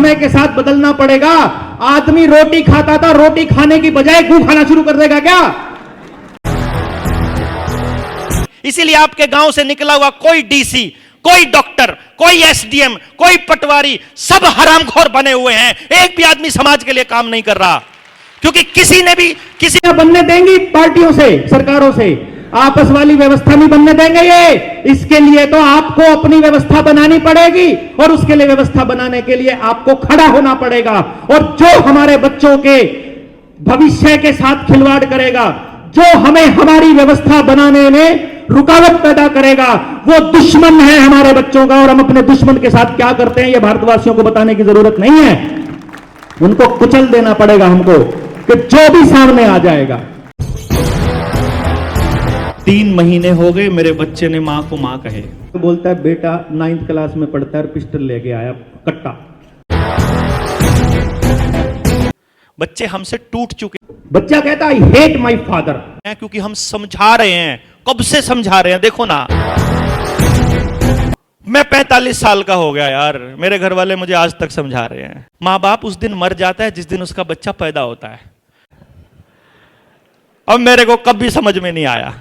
समय के साथ बदलना पड़ेगा। आदमी रोटी खाता था, रोटी खाने की बजाय गू खाना शुरू कर देगा क्या? इसीलिए आपके गांव से निकला हुआ कोई डीसी, कोई डॉक्टर, कोई एसडीएम, कोई पटवारी, सब हरामखोर बने हुए हैं। एक भी आदमी समाज के लिए काम नहीं कर रहा, क्योंकि किसी ने भी किसी बनने देंगी पार्टियों से, सरकारों से आपस वाली व्यवस्था नहीं बनने देंगे ये। इसके लिए तो आपको अपनी व्यवस्था बनानी पड़ेगी, और उसके लिए व्यवस्था बनाने के लिए आपको खड़ा होना पड़ेगा। और जो हमारे बच्चों के भविष्य के साथ खिलवाड़ करेगा, जो हमें हमारी व्यवस्था बनाने में रुकावट पैदा करेगा, वो दुश्मन है हमारे बच्चों का। और हम अपने दुश्मन के साथ क्या करते हैं ये भारतवासियों को बताने की जरूरत नहीं है। उनको कुचल देना पड़ेगा हमको, कि जो भी सामने आ जाएगा। 3 महीने हो गए मेरे बच्चे ने मां को मां कहे। तो बोलता है बेटा 9th क्लास में पढ़ता है और पिस्टल लेके आया कट्टा। बच्चे हमसे टूट चुके। बच्चा कहता आई हेट माई फादर, क्योंकि हम समझा रहे हैं, कब से समझा रहे हैं। देखो ना, मैं 45 साल का हो गया यार, मेरे घर वाले मुझे आज तक समझा रहे हैं। मां बाप उस दिन मर जाता है जिस दिन उसका बच्चा पैदा होता है। अब मेरे को कभी समझ में नहीं आया,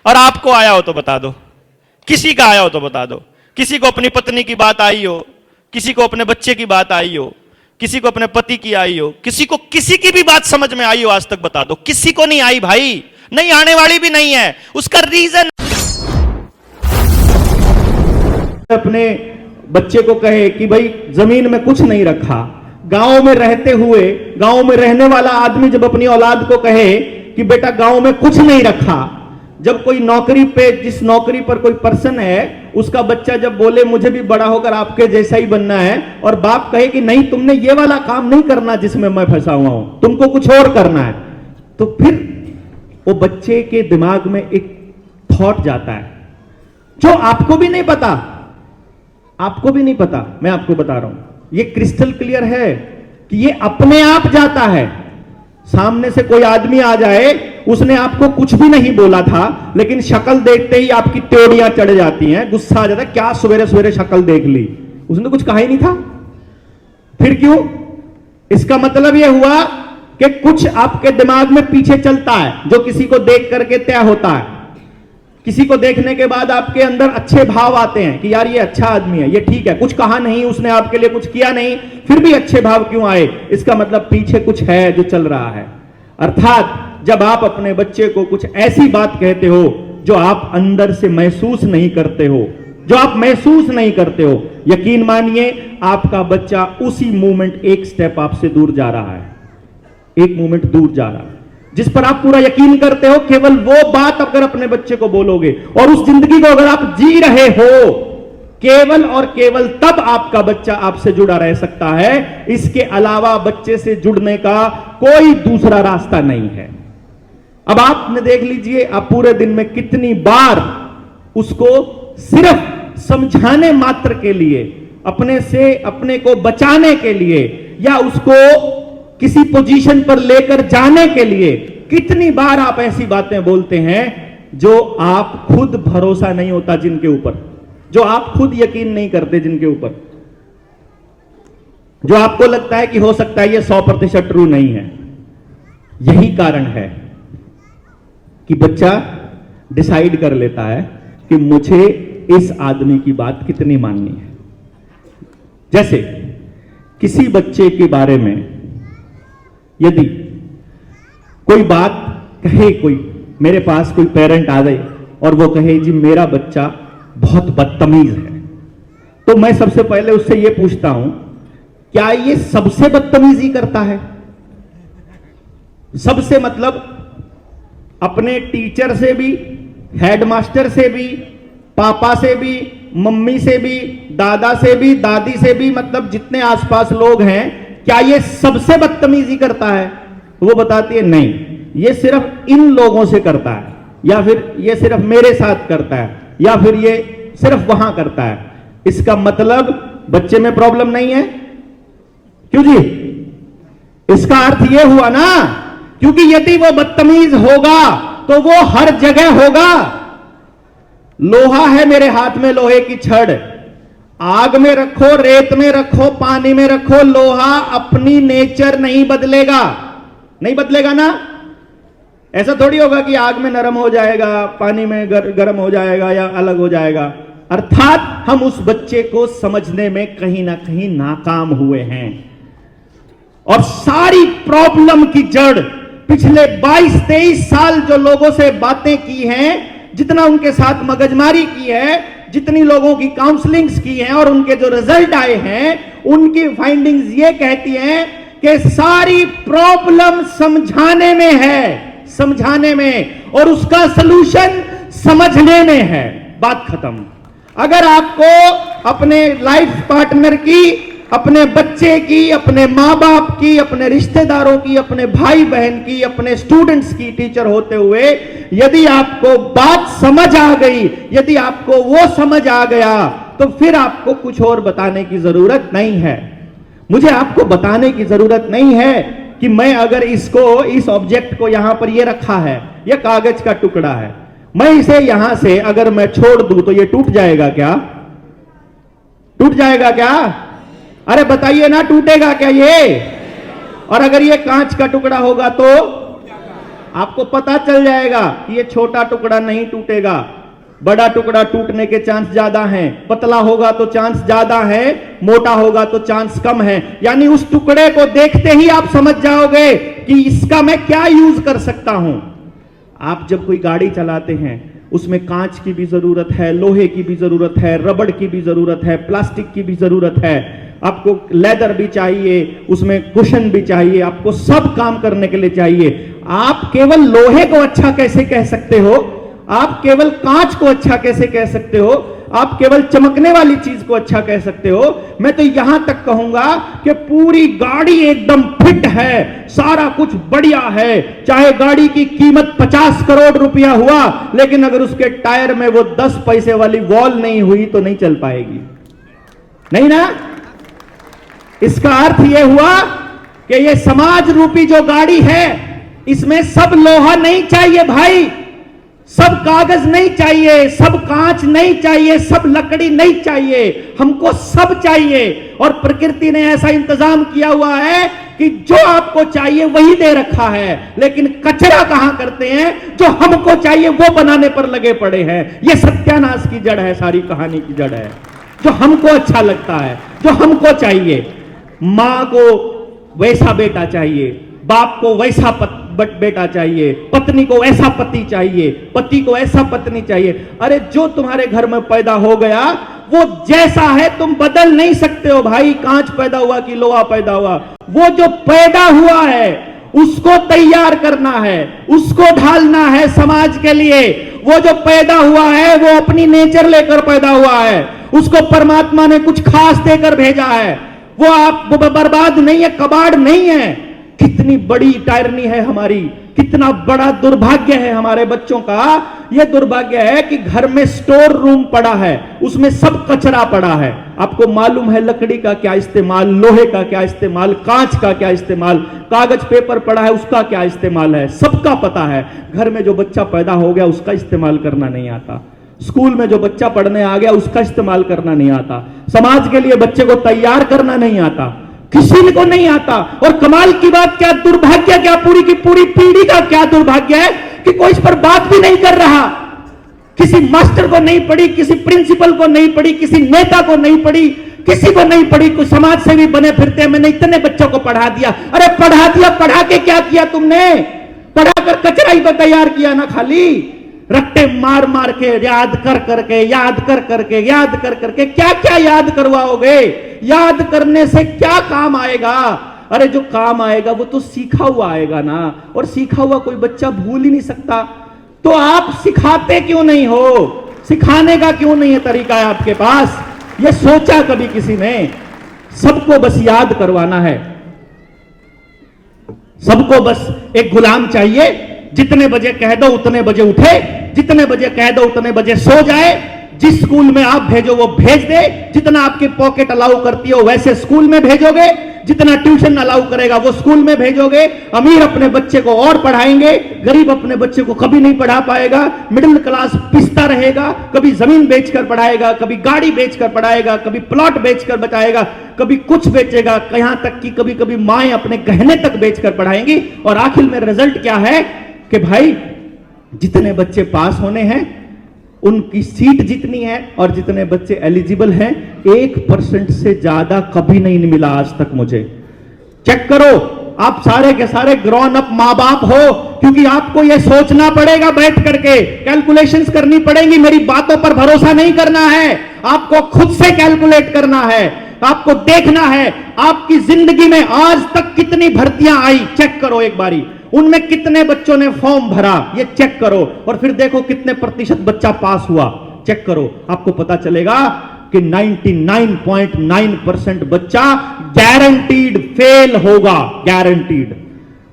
और आपको आया हो तो बता दो, किसी का आया हो तो बता दो। किसी को अपनी पत्नी की बात आई हो, किसी को अपने बच्चे की बात आई हो, किसी को अपने पति की आई हो, किसी को किसी की भी बात समझ में आई हो, आज तक बता दो। किसी को नहीं आई भाई, नहीं आने वाली भी नहीं है। उसका रीजन अपने बच्चे को कहे कि भाई जमीन में कुछ नहीं रखा। गांव में रहते हुए, गांव में रहने वाला आदमी जब अपनी औलाद को कहे कि बेटा गांव में कुछ नहीं रखा, जब कोई नौकरी पे, जिस नौकरी पर कोई पर्सन है, उसका बच्चा जब बोले मुझे भी बड़ा होकर आपके जैसा ही बनना है, और बाप कहे कि नहीं तुमने ये वाला काम नहीं करना जिसमें मैं फंसा हुआ हूं, तुमको कुछ और करना है, तो फिर वो बच्चे के दिमाग में एक थॉट जाता है जो आपको भी नहीं पता, आपको भी नहीं पता। मैं आपको बता रहा हूं, ये क्रिस्टल क्लियर है कि ये अपने आप जाता है। सामने से कोई आदमी आ जाए, उसने आपको कुछ भी नहीं बोला था, लेकिन शक्ल देखते ही आपकी त्योड़ियां चढ़ जाती हैं, गुस्सा आ जाता है, क्या सवेरे सवेरे शक्ल देख ली, उसने कुछ कहा ही नहीं था। फिर क्यों? इसका मतलब यह हुआ कि कुछ आपके दिमाग में पीछे चलता है, जो किसी को देख करके तय होता है। किसी को देखने के बाद आपके अंदर अच्छे भाव आते हैं कि यार ये अच्छा आदमी है, ये ठीक है, कुछ कहा नहीं, उसने आपके लिए कुछ किया नहीं, फिर भी अच्छे भाव क्यों आए? इसका मतलब पीछे कुछ है जो चल रहा है। अर्थात जब आप अपने बच्चे को कुछ ऐसी बात कहते हो जो आप अंदर से महसूस नहीं करते हो, जो आप महसूस नहीं करते हो, यकीन मानिए आपका बच्चा उसी मोमेंट एक स्टेप आपसे दूर जा रहा है, एक मोमेंट दूर जा रहा है। जिस पर आप पूरा यकीन करते हो, केवल वो बात अगर अपने बच्चे को बोलोगे, और उस जिंदगी को अगर आप जी रहे हो, केवल और केवल तब आपका बच्चा आपसे जुड़ा रह सकता है। इसके अलावा बच्चे से जुड़ने का कोई दूसरा रास्ता नहीं है। अब आपने देख लीजिए, आप पूरे दिन में कितनी बार उसको सिर्फ समझाने मात्र के लिए, अपने से अपने को बचाने के लिए, या उसको किसी पोजीशन पर लेकर जाने के लिए, कितनी बार आप ऐसी बातें बोलते हैं जो आप खुद भरोसा नहीं होता जिनके ऊपर, जो आप खुद यकीन नहीं करते जिनके ऊपर, जो आपको लगता है कि हो सकता है ये 100% ट्रू नहीं है। यही कारण है कि बच्चा डिसाइड कर लेता है कि मुझे इस आदमी की बात कितनी माननी है। जैसे किसी बच्चे के बारे में यदि कोई बात कहे, कोई मेरे पास कोई पेरेंट आ गए और वो कहे जी मेरा बच्चा बहुत बदतमीज है, तो मैं सबसे पहले उससे ये पूछता हूं क्या ये सबसे बदतमीजी करता है? सबसे मतलब अपने टीचर से भी, हेडमास्टर से भी, पापा से भी, मम्मी से भी, दादा से भी, दादी से भी, मतलब जितने आसपास लोग हैं, क्या ये सबसे बदतमीजी करता है? वो बताती है नहीं, ये सिर्फ इन लोगों से करता है, या फिर ये सिर्फ मेरे साथ करता है, या फिर ये सिर्फ वहां करता है। इसका मतलब बच्चे में प्रॉब्लम नहीं है। क्यों जी? इसका अर्थ ये हुआ ना, क्योंकि यदि वो बदतमीज होगा तो वो हर जगह होगा। लोहा है मेरे हाथ में, लोहे की छड़, आग में रखो, रेत में रखो, पानी में रखो, लोहा अपनी नेचर नहीं बदलेगा। नहीं बदलेगा ना। ऐसा थोड़ी होगा कि आग में नरम हो जाएगा, पानी में गर्म हो जाएगा या अलग हो जाएगा। अर्थात हम उस बच्चे को समझने में कहीं ना कहीं नाकाम हुए हैं। और सारी प्रॉब्लम की जड़ पिछले 22-23 साल जो लोगों से बातें की हैं, जितना उनके साथ मगजमारी की है, जितनी लोगों की काउंसलिंग्स की हैं और उनके जो रिजल्ट आए हैं, उनकी फाइंडिंग्स ये कहती हैं कि सारी प्रॉब्लम समझाने में है, समझाने में, और उसका सलूशन समझने में है। बात खत्म। अगर आपको अपने लाइफ पार्टनर की, अपने बच्चे की, अपने मां बाप की, अपने रिश्तेदारों की, अपने भाई बहन की, अपने स्टूडेंट्स की टीचर होते हुए यदि आपको बात समझ आ गई, यदि आपको वो समझ आ गया, तो फिर आपको कुछ और बताने की जरूरत नहीं है। मुझे आपको बताने की जरूरत नहीं है कि मैं अगर इसको, इस ऑब्जेक्ट को यहां पर ये रखा है, ये कागज का टुकड़ा है, मैं इसे यहां से अगर मैं छोड़ दूं तो ये टूट जाएगा क्या? टूट जाएगा क्या? अरे बताइए ना, टूटेगा क्या ये? और अगर ये कांच का टुकड़ा होगा तो आपको पता चल जाएगा कि ये छोटा टुकड़ा नहीं टूटेगा, बड़ा टुकड़ा टूटने के चांस ज्यादा हैं। पतला होगा तो चांस ज्यादा है, मोटा होगा तो चांस कम है। यानी उस टुकड़े को देखते ही आप समझ जाओगे कि इसका मैं क्या यूज कर सकता हूं। आप जब कोई गाड़ी चलाते हैं, उसमें कांच की भी जरूरत है, लोहे की भी जरूरत है, रबड़ की भी जरूरत है, प्लास्टिक की भी जरूरत है, आपको लेदर भी चाहिए, उसमें कुशन भी चाहिए, आपको सब काम करने के लिए चाहिए। आप केवल लोहे को अच्छा कैसे कह सकते हो? आप केवल कांच को अच्छा कैसे कह सकते हो? आप केवल चमकने वाली चीज को अच्छा कह सकते हो? मैं तो यहां तक कहूंगा कि पूरी गाड़ी एकदम फिट है, सारा कुछ बढ़िया है, चाहे गाड़ी की कीमत 50 करोड़ रुपया हुआ, लेकिन अगर उसके टायर में वो 10 पैसे वाली वॉल नहीं हुई तो नहीं चल पाएगी। नहीं ना? इसका अर्थ यह हुआ कि ये समाज रूपी जो गाड़ी है, इसमें सब लोहा नहीं चाहिए भाई, सब कागज नहीं चाहिए, सब कांच नहीं चाहिए, सब लकड़ी नहीं चाहिए, हमको सब चाहिए। और प्रकृति ने ऐसा इंतजाम किया हुआ है कि जो आपको चाहिए वही दे रखा है, लेकिन कचरा कहां करते हैं? जो हमको चाहिए वो बनाने पर लगे पड़े हैं। ये सत्यानाश की जड़ है, सारी कहानी की जड़ है। जो हमको अच्छा लगता है, जो हमको चाहिए, मां को वैसा बेटा चाहिए, बाप को वैसा बेटा चाहिए, पत्नी को ऐसा पति चाहिए, पति को ऐसा पत्नी चाहिए। अरे जो तुम्हारे घर में पैदा हो गया वो जैसा है तुम बदल नहीं सकते हो भाई। कांच पैदा हुआ कि लोहा पैदा हुआ, वो जो पैदा हुआ है उसको तैयार करना है, उसको ढालना है समाज के लिए। वो जो पैदा हुआ है वो अपनी नेचर लेकर पैदा हुआ है, उसको परमात्मा ने कुछ खास देकर भेजा है। वो आप बर्बाद नहीं है, कबाड़ नहीं है। कितनी बड़ी टायरनी है हमारी, कितना बड़ा दुर्भाग्य है हमारे बच्चों का। यह दुर्भाग्य है कि घर में स्टोर रूम पड़ा है, उसमें सब कचरा पड़ा है। आपको मालूम है लकड़ी का क्या इस्तेमाल, लोहे का क्या इस्तेमाल, कांच का क्या इस्तेमाल, कागज पेपर पड़ा है उसका क्या इस्तेमाल है, सबका पता है। घर में जो बच्चा पैदा हो गया उसका इस्तेमाल करना नहीं आता, स्कूल में जो बच्चा पढ़ने आ गया उसका इस्तेमाल करना नहीं आता, समाज के लिए बच्चे को तैयार करना नहीं आता, किसी को नहीं आता। और कमाल की बात क्या, दुर्भाग्य क्या, पूरी की पूरी पीढ़ी का क्या दुर्भाग्य है कि कोई इस पर बात भी नहीं कर रहा। किसी मास्टर को नहीं पढ़ी, किसी प्रिंसिपल को नहीं पढ़ी, किसी नेता को नहीं पढ़ी, किसी को नहीं पढ़ी। कोई समाज से भी बने फिरते हैं, मैंने इतने बच्चों को पढ़ा दिया। अरे पढ़ा दिया, पढ़ा के क्या किया तुमने? पढ़ाकर कचरा ही तो तैयार किया ना, खाली रट्टे मार मार के, याद कर करके, याद कर करके, याद कर करके क्या क्या याद करवाओगे? याद करने से क्या काम आएगा? अरे जो काम आएगा वो तो सीखा हुआ आएगा ना, और सीखा हुआ कोई बच्चा भूल ही नहीं सकता। तो आप सिखाते क्यों नहीं हो? सिखाने का क्यों नहीं है तरीका है आपके पास? ये सोचा कभी किसी ने? सबको बस याद करवाना है, सबको बस एक गुलाम चाहिए, जितने बजे कह दो उतने बजे उठे, जितने बजे कह दो उतने बजे सो जाए, जिस स्कूल में आप भेजो वो भेज दे, जितना आपकी पॉकेट अलाउ करती हो वैसे स्कूल में भेजोगे, जितना ट्यूशन अलाउ करेगा वो स्कूल में भेजोगे। अमीर अपने बच्चे को और पढ़ाएंगे, गरीब अपने बच्चे को कभी नहीं पढ़ा पाएगा। मिडिल क्लास पिसता रहेगा, कभी जमीन बेचकर पढ़ाएगा, कभी गाड़ी बेचकर पढ़ाएगा, कभी प्लॉट बेचकर बचाएगा, कभी कुछ बेचेगा, यहां तक कि कभी कभी माएं अपने गहने तक बेचकर पढ़ाएंगी। और आखिर में रिजल्ट क्या है कि भाई जितने बच्चे पास होने हैं उनकी सीट जितनी है और जितने बच्चे एलिजिबल हैं 1% से ज्यादा कभी नहीं मिला आज तक मुझे। चेक करो, आप सारे के सारे ग्रोन अप मां बाप हो, क्योंकि आपको यह सोचना पड़ेगा, बैठ करके कैलकुलेशंस करनी पड़ेंगी। मेरी बातों पर भरोसा नहीं करना है, आपको खुद से कैलकुलेट करना है, आपको देखना है आपकी जिंदगी में आज तक कितनी भर्तियां आई। चेक करो एक बारी, उनमें कितने बच्चों ने फॉर्म भरा ये चेक करो, और फिर देखो कितने प्रतिशत बच्चा पास हुआ। चेक करो, आपको पता चलेगा कि 99.9% बच्चा गारंटीड फेल होगा। गारंटीड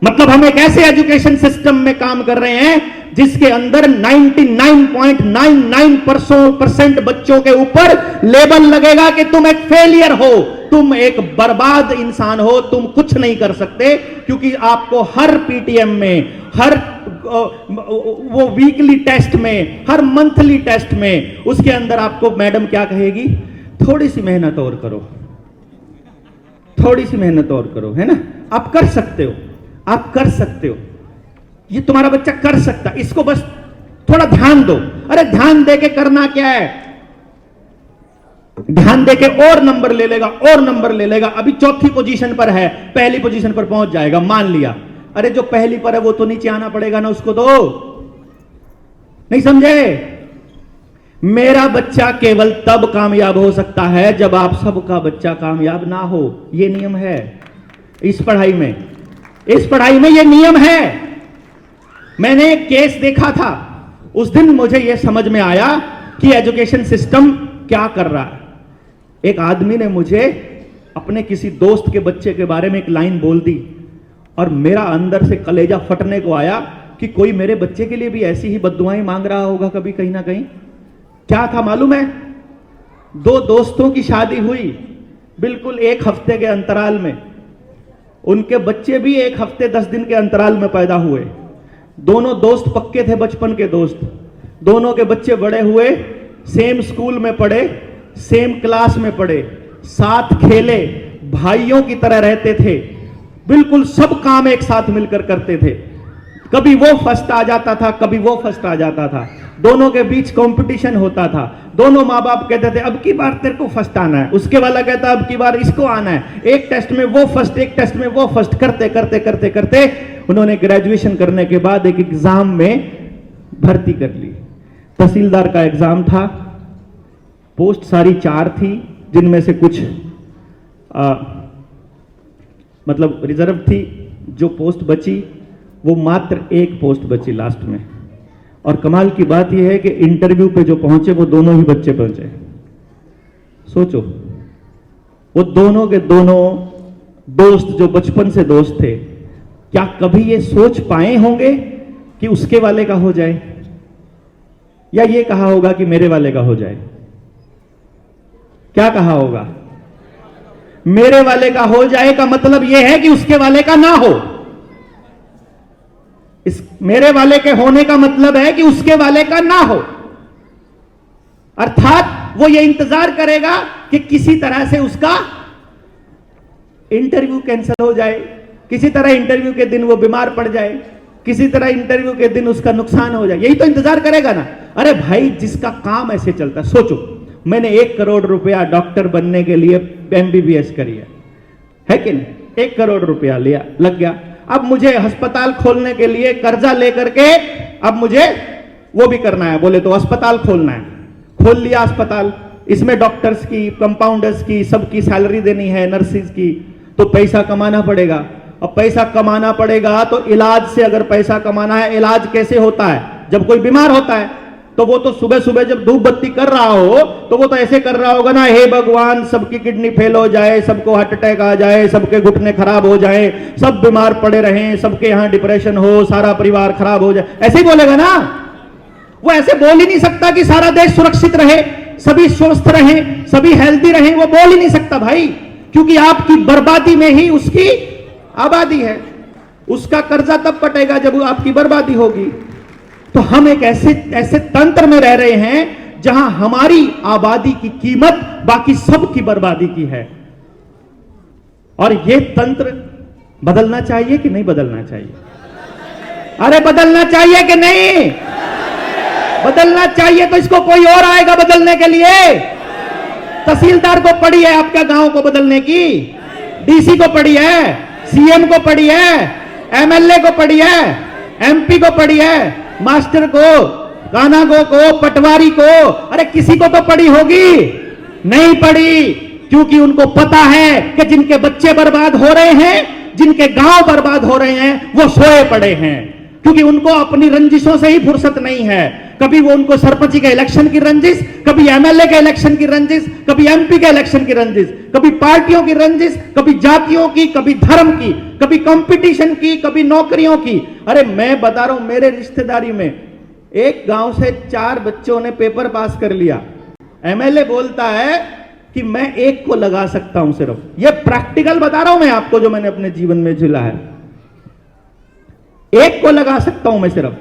मतलब हम एक ऐसे एजुकेशन सिस्टम में काम कर रहे हैं जिसके अंदर 99.99% बच्चों के ऊपर लेबल लगेगा कि तुम एक फेलियर हो, तुम एक बर्बाद इंसान हो, तुम कुछ नहीं कर सकते। क्योंकि आपको हर पीटीएम में, हर वो वीकली टेस्ट में, हर मंथली टेस्ट में, उसके अंदर आपको मैडम क्या कहेगी, थोड़ी सी मेहनत और करो, थोड़ी सी मेहनत और करो, है ना, आप कर सकते हो, आप कर सकते हो, ये तुम्हारा बच्चा कर सकता, इसको बस थोड़ा ध्यान दो। अरे ध्यान देके करना क्या है, ध्यान देके और नंबर ले लेगा, और नंबर ले लेगा। अभी चौथी पोजीशन पर है, पहली पोजीशन पर पहुंच जाएगा, मान लिया। अरे जो पहली पर है वो तो नीचे आना पड़ेगा ना उसको, तो नहीं समझे? मेरा बच्चा केवल तब कामयाब हो सकता है जब आप सबका बच्चा कामयाब ना हो। ये नियम है इस पढ़ाई में, इस पढ़ाई में ये नियम है। मैंने एक केस देखा था, उस दिन मुझे यह समझ में आया कि एजुकेशन सिस्टम क्या कर रहा है। एक आदमी ने मुझे अपने किसी दोस्त के बच्चे के बारे में एक लाइन बोल दी और मेरा अंदर से कलेजा फटने को आया कि कोई मेरे बच्चे के लिए भी ऐसी ही बद्दुआएं मांग रहा होगा कभी, कहीं ना कहीं। क्या था मालूम है? दो दोस्तों की शादी हुई बिल्कुल एक हफ्ते के अंतराल में, उनके बच्चे भी एक हफ्ते 10 दिन के अंतराल में पैदा हुए। दोनों दोस्त पक्के थे, बचपन के दोस्त। दोनों के बच्चे बड़े हुए, सेम स्कूल में पढ़े, सेम क्लास में पढ़े, साथ खेले, भाइयों की तरह रहते थे, बिल्कुल सब काम एक साथ मिलकर करते थे। कभी वो फर्स्ट आ जाता था, कभी वो फर्स्ट आ जाता था। दोनों के बीच कंपटीशन होता था। दोनों माँ बाप कहते थे अब की बार तेरे को फर्स्ट आना है, उसके वाला कहता अब की बार इसको आना है। एक टेस्ट में वो फर्स्ट, एक टेस्ट में वो फर्स्ट, करते करते करते करते उन्होंने ग्रेजुएशन करने के बाद एक एग्जाम में भर्ती कर ली। तहसीलदार का एग्जाम था, पोस्ट सारी 4 थी, जिनमें से कुछ मतलब रिजर्व थी। जो पोस्ट बची वो मात्र एक पोस्ट बची लास्ट में। और कमाल की बात यह है कि इंटरव्यू पे जो पहुंचे वो दोनों ही बच्चे पहुंचे। सोचो, वो दोनों के दोनों दोस्त जो बचपन से दोस्त थे, क्या कभी ये सोच पाए होंगे कि उसके वाले का हो जाए, या ये कहा होगा कि मेरे वाले का हो जाए? क्या कहा होगा? मेरे वाले का हो जाए का मतलब यह है कि उसके वाले का ना हो। इस मेरे वाले के होने का मतलब है कि उसके वाले का ना हो। अर्थात वो ये इंतजार करेगा कि किसी तरह से उसका इंटरव्यू कैंसिल हो जाए, किसी तरह इंटरव्यू के दिन वो बीमार पड़ जाए, किसी तरह इंटरव्यू के दिन उसका नुकसान हो जाए। यही तो इंतजार करेगा ना। अरे भाई, जिसका काम ऐसे चलता है, सोचो मैंने 1 करोड़ रुपया डॉक्टर बनने के लिए MBBS करी है कि नहीं? 1 करोड़ रुपया लिया, लग गया। अब मुझे अस्पताल खोलने के लिए कर्जा लेकर के अब मुझे वो भी करना है, बोले तो अस्पताल खोलना है। खोल लिया अस्पताल, इसमें डॉक्टर्स की, कंपाउंडर्स की, सबकी सैलरी देनी है, नर्सिस की, तो पैसा कमाना पड़ेगा। अब पैसा कमाना पड़ेगा तो इलाज से अगर पैसा कमाना है, इलाज कैसे होता है? जब कोई बीमार होता है तो वो तो सुबह सुबह जब धूप बत्ती कर रहा हो तो वो तो ऐसे कर रहा होगा ना, हे भगवान सबकी किडनी फेल हो जाए, सबको हार्ट अटैक आ जाए, सबके घुटने खराब हो जाए, सब बीमार पड़े रहें, सबके यहां डिप्रेशन हो, सारा परिवार खराब हो जाए, ऐसे ही बोलेगा ना। वो ऐसे बोल ही नहीं सकता कि सारा देश सुरक्षित रहे, सभी स्वस्थ रहें, सभी हेल्दी रहें, वो बोल ही नहीं सकता भाई। क्योंकि आपकी बर्बादी में ही उसकी आबादी है। उसका कर्जा तब कटेगा जब आपकी बर्बादी होगी। तो हम एक ऐसे तंत्र में रह रहे हैं जहां हमारी आबादी की कीमत बाकी सब की बर्बादी की है। और यह तंत्र बदलना चाहिए कि नहीं बदलना चाहिए? अरे बदलना चाहिए कि नहीं? बदलना चाहिए। तो इसको कोई और आएगा बदलने के लिए। तहसीलदार को पड़ी है आपका गांव को बदलने की, डीसी को पड़ी है, सीएम को पड़ी है, एमएलए को पड़ी है, एमपी को पड़ी है, मास्टर को, कानागो को, पटवारी को, अरे किसी को तो पड़ी होगी। नहीं पड़ी, क्योंकि उनको पता है कि जिनके बच्चे बर्बाद हो रहे हैं, जिनके गांव बर्बाद हो रहे हैं, वो सोए पड़े हैं। क्योंकि उनको अपनी रंजिशों से ही फुर्सत नहीं है। कभी वो उनको सरपंच के इलेक्शन की रंजिश, कभी एमएलए के इलेक्शन की रंजिश, कभी एमपी के इलेक्शन की रंजिश, कभी पार्टियों की रंजिश, कभी जातियों की, कभी धर्म की, कभी कंपटीशन की, कभी नौकरियों की। अरे मैं बता रहा हूं, मेरे रिश्तेदारी में एक गांव से 4 बच्चों ने पेपर पास कर लिया। एमएलए बोलता है कि मैं एक को लगा सकता हूं सिर्फ। ये प्रैक्टिकल बता रहा हूं मैं आपको, जो मैंने अपने जीवन में झेला है। एक को लगा सकता हूं मैं सिर्फ।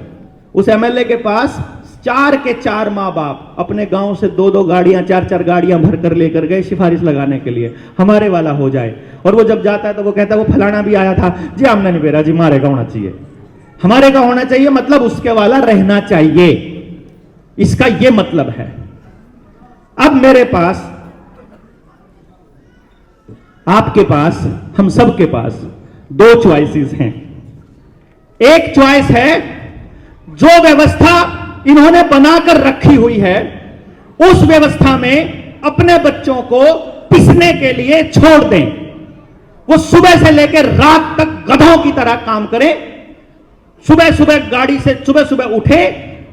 उस एमएलए के पास 4 के 4 मां बाप अपने गांव से 2-2 गाड़ियां, 4-4 गाड़ियां भरकर लेकर गए सिफारिश लगाने के लिए, हमारे वाला हो जाए। और वो जब जाता है तो वो कहता है वो फलाना भी आया था जी, आमना नहीं बेरा जी, हमारे का होना चाहिए, हमारे का होना चाहिए, मतलब उसके वाला रहना चाहिए। इसका ये मतलब है। अब मेरे पास, आपके पास, हम सब के पास 2 चॉइसेस हैं। एक चॉइस है, जो व्यवस्था इन्होंने बनाकर रखी हुई है उस व्यवस्था में अपने बच्चों को पिसने के लिए छोड़ दें। वो सुबह से लेकर रात तक गधों की तरह काम करें। सुबह सुबह गाड़ी से सुबह सुबह उठे,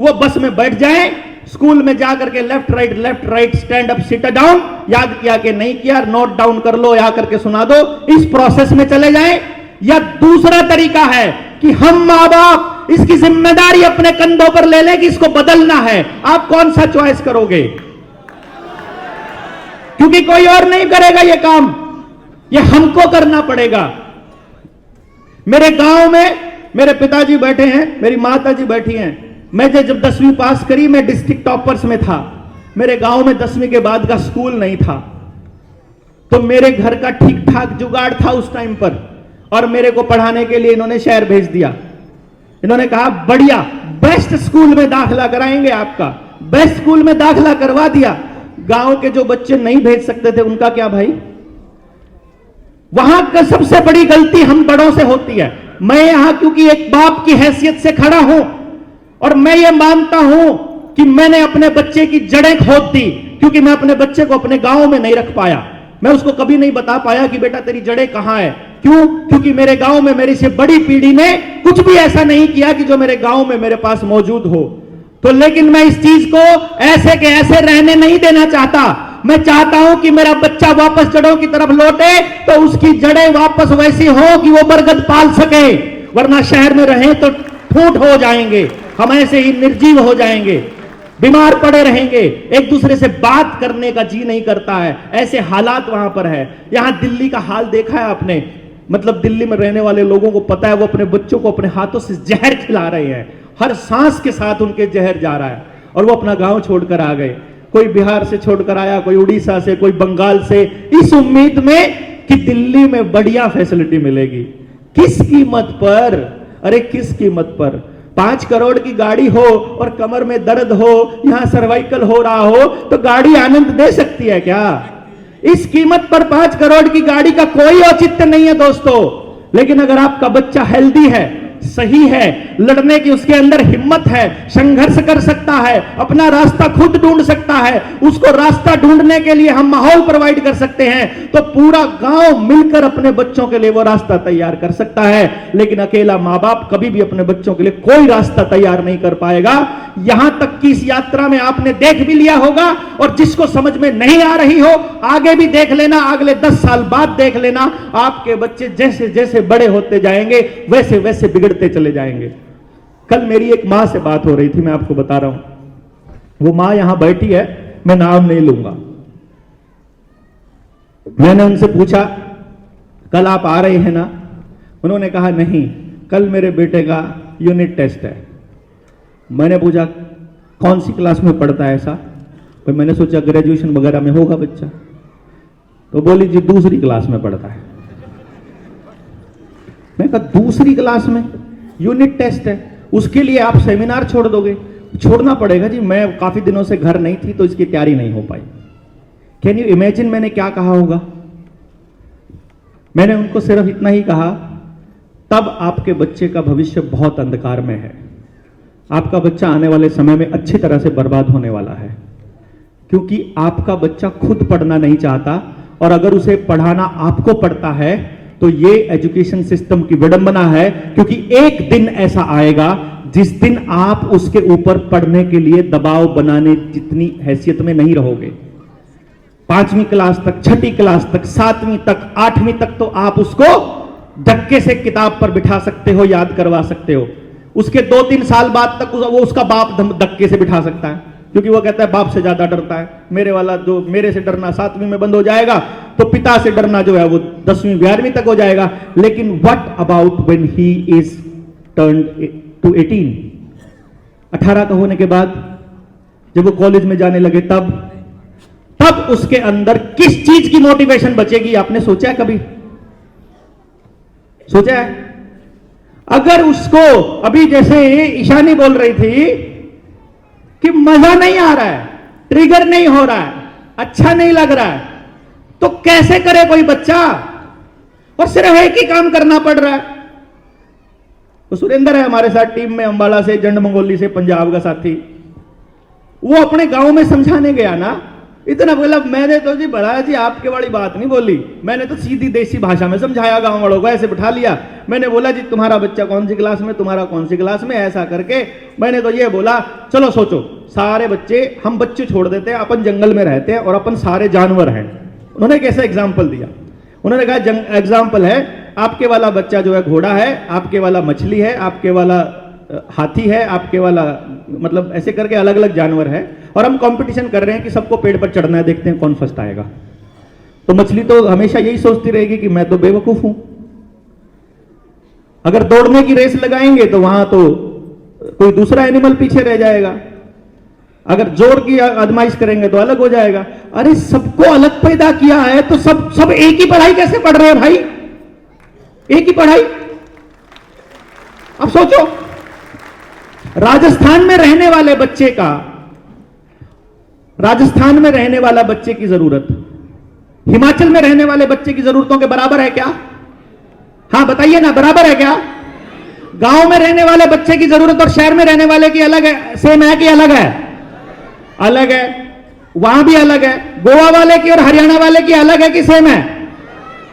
वो बस में बैठ जाएं, स्कूल में जाकर के left right stand up sit down, याद किया कि नहीं किया, नोट डाउन कर लो या करके सुना दो, इस प्रोसेस में चले जाएं। या दूसरा तरीका है कि हम मां बाप इसकी जिम्मेदारी अपने कंधों पर ले लें कि इसको बदलना है। आप कौन सा चॉइस करोगे? क्योंकि कोई और नहीं करेगा ये काम, ये हमको करना पड़ेगा। मेरे गांव में मेरे पिताजी बैठे हैं, मेरी माताजी बैठी हैं। मैं जब 10वीं पास करी, मैं डिस्ट्रिक्ट टॉपर्स में था। मेरे गांव में 10वीं के बाद का स्कूल नहीं था, तो मेरे घर का ठीक ठाक जुगाड़ था उस टाइम पर, और मेरे को पढ़ाने के लिए इन्होंने शहर भेज दिया। इन्होंने कहा बढ़िया, बेस्ट स्कूल में दाखिला कराएंगे आपका। बेस्ट स्कूल में दाखिला करवा दिया। गांव के जो बच्चे नहीं भेज सकते थे उनका क्या भाई? वहां का सबसे बड़ी गलती हम बड़ों से होती है। मैं यहां क्योंकि एक बाप की हैसियत से खड़ा हूं, और मैं ये मानता हूं कि मैंने अपने बच्चे की जड़ें खोद दी, क्योंकि मैं अपने बच्चे को अपने गांव में नहीं रख पाया। मैं उसको कभी नहीं बता पाया कि बेटा तेरी जड़ें कहां है। क्यों? क्योंकि मेरे गांव में मेरी से बड़ी पीढ़ी ने कुछ भी ऐसा नहीं किया कि जो मेरे गांव में मेरे पास मौजूद हो। तो लेकिन मैं इस चीज को ऐसे के ऐसे रहने नहीं देना चाहता। मैं चाहता हूं कि मेरा बच्चा वापस जड़ों की तरफ लौटे, तो उसकी जड़ें वापस वैसी हो कि वो बरगद पाल सके। वरना शहर में रहें तो ठूंठ हो जाएंगे, हम ऐसे ही निर्जीव हो जाएंगे, बीमार पड़े रहेंगे, एक दूसरे से बात करने का जी नहीं करता है। ऐसे हालात वहां पर है। यहां दिल्ली का हाल देखा है आपने? मतलब दिल्ली में रहने वाले लोगों को पता है, वो अपने बच्चों को अपने हाथों से जहर खिला रहे हैं। हर सांस के साथ उनके जहर जा रहा है, और वो अपना गांव छोड़कर आ गए। कोई बिहार से छोड़कर आया, कोई उड़ीसा से, कोई बंगाल से, इस उम्मीद में कि दिल्ली में बढ़िया फैसिलिटी मिलेगी। किस कीमत पर? अरे किस कीमत पर? 5 करोड़ की गाड़ी हो और कमर में दर्द हो, यहां सर्वाइकल हो रहा हो, तो गाड़ी आनंद दे सकती है क्या? इस कीमत पर 5 करोड़ की गाड़ी का कोई औचित्य नहीं है दोस्तों। लेकिन अगर आपका बच्चा हेल्दी है, सही है, लड़ने की उसके अंदर हिम्मत है, संघर्ष कर सकता है, अपना रास्ता खुद ढूंढ सकता है, उसको रास्ता ढूंढने के लिए हम माहौल प्रोवाइड कर सकते हैं, तो पूरा गांव मिलकर अपने बच्चों के लिए वो रास्ता तैयार कर सकता है। लेकिन अकेला मां बाप कभी भी अपने बच्चों के लिए कोई रास्ता तैयार नहीं कर पाएगा। यहां तक कि इस यात्रा में आपने देख भी लिया होगा, और जिसको समझ में नहीं आ रही हो आगे भी देख लेना, अगले 10 साल बाद देख लेना, आपके बच्चे जैसे जैसे बड़े होते जाएंगे वैसे वैसे बिगड़ते चले जाएंगे। कल मेरी एक मां से बात हो रही थी, मैं आपको बता रहा हूं। वो मां यहां बैठी है, मैं नाम नहीं लूंगा। मैंने उनसे पूछा कल आप आ रहे हैं ना? उन्होंने कहा नहीं, कल मेरे बेटे का यूनिट टेस्ट है। मैंने पूछा कौन सी क्लास में पढ़ता है ऐसा? भाई मैंने सोचा ग्रेजुएशन वगैरह में होगा बच्चा। तो बोली जी दूसरी क्लास में पढ़ता है। मैं कहा दूसरी क्लास में यूनिट टेस्ट है, उसके लिए आप सेमिनार छोड़ दोगे? छोड़ना पड़ेगा जी, मैं काफी दिनों से घर नहीं थी तो इसकी तैयारी नहीं हो पाई। कैन यू इमेजिन मैंने क्या कहा होगा? मैंने उनको सिर्फ इतना ही कहा, तब आपके बच्चे का भविष्य बहुत अंधकार में है। आपका बच्चा आने वाले समय में अच्छी तरह से बर्बाद होने वाला है, क्योंकि आपका बच्चा खुद पढ़ना नहीं चाहता, और अगर उसे पढ़ाना आपको पड़ता है तो ये एजुकेशन सिस्टम की विडंबना है। क्योंकि एक दिन ऐसा आएगा जिस दिन आप उसके ऊपर पढ़ने के लिए दबाव बनाने जितनी हैसियत में नहीं रहोगे। 5वीं क्लास तक, 6ठी क्लास तक, 7वीं तक, 8वीं तक तो आप उसको धक्के से किताब पर बिठा सकते हो, याद करवा सकते हो। उसके 2-3 साल बाद तक वो उसका बाप धक्के से बिठा सकता है, क्योंकि वो कहता है बाप से ज्यादा डरता है। मेरे वाला जो मेरे से डरना 7वीं में बंद हो जाएगा, तो पिता से डरना जो है वो 10वीं 11वीं तक हो जाएगा। लेकिन what about when he is turned to 18? 18 का होने के बाद जब वो कॉलेज में जाने लगे, तब उसके अंदर किस चीज की मोटिवेशन बचेगी? आपने सोचा है कभी? सोचा है? अगर उसको अभी जैसे ईशानी बोल रही थी कि मजा नहीं आ रहा है, ट्रिगर नहीं हो रहा है, अच्छा नहीं लग रहा है, तो कैसे करे कोई बच्चा? और सिर्फ एक ही काम करना पड़ रहा है। तो सुरेंद्र है हमारे साथ टीम में, अंबाला से, जंड मंगोली से, पंजाब का साथी। वो अपने गांव में समझाने गया ना, इतना बोला, मैंने तो जी बड़ा जी आपके वाली बात नहीं बोली, मैंने तो सीधी देसी भाषा में समझाया, गांव वालों को ऐसे बिठा लिया। मैंने बोला जी तुम्हारा बच्चा कौन सी क्लास में, तुम्हारा कौन सी क्लास में, ऐसा करके मैंने तो ये बोला चलो सोचो, सारे बच्चे, हम बच्चे छोड़ देते हैं, अपन जंगल में रहते हैं और अपन सारे जानवर हैं। उन्होंने कैसा एग्जाम्पल दिया? उन्होंने कहा एग्जाम्पल है, आपके वाला बच्चा जो है घोड़ा है, आपके वाला मछली है, आपके वाला हाथी है, आपके वाला, मतलब ऐसे करके अलग अलग जानवर है, और हम कंपटीशन कर रहे हैं कि सबको पेड़ पर चढ़ना है, देखते हैं कौन फर्स्ट आएगा। तो मछली तो हमेशा यही सोचती रहेगी कि मैं तो बेवकूफ हूं। अगर दौड़ने की रेस लगाएंगे तो वहां तो कोई दूसरा एनिमल पीछे रह जाएगा, अगर जोर की आजमाइश करेंगे तो अलग हो जाएगा। अरे सबको अलग पैदा किया है तो सब एक ही पढ़ाई कैसे पढ़ रहे हैं भाई? एक ही पढ़ाई। अब सोचो, राजस्थान में रहने वाले बच्चे का, राजस्थान में रहने वाला बच्चे की जरूरत हिमाचल में रहने वाले बच्चे की जरूरतों के बराबर है क्या? हां बताइए ना, बराबर है क्या? गांव में रहने वाले बच्चे की जरूरत और शहर में रहने वाले की अलग है, सेम है कि अलग है? अलग है। वहां भी अलग है। गोवा वाले की और हरियाणा वाले की अलग है कि सेम है?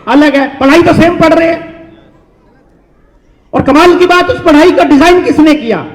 अलग है। पढ़ाई तो सेम पढ़ रहे हैं। और कमाल की बात, उस पढ़ाई का डिजाइन किसने किया?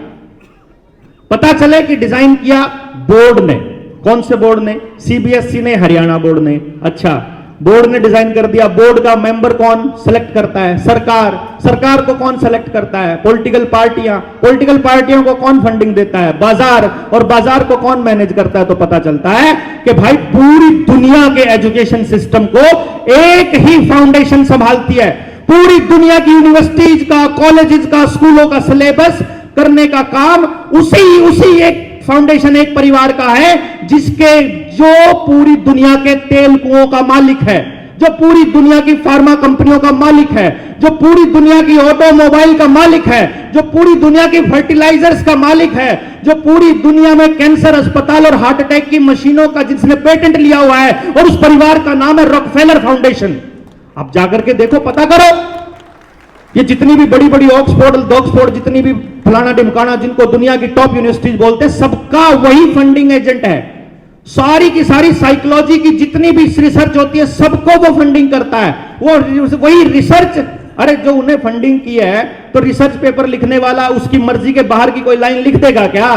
पता चले कि डिजाइन किया बोर्ड ने। कौन से बोर्ड ने? सीबीएसई ने, हरियाणा बोर्ड ने। अच्छा, बोर्ड ने डिजाइन कर दिया। बोर्ड का मेंबर कौन सेलेक्ट करता है? सरकार। सरकार को कौन सेलेक्ट करता है? पॉलिटिकल पार्टियां। पॉलिटिकल पार्टियों को कौन फंडिंग देता है? बाजार। और बाजार को कौन मैनेज करता है? तो पता चलता है कि भाई पूरी दुनिया के एजुकेशन सिस्टम को एक ही फाउंडेशन संभालती है। पूरी दुनिया की यूनिवर्सिटीज का, कॉलेजेस का, स्कूलों का सिलेबस करने का काम उसी एक फाउंडेशन, एक परिवार का है, जिसके जो पूरी दुनिया के तेल कुओं का मालिक है, जो पूरी दुनिया की फार्मा कंपनियों का मालिक है, जो पूरी दुनिया की ऑटोमोबाइल का मालिक है, जो पूरी दुनिया की फर्टिलाइजर्स का मालिक है, जो पूरी दुनिया में कैंसर अस्पताल और हार्ट अटैक की मशीनों का जिसने पेटेंट लिया हुआ है, और उस परिवार का नाम है रॉकफेलर फाउंडेशन। आप जाकर के देखो, पता करो, ये जितनी भी बड़ी बड़ी ऑक्सफोर्ड, जितनी भी फलाना ढिमकाना, जिनको दुनिया की टॉप यूनिवर्सिटीज बोलते हैं, सबका वही फंडिंग एजेंट है। सारी की सारी साइकोलॉजी की जितनी भी रिसर्च होती है, सबको वो फंडिंग करता है। वो वही रिसर्च, अरे जो उन्हें फंडिंग की है, तो रिसर्च पेपर लिखने वाला उसकी मर्जी के बाहर की कोई लाइन लिख देगा क्या?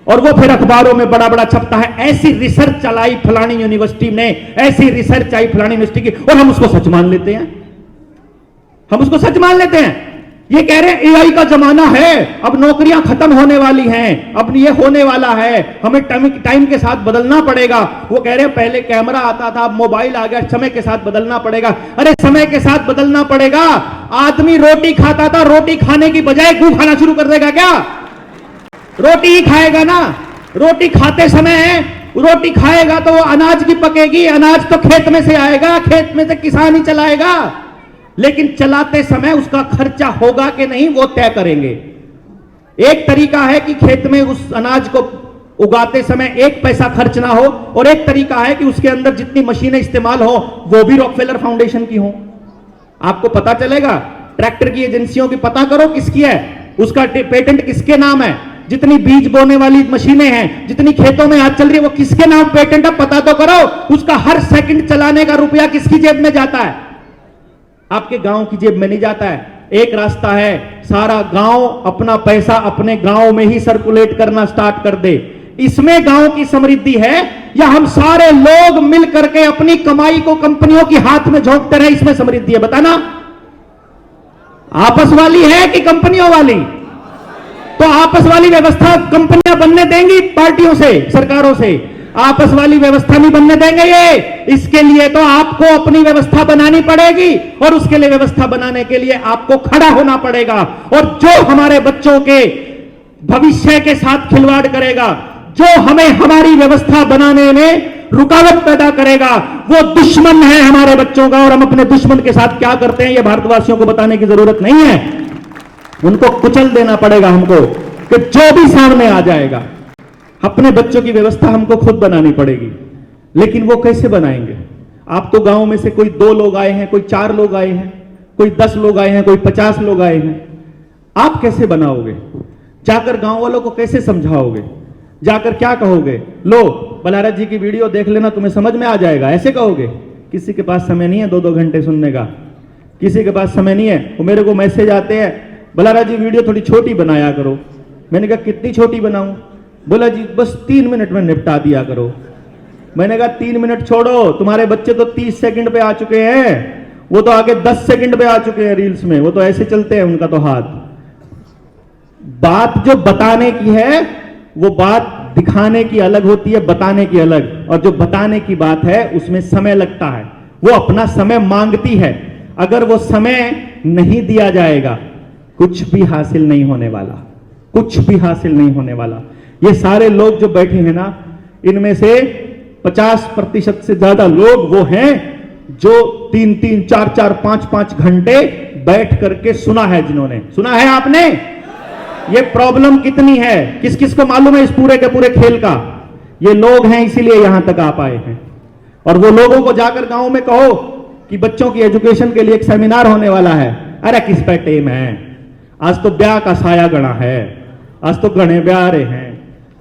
और वो फिर अखबारों में बड़ा बड़ा छपता है, ऐसी रिसर्च चलाई फलानी यूनिवर्सिटी ने, ऐसी रिसर्च आई फलानी यूनिवर्सिटी की, और हम उसको सच मान लेते हैं। हम उसको सच मान लेते हैं। ये कह रहे हैं एआई का जमाना है, अब नौकरियां खत्म होने वाली हैं, अब ये होने वाला है, हमें टाइम के साथ बदलना पड़ेगा। वो कह रहे हैं पहले कैमरा आता था, अब मोबाइल आ गया, समय के साथ बदलना पड़ेगा। अरे समय के साथ बदलना पड़ेगा। आदमी रोटी खाता था, रोटी खाने की बजाय गू खाना शुरू कर देगा क्या? रोटी ही खाएगा ना। रोटी खाते समय रोटी खाएगा तो वो अनाज की पकेगी, अनाज तो खेत में से आएगा, खेत में से किसान ही चलाएगा, लेकिन चलाते समय उसका खर्चा होगा कि नहीं वो तय करेंगे। एक तरीका है कि खेत में उस अनाज को उगाते समय 1 पैसा खर्च ना हो, और एक तरीका है कि उसके अंदर जितनी मशीनें इस्तेमाल हो वो भी रॉकफेलर फाउंडेशन की हो। आपको पता चलेगा। ट्रैक्टर की एजेंसियों की पता करो किसकी है, उसका पेटेंट किसके नाम है। जितनी बीज बोने वाली मशीनें हैं, जितनी खेतों में आज चल रही है, वो किसके नाम पेटेंट है पता तो करो। उसका हर सेकंड चलाने का रुपया किसकी जेब में जाता है? आपके गांव की जेब में नहीं जाता है। एक रास्ता है, सारा गांव अपना पैसा अपने गांव में ही सर्कुलेट करना स्टार्ट कर दे। इसमें गांव की समृद्धि है, या हम सारे लोग मिल करके अपनी कमाई को कंपनियों की हाथ में झोंकते रहे, इसमें समृद्धि है? बताना। आपस वाली है कि कंपनियों वाली? तो आपस वाली व्यवस्था कंपनियां बनने देंगी पार्टियों से, सरकारों से? आपस वाली व्यवस्था नहीं बनने देंगे ये। इसके लिए तो आपको अपनी व्यवस्था बनानी पड़ेगी, और उसके लिए व्यवस्था बनाने के लिए आपको खड़ा होना पड़ेगा। और जो हमारे बच्चों के भविष्य के साथ खिलवाड़ करेगा, जो हमें हमारी व्यवस्था बनाने में रुकावट पैदा करेगा, वो दुश्मन है हमारे बच्चों का। और हम अपने दुश्मन के साथ क्या करते हैं ये भारतवासियों को बताने की जरूरत नहीं है। उनको कुचल देना पड़ेगा हमको, कि जो भी सामने आ जाएगा। अपने बच्चों की व्यवस्था हमको खुद बनानी पड़ेगी, लेकिन वो कैसे बनाएंगे? आप तो गांव में से कोई 2 लोग आए हैं, कोई 4 लोग आए हैं, कोई 10 लोग आए हैं, कोई 50 लोग आए हैं। आप कैसे बनाओगे? जाकर गांव वालों को कैसे समझाओगे? जाकर क्या कहोगे? लो बलारा जी की वीडियो देख लेना, तुम्हें समझ में आ जाएगा, ऐसे कहोगे? किसी के पास समय नहीं है 2-2 घंटे सुनने का, किसी के पास समय नहीं है। वो मेरे को मैसेज आते हैं, बलारा जी वीडियो थोड़ी छोटी बनाया करो। मैंने कहा कितनी छोटी बनाऊं? बोला जी बस 3 मिनट में निपटा दिया करो। मैंने कहा 3 मिनट छोड़ो, तुम्हारे बच्चे तो 30 सेकंड पे आ चुके हैं, वो तो आगे 10 सेकंड पे आ चुके हैं रील्स में, वो तो ऐसे चलते हैं उनका तो हाथ। बात जो बताने की है वो बात दिखाने की अलग होती है, बताने की अलग। और जो बताने की बात है उसमें समय लगता है, वो अपना समय मांगती है। अगर वो समय नहीं दिया जाएगा कुछ भी हासिल नहीं होने वाला, कुछ भी हासिल नहीं होने वाला। ये सारे लोग जो बैठे हैं ना, इनमें से 50% से ज्यादा लोग वो हैं जो 3-3, 4-4, 5-5 घंटे बैठ करके सुना है। जिन्होंने सुना है, आपने ये प्रॉब्लम कितनी है, किस किस को मालूम है इस पूरे के पूरे खेल का? ये लोग हैं, इसीलिए यहां तक आ पाए हैं। और वो लोगों को जाकर गांव में कहो कि बच्चों की एजुकेशन के लिए एक सेमिनार होने वाला है, अरे किस पे टेम है, आज तो ब्याह का साया गणा है, आज तो गणे ब्याह रहे हैं।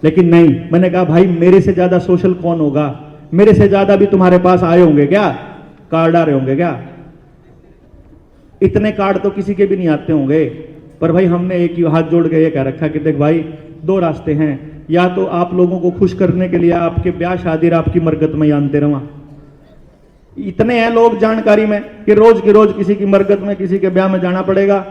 लेकिन नहीं, मैंने कहा भाई मेरे से ज्यादा सोशल कौन होगा? मेरे से ज्यादा भी तुम्हारे पास आए होंगे क्या, कार्ड आ रहे होंगे क्या? इतने कार्ड तो किसी के भी नहीं आते होंगे। पर भाई हमने एक ही हाथ जोड़ के ये कह रखा कि देख भाई 2 रास्ते हैं, या तो आप लोगों को खुश करने के लिए आपके ब्याह शादी आपकी मरगत में आनते रहा। इतने हैं लोग जानकारी में कि रोज की रोज किसी की मरगत में, किसी के ब्याह में जाना पड़ेगा।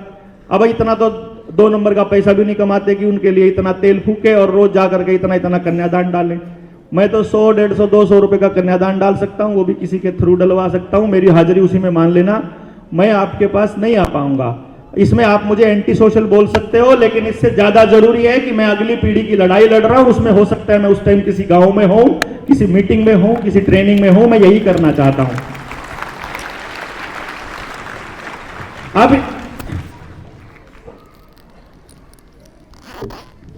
अब इतना तो 2 नंबर का पैसा भी नहीं कमाते कि उनके लिए इतना तेल फूके और रोज जाकर के इतना इतना कन्यादान डालें। मैं तो 100, 150, 200 रुपए का कन्यादान डाल सकता हूं, वो भी किसी के थ्रू डलवा सकता हूं। मेरी हाजिरी उसी में मान लेना। मैं आपके पास नहीं आ पाऊंगा। इसमें आप मुझे एंटी सोशल बोल सकते हो, लेकिन इससे ज्यादा जरूरी है कि मैं अगली पीढ़ी की लड़ाई लड़ रहा हूं। उसमें हो सकता है मैं उस टाइम किसी गांव में हूं, किसी मीटिंग में हूं, किसी ट्रेनिंग में हूं। मैं यही करना चाहता हूं।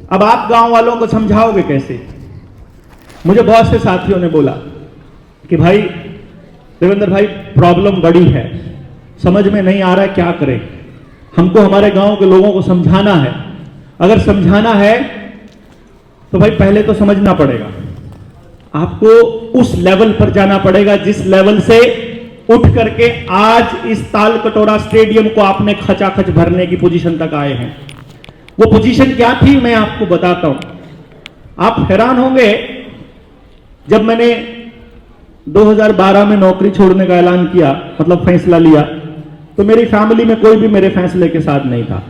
अब आप गांव वालों को समझाओगे कैसे? मुझे बहुत से साथियों ने बोला कि भाई देवेंद्र भाई प्रॉब्लम बड़ी है, समझ में नहीं आ रहा है क्या करें। हमको हमारे गांव के लोगों को समझाना है। अगर समझाना है तो भाई पहले तो समझना पड़ेगा, आपको उस लेवल पर जाना पड़ेगा जिस लेवल से उठ करके आज इस ताल कटोरा स्टेडियम को आपने खचाखच भरने की पोजीशन तक आए हैं। वो पोजीशन क्या थी मैं आपको बताता हूं। आप हैरान होंगे, जब मैंने 2012 में नौकरी छोड़ने का ऐलान किया, मतलब फैसला लिया, तो मेरी फैमिली में कोई भी मेरे फैसले के साथ नहीं था।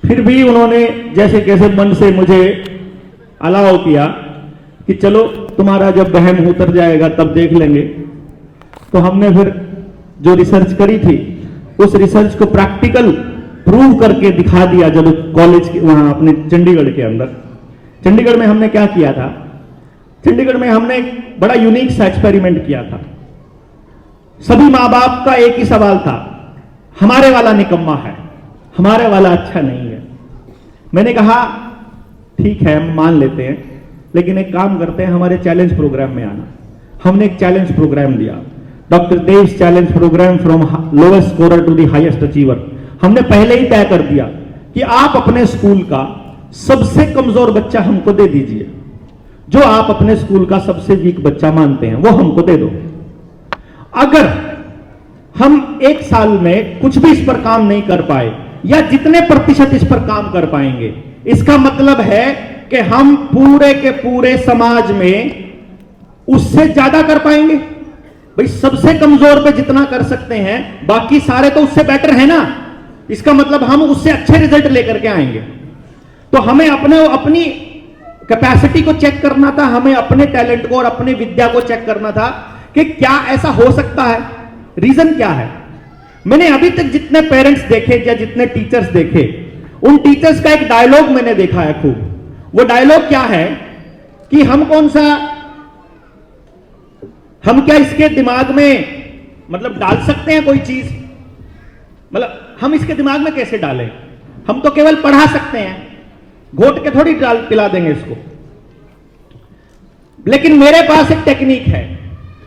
फिर भी उन्होंने जैसे कैसे मन से मुझे अलाउ किया कि चलो तुम्हारा जब बहम उतर जाएगा तब देख लेंगे। तो हमने फिर जो रिसर्च करी थी उस रिसर्च को प्रैक्टिकल प्रूव करके दिखा दिया। जब कॉलेज के वहां अपने चंडीगढ़ के अंदर, चंडीगढ़ में हमने क्या किया था, चंडीगढ़ में हमने एक बड़ा यूनिक सा एक्सपेरिमेंट किया था। सभी मां बाप का एक ही सवाल था, हमारे वाला निकम्मा है, हमारे वाला अच्छा नहीं है। मैंने कहा ठीक है हम मान लेते हैं, लेकिन एक काम करते हैं, हमारे चैलेंज प्रोग्राम में आना। हमने एक चैलेंज प्रोग्राम दिया, doctor Dev challenge program from lowest scorer to the highest achiever. हमने पहले ही तय कर दिया कि आप अपने स्कूल का सबसे कमजोर बच्चा हमको दे दीजिए, जो आप अपने स्कूल का सबसे वीक बच्चा मानते हैं वो हमको दे दो। अगर हम एक साल में कुछ भी इस पर काम नहीं कर पाए या जितने प्रतिशत इस पर काम कर पाएंगे, इसका मतलब है कि हम पूरे के पूरे समाज में उससे ज्यादा कर पाएंगे। भाई सबसे कमजोर पे जितना कर सकते हैं, बाकी सारे तो उससे बेटर है ना, इसका मतलब हम उससे अच्छे रिजल्ट लेकर के आएंगे। तो हमें अपनी कैपेसिटी को चेक करना था, हमें अपने टैलेंट को और अपनी विद्या को चेक करना था कि क्या ऐसा हो सकता है, रीजन क्या है। मैंने अभी तक जितने पेरेंट्स देखे या जितने टीचर्स देखे, उन टीचर्स का एक डायलॉग मैंने देखा है खूब। वो डायलॉग क्या है कि हम क्या इसके दिमाग में मतलब डाल सकते हैं कोई चीज, मतलब हम इसके दिमाग में कैसे डालें, हम तो केवल पढ़ा सकते हैं, घोट के थोड़ी पिला देंगे इसको। लेकिन मेरे पास एक टेक्निक है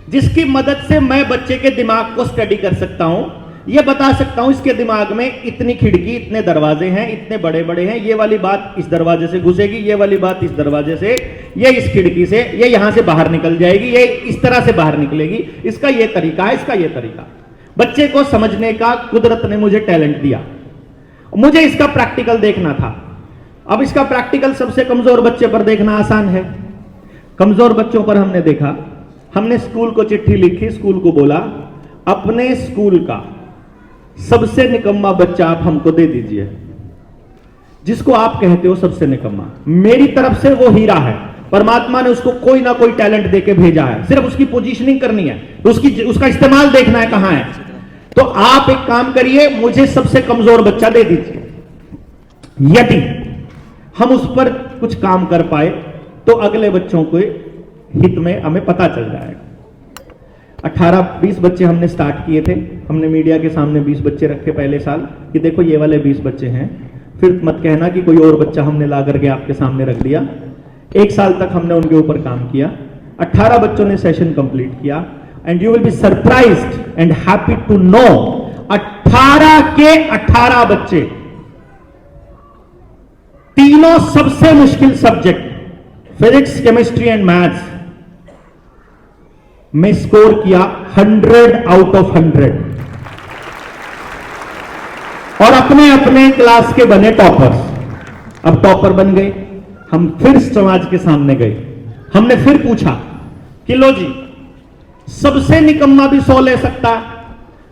जिसकी मदद से मैं बच्चे के दिमाग को स्टडी कर सकता हूं, ये बता सकता हूं इसके दिमाग में इतनी खिड़की, इतने दरवाजे हैं, इतने बड़े बड़े हैं, ये वाली बात इस दरवाजे से घुसेगी, ये वाली बात इस दरवाजे से, ये इस खिड़की से, ये यहां से बाहर निकल जाएगी, ये इस तरह से बाहर निकलेगी, इसका ये तरीका है, इसका ये तरीका। बच्चे को समझने का कुदरत ने मुझे टैलेंट दिया, मुझे इसका प्रैक्टिकल देखना था। अब इसका प्रैक्टिकल सबसे कमजोर बच्चे पर देखना आसान है। कमजोर बच्चों पर हमने देखा, हमने स्कूल को चिट्ठी लिखी, स्कूल को बोला अपने स्कूल का सबसे निकम्मा बच्चा आप हमको दे दीजिए, जिसको आप कहते हो सबसे निकम्मा। मेरी तरफ से वो हीरा है, परमात्मा ने उसको कोई ना कोई टैलेंट देके भेजा है, सिर्फ उसकी पोजीशनिंग करनी है, उसका इस्तेमाल देखना है कहां है। तो आप एक काम करिए, मुझे सबसे कमजोर बच्चा दे दीजिए। यदि हम उस पर कुछ काम कर पाए तो अगले बच्चों के हित में हमें पता चल जाएगा। 18-20 बच्चे हमने स्टार्ट किए थे, हमने मीडिया के सामने 20 बच्चे रखे पहले साल कि देखो ये वाले 20 बच्चे हैं, फिर मत कहना कि कोई और बच्चा हमने ला करके आपके सामने रख दिया। एक साल तक हमने उनके ऊपर काम किया, 18 बच्चों ने सेशन कंप्लीट किया, and you will be surprised and happy to know 18 के 18 बच्चे तीनों सबसे मुश्किल subject physics, chemistry and maths में स्कोर किया 100 आउट ऑफ 100 और अपने अपने क्लास के बने टॉपर्स। अब टॉपर बन गए, हम फिर समाज के सामने गए, हमने फिर पूछा कि लो जी सबसे निकम्मा भी 100 ले सकता है,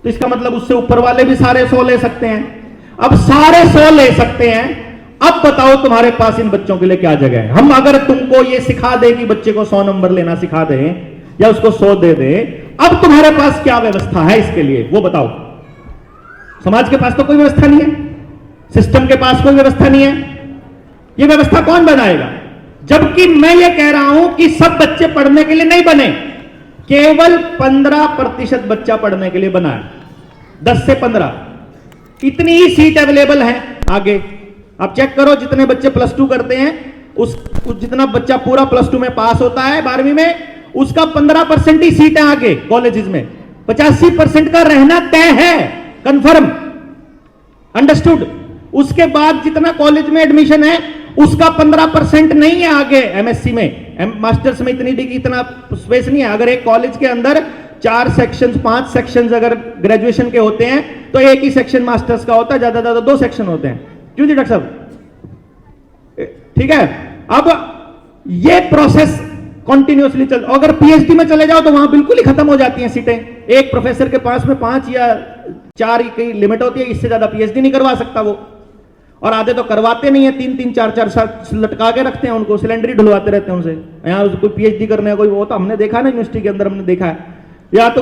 तो इसका मतलब उससे ऊपर वाले भी सारे 100 ले सकते हैं। अब सारे 100 ले सकते हैं, अब बताओ तुम्हारे पास इन बच्चों के लिए क्या जगह है। हम अगर तुमको ये सिखा दे कि बच्चे को 100 नंबर लेना सिखा दें या उसको 100 दे दे, अब तुम्हारे पास क्या व्यवस्था है इसके लिए, वो बताओ। समाज के पास तो कोई व्यवस्था नहीं है, सिस्टम के पास कोई व्यवस्था नहीं है, ये व्यवस्था कौन बनाएगा। जबकि मैं ये कह रहा हूं कि सब बच्चे पढ़ने के लिए नहीं बने, केवल 15% बच्चा पढ़ने के लिए बना है, 10 से 15 इतनी ही सीट अवेलेबल है। आगे आप चेक करो, जितने बच्चे +2 करते हैं उस जितना बच्चा पूरा +2 में पास होता है 12वीं में, उसका 15% ही सीट है आगे कॉलेजेस में, 85% का रहना तय है, कंफर्म, अंडरस्टूड। उसके बाद जितना कॉलेज में एडमिशन है उसका 15% नहीं है आगे एमएससी में, मास्टर्स में इतना स्पेस नहीं है। अगर एक कॉलेज के अंदर 4 सेक्शंस 5 सेक्शंस अगर ग्रेजुएशन के होते हैं तो एक ही सेक्शन मास्टर्स का होता है, ज्यादा ज्यादा 2 सेक्शन होते हैं। क्यों जी डॉक्टर साहब, ठीक है। अब ये प्रोसेस कंटिन्यूअसली चल, अगर पीएचडी में चले जाओ तो वहां बिल्कुल ही खत्म हो जाती हैं सीटें। एक प्रोफेसर के पास में 5 या 4 ही की लिमिट होती है, इससे ज्यादा पीएचडी नहीं करवा सकता वो। और आधे तो करवाते नहीं है, 3-3 4-4 साल लटका के रखते हैं उनको, सिलेंडर ही ढुलवाते रहते हैं उनसे। यहाँ कोई पीएचडी करने का कोई, वो तो हमने देखा ना यूनिवर्सिटी के अंदर, हमने देखा है। या तो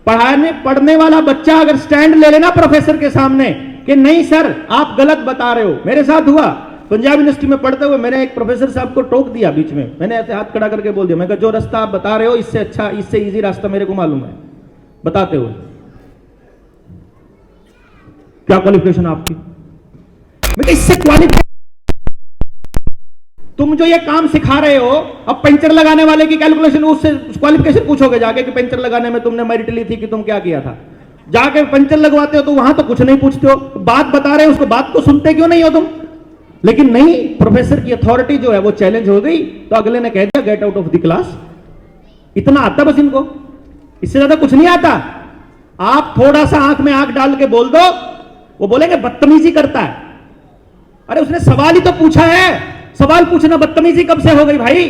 पढ़ने वाला बच्चा अगर स्टैंड ले लेना प्रोफेसर के सामने कि नहीं सर आप गलत बता रहे हो। मेरे साथ हुआ पंजाब यूनिवर्सिटी में पढ़ते हुए, मैंने एक प्रोफेसर साहब को टोक दिया बीच में, मैंने ऐसे हाथ खड़ा करके बोल दिया, मैं कहा जो रास्ता आप बता रहे हो इससे अच्छा, इससे इजी रास्ता मेरे को मालूम है, बताते हुए। क्या क्वालिफिकेशन आपकी? मैं इससे क्वालिफाई, तुम जो ये काम सिखा रहे हो, अब पेंचर लगाने वाले की कैलकुलेशन, उससे क्वालिफिकेशन पूछोगे जाके कि पेंचर लगाने में तुमने मेरिट ली थी कि तुम क्या किया था। जाके पंचर लगवाते हो तो वहां तो कुछ नहीं पूछते हो, बात बता रहे हो उसको, बात को सुनते क्यों नहीं हो तुम? लेकिन नहीं, प्रोफेसर की अथॉरिटी जो है वो चैलेंज हो गई तो अगले ने कह दिया get out of the class. इतना आता बस इनको, इससे ज्यादा कुछ नहीं आता। आप थोड़ा सा आंख में आंख डाल के बोल दो, वो बोलेंगे बदतमीजी करता है। अरे उसने सवाल ही तो पूछा है, सवाल पूछना बदतमीजी कब से हो गई भाई?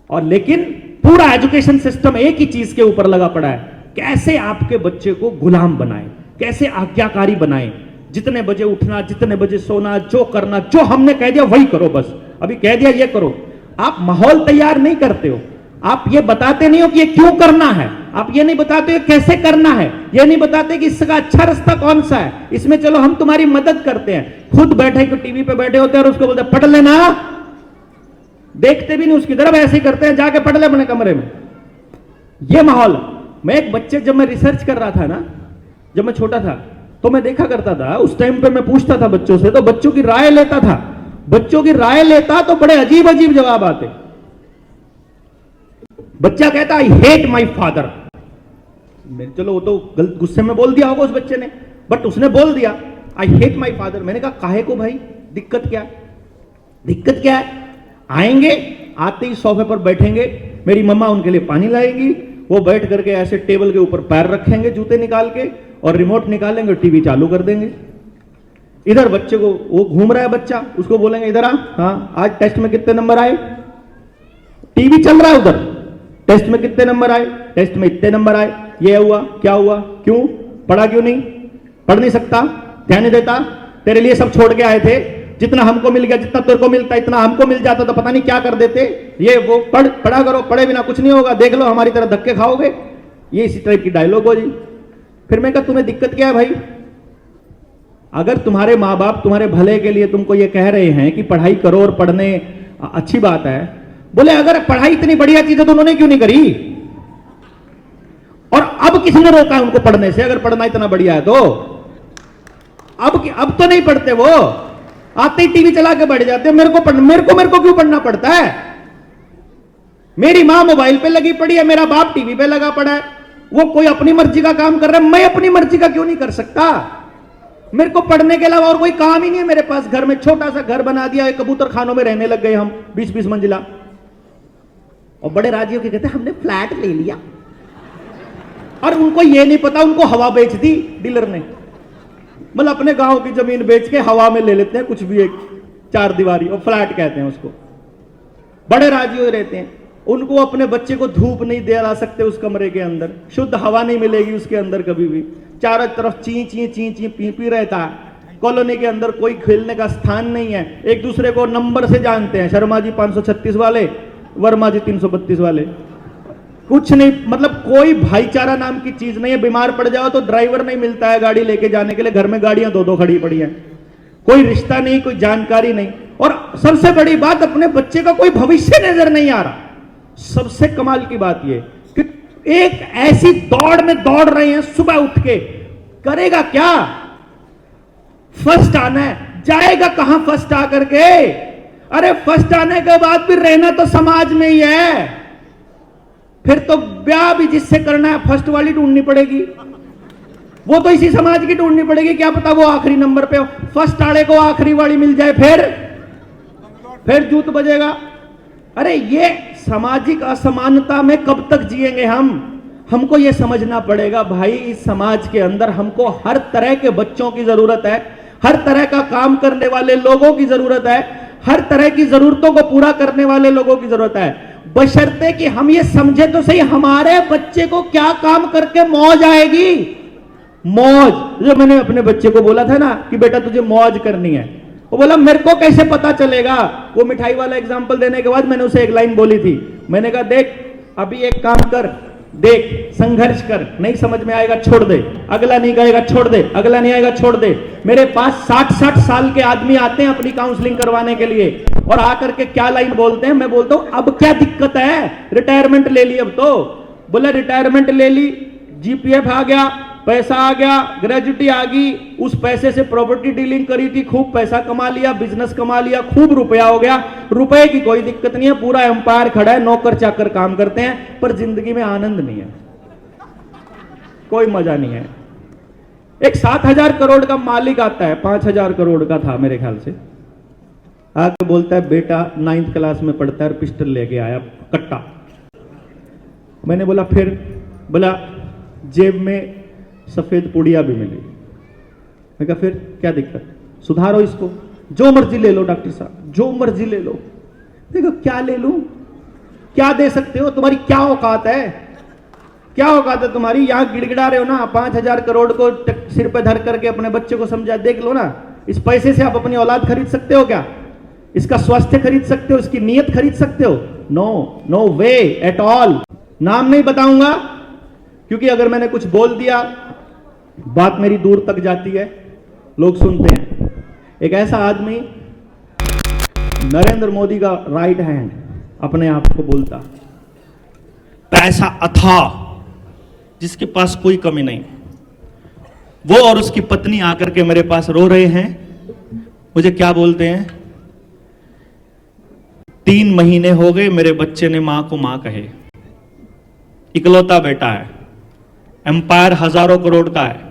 और लेकिन पूरा एजुकेशन सिस्टम एक ही चीज के ऊपर लगा पड़ा है, कैसे आपके बच्चे को गुलाम बनाए, कैसे आज्ञाकारी बनाए, जितने बजे उठना, जितने बजे सोना, जो करना, जो हमने कह दिया वही करो, बस अभी कह दिया ये करो। आप माहौल तैयार नहीं करते हो, आप ये बताते नहीं हो कि ये क्यों करना है, आप ये नहीं बताते हो कैसे करना है, ये नहीं बताते कि इसका अच्छा रास्ता कौन सा है, इसमें चलो हम तुम्हारी मदद करते हैं। खुद बैठे को टीवी पे बैठे होते हैं और उसको बोलते पढ़ लेना, देखते भी नहीं उसकी तरफ, ऐसे ही करते हैं, जाके पढ़ ले अपने कमरे में। ये माहौल। मैं एक बच्चे, जब मैं रिसर्च कर रहा था ना, जब मैं छोटा था तो मैं देखा करता था, उस टाइम पे मैं पूछता था बच्चों से, तो बच्चों की राय लेता था, बच्चों की राय लेता तो बड़े अजीब अजीब जवाब आते। बच्चा कहता आई हेट माई फादर। चलो वो तो गलत गुस्से में बोल दिया होगा उस बच्चे ने, बट उसने बोल दिया आई हेट माई फादर। मैंने कहा काहे को भाई, दिक्कत क्या, दिक्कत क्या है? आएंगे, आते ही सोफे पर बैठेंगे, मेरी मम्मा उनके लिए पानी लाएगी, वो बैठ करके ऐसे टेबल के ऊपर पैर रखेंगे जूते निकाल के, और रिमोट निकालेंगे, टीवी चालू कर देंगे। इधर बच्चे को, वो घूम रहा है बच्चा, उसको बोलेंगे इधर आ, हाँ आज टेस्ट में कितने नंबर आए? टीवी चल रहा है उधर, टेस्ट में कितने नंबर आए? टेस्ट में इतने नंबर आए। ये हुआ, क्या हुआ, क्यों पढ़ा, क्यों नहीं पढ़ नहीं सकता, ध्यान नहीं देता, तेरे लिए सब छोड़ के आए थे, जितना हमको मिल गया, जितना तेरे को मिलता इतना हमको मिल जाता तो पता नहीं क्या कर देते। ये वो पढ़ा करो, पढ़े बिना कुछ नहीं होगा, देख लो हमारी तरह धक्के खाओगे। ये इसी टाइप की डायलॉग हो जी। फिर मैं कहा तुम्हें दिक्कत क्या है भाई? अगर तुम्हारे माँ बाप तुम्हारे भले के लिए तुमको ये कह रहे हैं कि पढ़ाई करो और पढ़ने अच्छी बात है, बोले अगर पढ़ाई इतनी बढ़िया चीज है तो उन्होंने क्यों नहीं करी? और अब किसी ने रोका है उनको पढ़ने से? अगर पढ़ना इतना बढ़िया है तो अब तो नहीं पढ़ते, वो आते ही टीवी चला के बैठ जाते हैं। मेरे को क्यों पढ़ना पड़ता है? मेरी मां मोबाइल पे लगी पड़ी है, मेरा बाप टीवी पे लगा पड़ा है, वो कोई अपनी मर्जी का काम कर रहा है, मैं अपनी मर्जी का क्यों नहीं कर सकता? मेरे को पढ़ने के अलावा और कोई काम ही नहीं है मेरे पास। घर में छोटा सा घर बना दिया, कबूतर खानों में रहने लग गए हम, 20-20 मंजिला, और बड़े राजी होकर कहते हमने फ्लैट ले लिया। और उनको ये नहीं पता, उनको हवा बेच दी डीलर ने, मतलब अपने गांव की जमीन बेच के हवा में ले लेते हैं कुछ भी, एक 4 दीवारी, और फ्लैट कहते हैं उसको। बड़े राजी हो रहते हैं। उनको अपने बच्चे को धूप नहीं दिला सकते उस कमरे के अंदर, शुद्ध हवा नहीं मिलेगी उसके अंदर कभी भी, चारों तरफ ची ची ची ची पी पी रहता है। कॉलोनी के अंदर कोई खेलने का स्थान नहीं है, एक दूसरे को नंबर से जानते हैं, शर्मा जी 536 वाले, वर्मा जी 332 वाले, कुछ नहीं, मतलब कोई भाईचारा नाम की चीज नहीं है। बीमार पड़ जाओ तो ड्राइवर नहीं मिलता है गाड़ी लेके जाने के लिए, घर में गाड़ियां 2-2 खड़ी पड़ी हैं, कोई रिश्ता नहीं, कोई जानकारी नहीं, और सबसे बड़ी बात अपने बच्चे का कोई भविष्य नजर नहीं आ रहा। सबसे कमाल की बात यह कि एक ऐसी दौड़ में दौड़ रहे हैं, सुबह उठ के करेगा क्या? फर्स्ट आना है, जाएगा कहां फर्स्ट आकर के? अरे फर्स्ट आने के बाद भी रहना तो समाज में ही है, फिर तो ब्याह भी जिससे करना है फर्स्ट वाली ढूंढनी पड़ेगी, वो तो इसी समाज की ढूंढनी पड़ेगी, क्या पता वो आखिरी नंबर पे हो, फर्स्ट आड़े को आखिरी वाली मिल जाए, फिर जूत बजेगा। अरे ये सामाजिक असमानता में कब तक जिएंगे हम? हमको ये समझना पड़ेगा भाई, इस समाज के अंदर हमको हर तरह के बच्चों की जरूरत है, हर तरह का काम करने वाले लोगों की जरूरत है, हर तरह की जरूरतों को पूरा करने वाले लोगों की जरूरत है, बशर्ते कि हम ये समझे तो सही हमारे बच्चे को क्या काम करके मौज आएगी। मौज, जो मैंने अपने बच्चे को बोला था ना कि बेटा तुझे मौज करनी है, वो बोला मेरे को कैसे पता चलेगा। वो मिठाई वाला एग्जाम्पल देने के बाद मैंने उसे एक लाइन बोली थी, मैंने कहा देख अभी एक काम कर, देख संघर्ष कर, नहीं समझ में आएगा छोड़ दे, अगला नहीं कहेगा छोड़ दे, अगला नहीं आएगा छोड़ दे। मेरे पास 60-60 साल के आदमी आते हैं अपनी काउंसलिंग करवाने के लिए, और आकर के क्या लाइन बोलते हैं, मैं बोलता हूं अब क्या दिक्कत है, रिटायरमेंट ले ली, अब तो बोला रिटायरमेंट ले ली, जीपीएफ आ गया, पैसा आ गया, ग्रेजुटी आ गई, उस पैसे से प्रॉपर्टी डीलिंग करी थी, खूब पैसा कमा लिया, बिजनेस कमा लिया, खूब रुपया हो गया, रुपए की कोई दिक्कत नहीं है, पूरा एम्पायर खड़ा है, नौकर चाकर काम करते हैं, पर जिंदगी में आनंद नहीं है, कोई मजा नहीं है। एक 7,000 करोड़ का मालिक आता है, 5,000 करोड़ का था मेरे ख्याल से, आके बोलता है बेटा 9th क्लास में पढ़ता है और पिस्टल लेके आया कट्टा। मैंने बोला फिर, बोला जेब में सफेद पुड़िया भी मिली। मैं कहा फिर क्या दिक्कत, सुधारो इसको, जो मर्जी ले लो डॉक्टर साहब, जो मर्जी ले लो। देखो क्या ले लूं, क्या दे सकते हो, तुम्हारी क्या औकात है, क्या औकात है तुम्हारी, यहां गिड़गिड़ा रहे हो ना, 5,000 करोड़ को सिर पे धर करके अपने बच्चे को समझा, देख लो ना, इस पैसे से आप अपनी औलाद खरीद सकते हो क्या, इसका स्वास्थ्य खरीद सकते हो, इसकी नीयत खरीद सकते हो, no no way at all. नाम नहीं बताऊंगा क्योंकि अगर मैंने कुछ बोल दिया बात मेरी दूर तक जाती है, लोग सुनते हैं। एक ऐसा आदमी नरेंद्र मोदी का राइट हैंड अपने आप को बोलता, पैसा अथाह, जिसके पास कोई कमी नहीं, वो और उसकी पत्नी आकर के मेरे पास रो रहे हैं, मुझे क्या बोलते हैं, 3 महीने हो गए मेरे बच्चे ने मां को मां कहे, इकलौता बेटा है, एम्पायर हजारों करोड़ का है,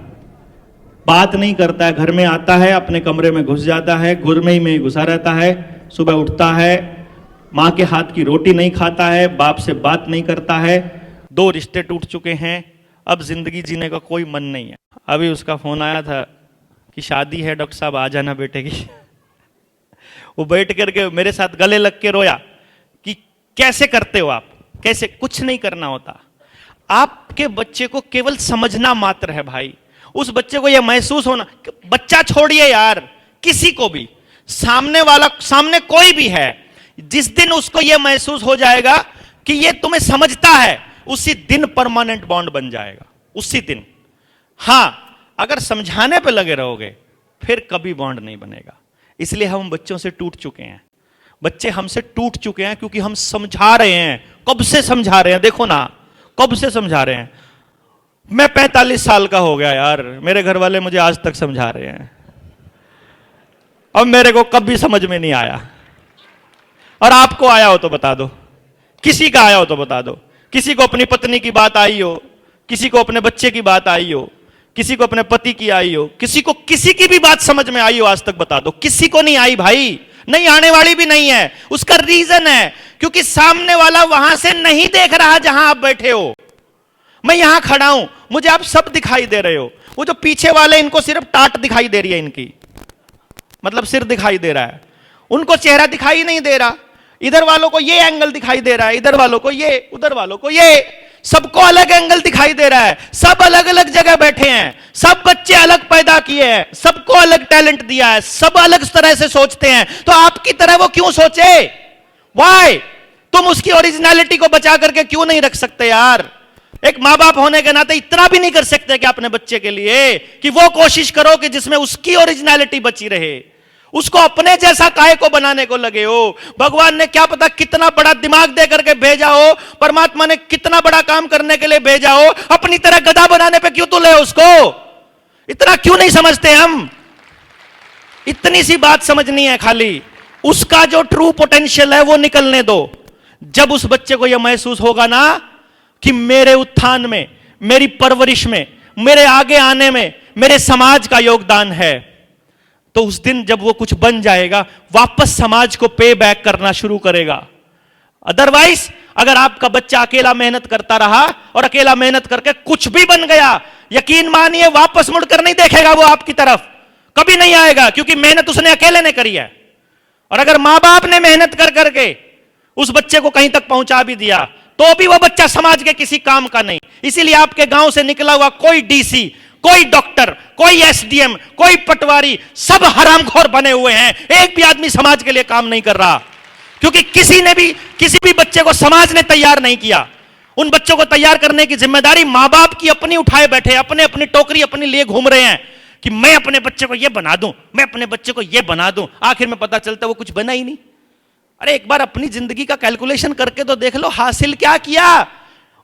बात नहीं करता है, घर में आता है अपने कमरे में घुस जाता है, गुरमे में घुसा रहता है, सुबह उठता है, मां के हाथ की रोटी नहीं खाता है, बाप से बात नहीं करता है, 2 रिश्ते टूट चुके हैं, अब जिंदगी जीने का कोई मन नहीं है। अभी उसका फोन आया था कि शादी है डॉक्टर साहब आ जाना बेटे की। वो बैठ करके मेरे साथ गले लग के रोया कि कैसे करते हो आप, कैसे, कुछ नहीं करना होता, आपके बच्चे को केवल समझना मात्र है भाई, उस बच्चे को यह महसूस होना, बच्चा छोड़िए यार, किसी को भी, सामने वाला, सामने कोई भी है, जिस दिन उसको यह महसूस हो जाएगा कि यह तुम्हें समझता है, उसी दिन परमानेंट बॉन्ड बन जाएगा, उसी दिन। हां, अगर समझाने पे लगे रहोगे फिर कभी बॉन्ड नहीं बनेगा। इसलिए हम बच्चों से टूट चुके हैं, बच्चे हमसे टूट चुके हैं क्योंकि हम समझा रहे हैं, कब से समझा रहे हैं, देखो ना कब से समझा रहे हैं। मैं 45 साल का हो गया यार, मेरे घर वाले मुझे आज तक समझा रहे हैं, अब मेरे को कभी समझ में नहीं आया। और आपको आया हो तो बता दो, किसी का आया हो तो बता दो, किसी को अपनी पत्नी की बात आई हो, किसी को अपने बच्चे की बात आई हो, किसी को अपने पति की आई हो, किसी को किसी की भी बात समझ में आई हो, आज तक बता दो। किसी को नहीं आई भाई, नहीं आने वाली भी नहीं है। उसका रीजन है क्योंकि सामने वाला वहां से नहीं देख रहा जहां आप बैठे हो। मैं यहां खड़ा हूं, मुझे आप सब दिखाई दे रहे हो, वो जो पीछे वाले इनको सिर्फ टाट दिखाई दे रही है, इनकी मतलब सिर दिखाई दे रहा है, उनको चेहरा दिखाई नहीं दे रहा। इधर वालों को ये एंगल दिखाई दे रहा है, इधर वालों को ये, उधर वालों को ये, सबको अलग एंगल दिखाई दे रहा है। सब अलग अलग जगह बैठे हैं, सब बच्चे अलग पैदा किए हैं, सबको अलग टैलेंट दिया है, सब अलग तरह से सोचते हैं। तो आपकी तरह वो क्यों सोचे? वाई? तुम उसकी ओरिजिनलिटी को बचा करके क्यों नहीं रख सकते यार? एक मां बाप होने के नाते इतना भी नहीं कर सकते कि अपने बच्चे के लिए कि वो कोशिश करो कि जिसमें उसकी ओरिजिनलिटी बची रहे, उसको अपने जैसा काहे को बनाने को लगे हो। भगवान ने क्या पता कितना बड़ा दिमाग दे करके भेजा हो, परमात्मा ने कितना बड़ा काम करने के लिए भेजा हो, अपनी तरह गधा बनाने पे क्यों तुले उसको? इतना क्यों नहीं समझते हम? इतनी सी बात समझनी है खाली, उसका जो ट्रू पोटेंशियल है वो निकलने दो। जब उस बच्चे को यह महसूस होगा ना कि मेरे उत्थान में, मेरी परवरिश में, मेरे आगे आने में मेरे समाज का योगदान है, तो उस दिन जब वो कुछ बन जाएगा वापस समाज को पे बैक करना शुरू करेगा। अदरवाइज अगर आपका बच्चा अकेला मेहनत करता रहा और अकेला मेहनत करके कुछ भी बन गया, यकीन मानिए वापस मुड़कर नहीं देखेगा वो आपकी तरफ, कभी नहीं आएगा, क्योंकि मेहनत उसने अकेले ने करी है। और अगर मां बाप ने मेहनत कर करके उस बच्चे को कहीं तक पहुंचा भी दिया, तो भी वो बच्चा समाज के किसी काम का नहीं। इसीलिए आपके गांव से निकला हुआ कोई डीसी, कोई डॉक्टर, कोई एसडीएम, कोई पटवारी, सब हरामखोर बने हुए हैं। एक भी आदमी समाज के लिए काम नहीं कर रहा, क्योंकि किसी भी बच्चे को समाज ने तैयार नहीं किया। उन बच्चों को तैयार करने की जिम्मेदारी मां बाप की अपनी उठाए बैठे, अपनी टोकरी अपनी लिए घूम रहे हैं कि मैं अपने बच्चे को यह बना दूं, मैं अपने बच्चे को यह बना दूं। आखिर में पता चलता वो कुछ बना ही नहीं। अरे एक बार अपनी जिंदगी का कैलकुलेशन करके तो देख लो, हासिल क्या किया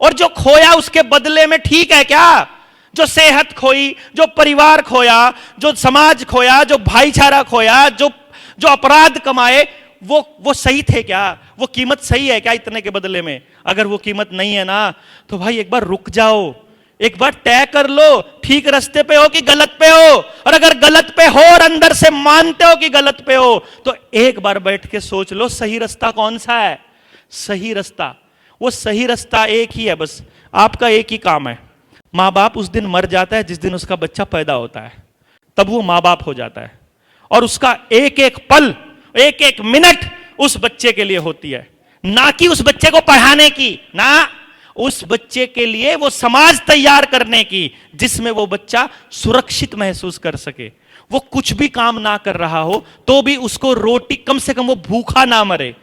और जो खोया उसके बदले में ठीक है क्या? जो सेहत खोई, जो परिवार खोया, जो समाज खोया, जो भाईचारा खोया, जो अपराध कमाए, वो सही थे क्या? वो कीमत सही है क्या इतने के बदले में? अगर वो कीमत नहीं है ना, तो भाई एक बार रुक जाओ, एक बार तय कर लो ठीक रास्ते पे हो कि गलत पे हो। और अगर गलत पे हो और अंदर से मानते हो कि गलत पे हो, तो एक बार बैठ के सोच लो सही रास्ता कौन सा है। सही रास्ता, वो सही रास्ता एक ही है, बस आपका एक ही काम है। मां बाप उस दिन मर जाता है जिस दिन उसका बच्चा पैदा होता है, तब वो मां बाप हो जाता है। और उसका एक एक पल, एक एक मिनट उस बच्चे के लिए होती है, ना कि उस बच्चे को पढ़ाने की, ना उस बच्चे के लिए वो समाज तैयार करने की जिसमें वो बच्चा सुरक्षित महसूस कर सके। वो कुछ भी काम ना कर रहा हो तो भी उसको रोटी, कम से कम वो भूखा ना मरे,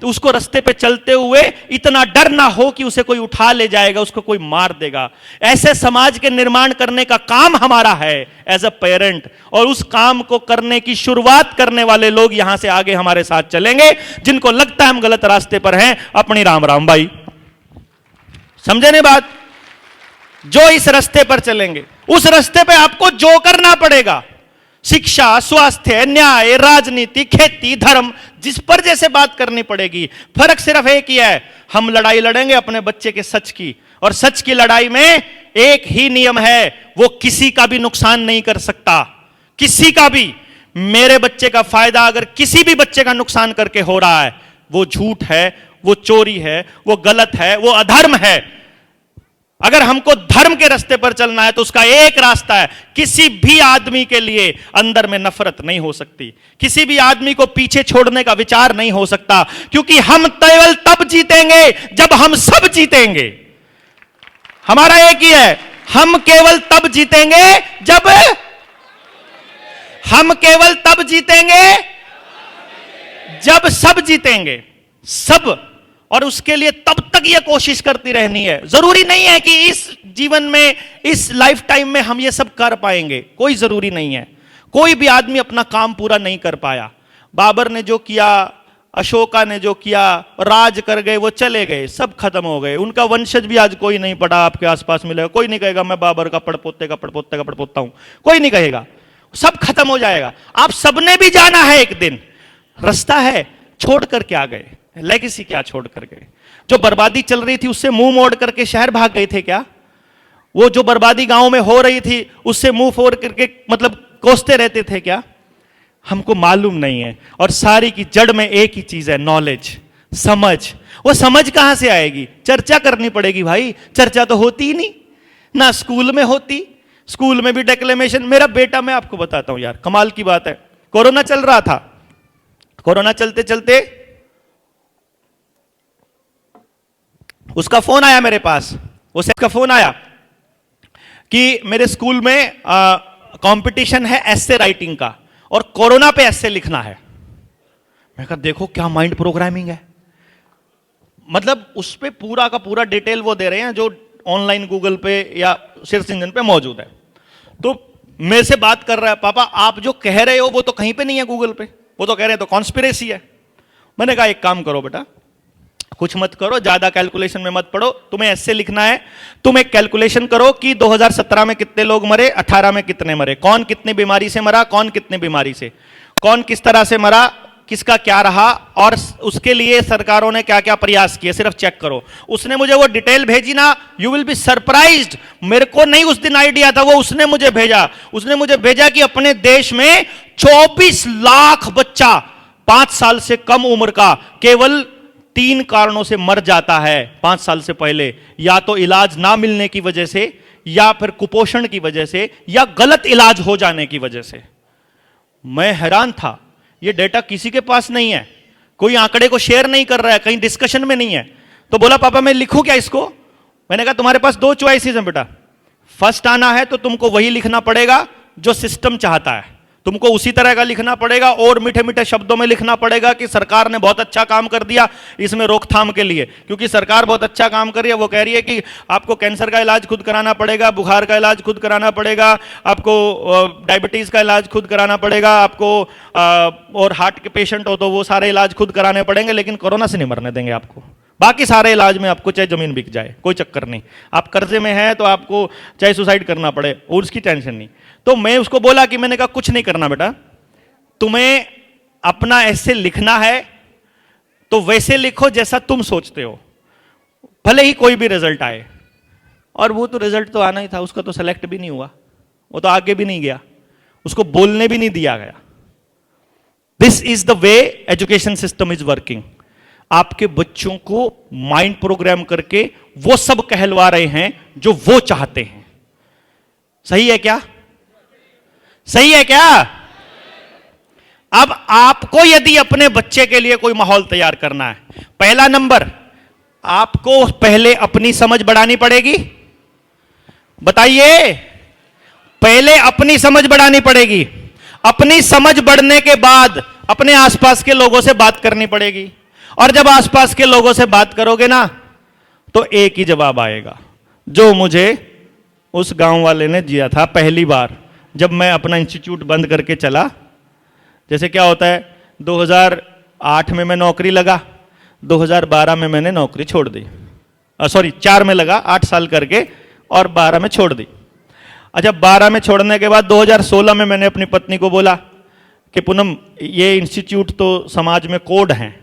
तो उसको रास्ते पे चलते हुए इतना डर ना हो कि उसे कोई उठा ले जाएगा, उसको कोई मार देगा। ऐसे समाज के निर्माण करने का काम हमारा है एज अ पेरेंट, और उस काम को करने की शुरुआत करने वाले लोग यहां से आगे हमारे साथ चलेंगे। जिनको लगता है हम गलत रास्ते पर हैं, अपनी राम राम भाई, समझे नहीं बात? जो इस रास्ते पर चलेंगे, उस रास्ते पे आपको जो करना पड़ेगा, शिक्षा, स्वास्थ्य, न्याय, राजनीति, खेती, धर्म, जिस पर जैसे बात करनी पड़ेगी। फर्क सिर्फ एक ही है, हम लड़ाई लड़ेंगे अपने बच्चे के सच की, और सच की लड़ाई में एक ही नियम है, वो किसी का भी नुकसान नहीं कर सकता, किसी का भी। मेरे बच्चे का फायदा अगर किसी भी बच्चे का नुकसान करके हो रहा है, वो झूठ है, वो चोरी है, वो गलत है, वो अधर्म है। अगर हमको धर्म के रास्ते पर चलना है तो उसका एक रास्ता है, किसी भी आदमी के लिए अंदर में नफरत नहीं हो सकती, किसी भी आदमी को पीछे छोड़ने का विचार नहीं हो सकता, क्योंकि हम केवल तब जीतेंगे जब हम सब जीतेंगे। हमारा एक ही है, हम केवल तब जीतेंगे जब जब सब जीतेंगे, सब। और उसके लिए तब तक यह कोशिश करती रहनी है। जरूरी नहीं है कि इस जीवन में, इस लाइफ टाइम में हम ये सब कर पाएंगे, कोई जरूरी नहीं है। कोई भी आदमी अपना काम पूरा नहीं कर पाया। बाबर ने जो किया, अशोका ने जो किया, राज कर गए, वो चले गए, सब खत्म हो गए। उनका वंशज भी आज कोई नहीं पड़ा आपके आसपास मिलेगा, कोई नहीं कहेगा मैं बाबर का पड़पोते का पड़पोते का पड़पोता हूं, कोई नहीं कहेगा, सब खत्म हो जाएगा। आप सबने भी जाना है एक दिन, रास्ता है, छोड़ कर क्या गए, लेगेसी क्या छोड़ कर गए? जो बर्बादी चल रही थी उससे मुंह मोड़ करके शहर भाग गए थे क्या? वो जो बर्बादी गांव में हो रही थी उससे मुंह फोड़ करके मतलब कोसते रहते थे क्या? हमको मालूम नहीं है। और सारी की जड़ में एक ही चीज है, नॉलेज, समझ। वो समझ कहां से आएगी? चर्चा करनी पड़ेगी भाई, चर्चा तो होती ही नहीं ना, स्कूल में होती, स्कूल में भी डेक्लेमेशन। मेरा बेटा, मैं आपको बताता हूं यार, कमाल की बात है, कोरोना चल रहा था, कोरोना चलते चलते उसका फोन आया मेरे पास, उसे का फोन आया कि मेरे स्कूल में कंपटीशन है एस्से राइटिंग का और कोरोना पे एस्से लिखना है। मैं कहा देखो क्या माइंड प्रोग्रामिंग है, मतलब उस पे पूरा का पूरा डिटेल वो दे रहे हैं जो ऑनलाइन गूगल पे या सर्च इंजन पे मौजूद है। तो मेरे से बात कर रहा है, पापा आप जो कह रहे हो वो तो कहीं पे नहीं है गूगल पे, वो तो कह रहे हैं तो कॉन्स्पिरेसी है। मैंने कहा एक काम करो बेटा, कुछ मत करो, ज्यादा कैलकुलेशन में मत पड़ो, तुम्हें ऐसे लिखना है, तुम एक कैलकुलेशन करो कि 2017 में कितने लोग मरे, 18 में कितने मरे, कौन कितनी बीमारी से मरा, कौन कितनी बीमारी से, कौन किस तरह से मरा, किसका क्या रहा, और उसके लिए सरकारों ने क्या क्या प्रयास किए, सिर्फ चेक करो। उसने मुझे वो डिटेल भेजी ना, यू विल बी सरप्राइज्ड। मेरे को नहीं उस दिन आइडिया था, वो उसने मुझे भेजा। उसने मुझे भेजा कि अपने देश में 24 लाख बच्चा 5 साल से कम उम्र का केवल 3 कारणों से मर जाता है 5 साल से पहले, या तो इलाज ना मिलने की वजह से, या फिर कुपोषण की वजह से, या गलत इलाज हो जाने की वजह से। मैं हैरान था, ये डेटा किसी के पास नहीं है, कोई आंकड़े को शेयर नहीं कर रहा है, कहीं डिस्कशन में नहीं है। तो बोला पापा मैं लिखूं क्या इसको? मैंने कहा तुम्हारे पास 2 चॉइसेस हैं बेटा, फर्स्ट आना है तो तुमको वही लिखना पड़ेगा जो सिस्टम चाहता है, तुमको उसी तरह का लिखना पड़ेगा और मीठे मीठे शब्दों में लिखना पड़ेगा कि सरकार ने बहुत अच्छा काम कर दिया इसमें रोकथाम के लिए, क्योंकि सरकार बहुत अच्छा काम कर रही है। वो कह रही है कि आपको कैंसर का इलाज खुद कराना पड़ेगा, बुखार का इलाज खुद कराना पड़ेगा, आपको डायबिटीज का इलाज खुद कराना पड़ेगा, आपको और हार्ट के पेशेंट हो तो वो सारे इलाज खुद कराने पड़ेंगे, लेकिन कोरोना से नहीं मरने देंगे आपको। बाकी सारे इलाज में आपको चाहे जमीन बिक जाए कोई चक्कर नहीं, आप कर्जे में हैं तो आपको चाहे सुसाइड करना पड़े और उसकी टेंशन नहीं। तो मैं उसको बोला कि मैंने कहा कुछ नहीं करना बेटा, तुम्हें अपना ऐसे लिखना है तो वैसे लिखो जैसा तुम सोचते हो, भले ही कोई भी रिजल्ट आए। और वो तो रिजल्ट तो आना ही था, उसका तो सेलेक्ट भी नहीं हुआ, वो तो आगे भी नहीं गया, उसको बोलने भी नहीं दिया गया। This is the way education system is working. आपके बच्चों को माइंड प्रोग्राम करके वो सब कहलवा रहे हैं जो वो चाहते हैं। सही है क्या? सही है क्या? अब आपको यदि अपने बच्चे के लिए कोई माहौल तैयार करना है, पहला नंबर आपको पहले अपनी समझ बढ़ानी पड़ेगी। बताइए, पहले अपनी समझ बढ़ानी पड़ेगी। अपनी समझ बढ़ने के बाद अपने आसपास के लोगों से बात करनी पड़ेगी, और जब आसपास के लोगों से बात करोगे ना तो एक ही जवाब आएगा जो मुझे उस गांव वाले ने दिया था पहली बार जब मैं अपना इंस्टीट्यूट बंद करके चला। जैसे क्या होता है, 2008 में मैं नौकरी लगा, 2012 में मैंने नौकरी छोड़ दी, सॉरी 4 में लगा, 8 साल करके, और 12 में छोड़ दी। अच्छा, 12 में छोड़ने के बाद 2016 में मैंने अपनी पत्नी को बोला कि पूनम, ये इंस्टीट्यूट तो समाज में कोड हैं,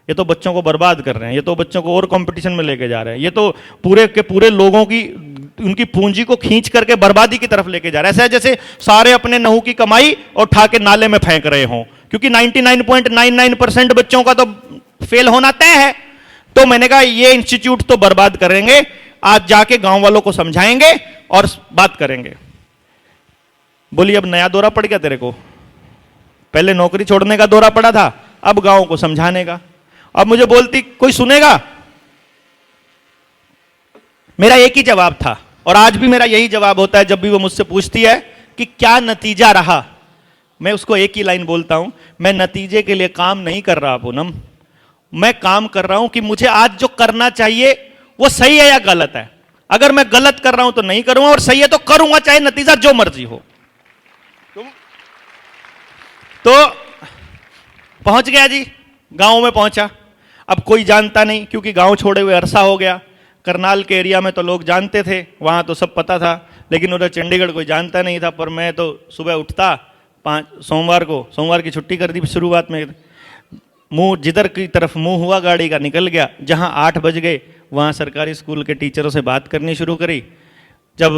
ये तो बच्चों को बर्बाद कर रहे हैं, ये तो बच्चों को और कंपटीशन में लेके जा रहे हैं, ये तो पूरे के पूरे लोगों की उनकी पूंजी को खींच करके बर्बादी की तरफ लेके जा रहा है। ऐसा है जैसे सारे अपने नहू की कमाई और उठा के नाले में फेंक रहे हों, क्योंकि 99.99% बच्चों का तो फेल होना तय है। तो मैंने कहा ये इंस्टीट्यूट तो बर्बाद करेंगे, आज जाके गांव वालों को समझाएंगे और बात करेंगे। बोली अब नया दौरा पड़ गया तेरे को, पहले नौकरी छोड़ने का दौरा पड़ा था, अब गांव को समझाने का। अब मुझे बोलती कोई सुनेगा? मेरा एक ही जवाब था, और आज भी मेरा यही जवाब होता है जब भी वो मुझसे पूछती है कि क्या नतीजा रहा। मैं उसको एक ही लाइन बोलता हूं, मैं नतीजे के लिए काम नहीं कर रहा पूनम, मैं काम कर रहा हूं कि मुझे आज जो करना चाहिए वो सही है या गलत है। अगर मैं गलत कर रहा हूं तो नहीं करूंगा, और सही है तो करूंगा, चाहे नतीजा जो मर्जी हो। तो पहुंच गया जी, गांव में पहुंचा। अब कोई जानता नहीं, क्योंकि गांव छोड़े हुए अरसा हो गया। करनाल के एरिया में तो लोग जानते थे, वहां तो सब पता था, लेकिन उधर चंडीगढ़ कोई जानता नहीं था। पर मैं तो सुबह उठता, सोमवार की छुट्टी कर दी शुरुआत में, मुंह जिधर की तरफ मुंह हुआ गाड़ी का निकल गया। जहां 8 बज गए वहां सरकारी स्कूल के टीचरों से बात करनी शुरू करी। जब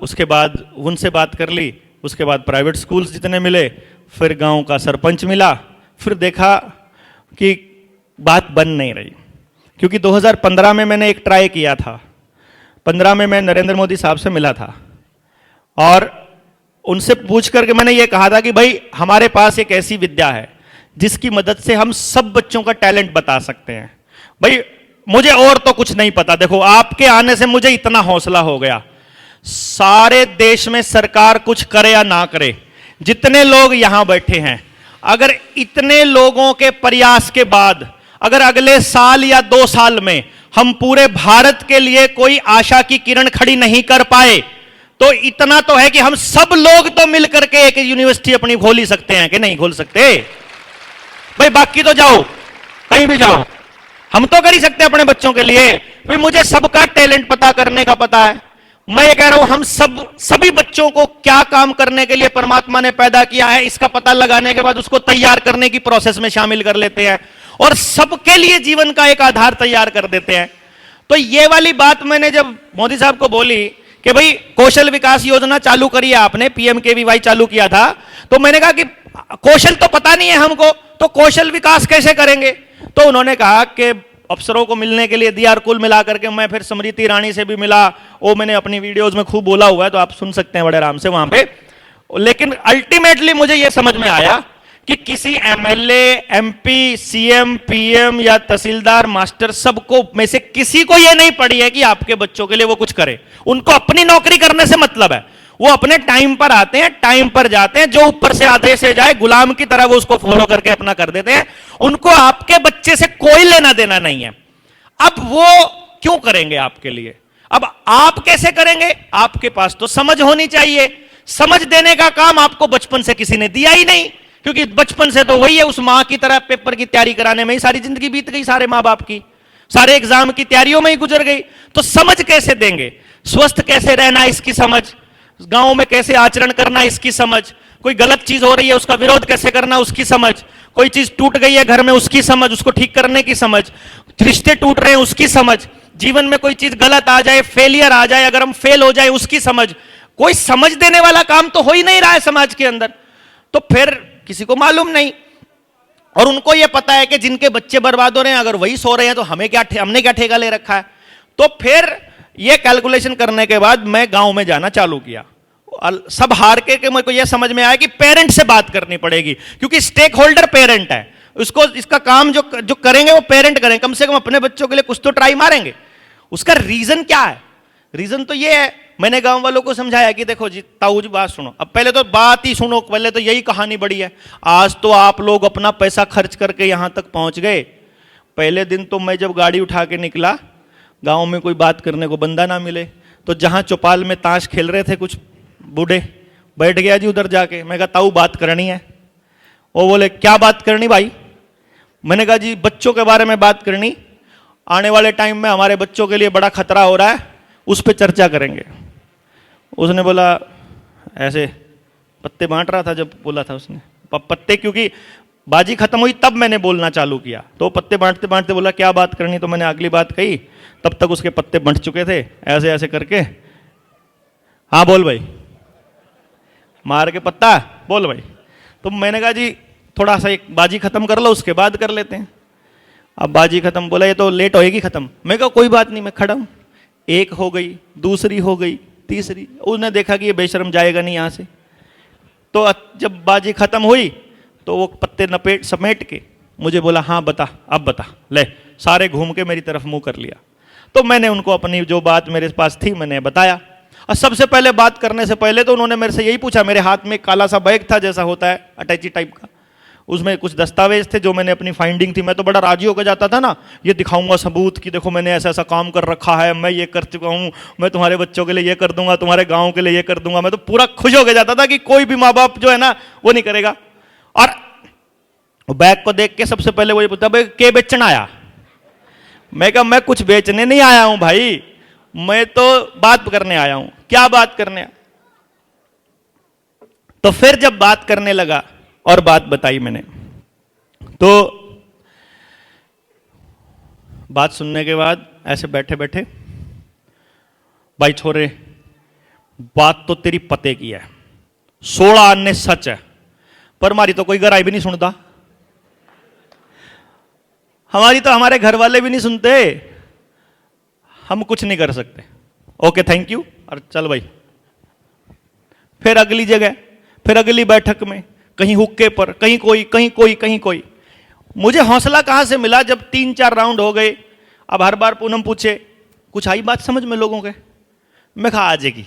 उसके बाद उनसे बात कर ली, उसके बाद प्राइवेट स्कूल्स जितने मिले, फिर गांव का सरपंच मिला, फिर देखा कि बात बन नहीं रही। क्योंकि 2015 में मैंने एक ट्राई किया था, 15 में मैं नरेंद्र मोदी साहब से मिला था और उनसे पूछ करके मैंने ये कहा था कि भाई हमारे पास एक ऐसी विद्या है जिसकी मदद से हम सब बच्चों का टैलेंट बता सकते हैं। भाई मुझे और तो कुछ नहीं पता, देखो आपके आने से मुझे इतना हौसला हो गया। सारे देश में सरकार कुछ करे या ना करे, जितने लोग यहां बैठे हैं, अगर इतने लोगों के प्रयास के बाद अगर अगले साल या 2 साल में हम पूरे भारत के लिए कोई आशा की किरण खड़ी नहीं कर पाए, तो इतना तो है कि हम सब लोग तो मिलकर के एक यूनिवर्सिटी अपनी खोल ही सकते हैं कि नहीं खोल सकते? भाई बाकी तो जाओ, कहीं भी जाओ, हम तो कर ही सकते हैं अपने बच्चों के लिए। भाई मुझे सबका टैलेंट पता करने का पता है। मैं ये कह रहा हूं, हम सभी बच्चों को क्या काम करने के लिए परमात्मा ने पैदा किया है, इसका पता लगाने के बाद उसको तैयार करने की प्रोसेस में शामिल कर लेते हैं और सबके लिए जीवन का एक आधार तैयार कर देते हैं। तो ये वाली बात मैंने जब मोदी साहब को बोली कि भाई कौशल विकास योजना चालू करी है आपने, PMKVY चालू किया था, तो मैंने कहा कि कौशल तो पता नहीं है हमको, तो कौशल विकास कैसे करेंगे? तो उन्होंने कहा कि अफसरों को मिलने के लिए DR कुल मिला करके मैं फिर स्मृति ईरानी से भी मिला, वो मैंने अपनी वीडियोस में खूब बोला हुआ है, तो आप सुन सकते हैं बड़े आराम से वहां पे। लेकिन अल्टीमेटली मुझे यह समझ में आया कि किसी एमएलए, एमपी, सीएम, पीएम या तहसीलदार, मास्टर, सबको में से किसी को यह नहीं पड़ी है कि आपके बच्चों के लिए वो कुछ करे। उनको अपनी नौकरी करने से मतलब है। वो अपने टाइम पर आते हैं, टाइम पर जाते हैं, जो ऊपर से आदेश से जाए गुलाम की तरह वो उसको फॉलो करके अपना कर देते हैं। उनको आपके बच्चे से कोई लेना देना नहीं है। अब वो क्यों करेंगे आपके लिए? अब आप कैसे करेंगे? आपके पास तो समझ होनी चाहिए। समझ देने का काम आपको बचपन से किसी ने दिया ही नहीं, क्योंकि बचपन से तो वही है, उस मां की तरह पेपर की तैयारी कराने में ही सारी जिंदगी बीत गई, सारे मां बाप की सारे एग्जाम की तैयारियों में ही गुजर गई। तो समझ कैसे देंगे? स्वस्थ कैसे रहना इसकी समझ, गांव में कैसे आचरण करना इसकी समझ, कोई गलत चीज हो रही है उसका विरोध कैसे करना उसकी समझ, कोई चीज टूट गई है घर में उसकी समझ, उसको ठीक करने की समझ, रिश्ते टूट रहे हैं उसकी समझ, जीवन में कोई चीज गलत आ जाए, फेलियर आ जाए, अगर हम फेल हो जाए उसकी समझ। कोई समझ देने वाला काम तो हो ही नहीं रहा है समाज के अंदर। तो फिर किसी को मालूम नहीं, और उनको यह पता है कि जिनके बच्चे बर्बाद हो रहे हैं अगर वही सो रहे हैं तो हमने क्या ठेका ले रखा है। तो फिर यह कैलकुलेशन करने के बाद मैं गांव में जाना चालू किया। सब हार के मेरे को यह समझ में आया कि पेरेंट से बात करनी पड़ेगी, क्योंकि स्टेक होल्डर पेरेंट है। उसको इसका काम जो करेंगे वो पेरेंट करेंगे, कम से कम अपने बच्चों के लिए कुछ तो ट्राई मारेंगे। उसका रीजन क्या है? रीजन तो ये है, मैंने गांव वालों को समझाया कि देखो जी ताऊ जी बात सुनो, अब पहले तो बात ही सुनो, पहले तो यही कहानी बड़ी है। आज तो आप लोग अपना पैसा खर्च करके यहां तक पहुंच गए। पहले दिन तो मैं जब गाड़ी उठा के निकला, गांव में कोई बात करने को बंदा ना मिले, तो जहां चौपाल में ताश खेल रहे थे कुछ बूढ़े, बैठ गया जी उधर जाके। मैं कहा ताऊ बात करनी है। वो बोले क्या बात करनी भाई? मैंने कहा जी बच्चों के बारे में बात करनी, आने वाले टाइम में हमारे बच्चों के लिए बड़ा खतरा हो रहा है, उस पर चर्चा करेंगे। उसने बोला, ऐसे पत्ते बांट रहा था जब बोला था उसने, पत्ते, क्योंकि बाजी खत्म हुई तब मैंने बोलना चालू किया, तो पत्ते बांटते बांटते बोला क्या बात करनी, तो मैंने अगली बात कही, तब तक उसके पत्ते बंट चुके थे ऐसे ऐसे करके। हाँ बोल भाई, मार के पत्ता बोल भाई। तो मैंने कहा जी थोड़ा सा एक बाजी खत्म कर लो उसके बाद कर लेते हैं। अब बाजी खत्म, बोला ये तो लेट होएगी खत्म। मैं कहा कोई बात नहीं, मैं खड़ा हूं। एक हो गई, दूसरी हो गई, तीसरी, उसने देखा कि ये बेशरम जाएगा नहीं यहां से, तो जब बाजी खत्म हुई तो वो पत्ते नपेट समेट के मुझे बोला हाँ बता, अब बता। ले, सारे घूम के मेरी तरफ मुंह कर लिया। तो मैंने उनको अपनी जो बात मेरे पास थी मैंने बताया। और सबसे पहले बात करने से पहले तो उन्होंने मेरे से यही पूछा, मेरे हाथ में एक काला सा बैग था जैसा होता है अटैची टाइप का, उसमें कुछ दस्तावेज थे जो मैंने अपनी फाइंडिंग थी। मैं तो बड़ा राजी होकर जाता था ना, ये दिखाऊंगा सबूत कि देखो मैंने ऐसा ऐसा काम कर रखा है, मैं ये कर चुका हूँ, मैं तुम्हारे बच्चों के लिए ये कर दूंगा, तुम्हारे गांव के लिए ये कर दूंगा। मैं तो पूरा खुश होकर जाता था कि कोई भी माँ बाप जो है ना वो नहीं करेगा। और बैग को देख के सबसे पहले वही पूछता, भाई के बेचना आया? मैं कहा मैं कुछ बेचने नहीं आया हूं भाई, मैं तो बात करने आया हूं। क्या बात करने? तो फिर जब बात करने लगा और बात बताई मैंने, तो बात सुनने के बाद ऐसे बैठे बैठे, भाई छोरे बात तो तेरी पते की है, 16 अन्य सच है, पर हमारी तो कोई गराई भी नहीं सुनता, हमारी तो हमारे घर वाले भी नहीं सुनते, हम कुछ नहीं कर सकते। ओके थैंक यू, और चल भाई। फिर अगली जगह, फिर अगली बैठक में, कहीं हुक्के पर, कहीं कोई, कहीं कोई, कहीं कोई। मुझे हौसला कहां से मिला जब 3-4 राउंड हो गए। अब हर बार पूनम पूछे कुछ आई बात समझ में लोगों के? मैं कहा आ जाएगी।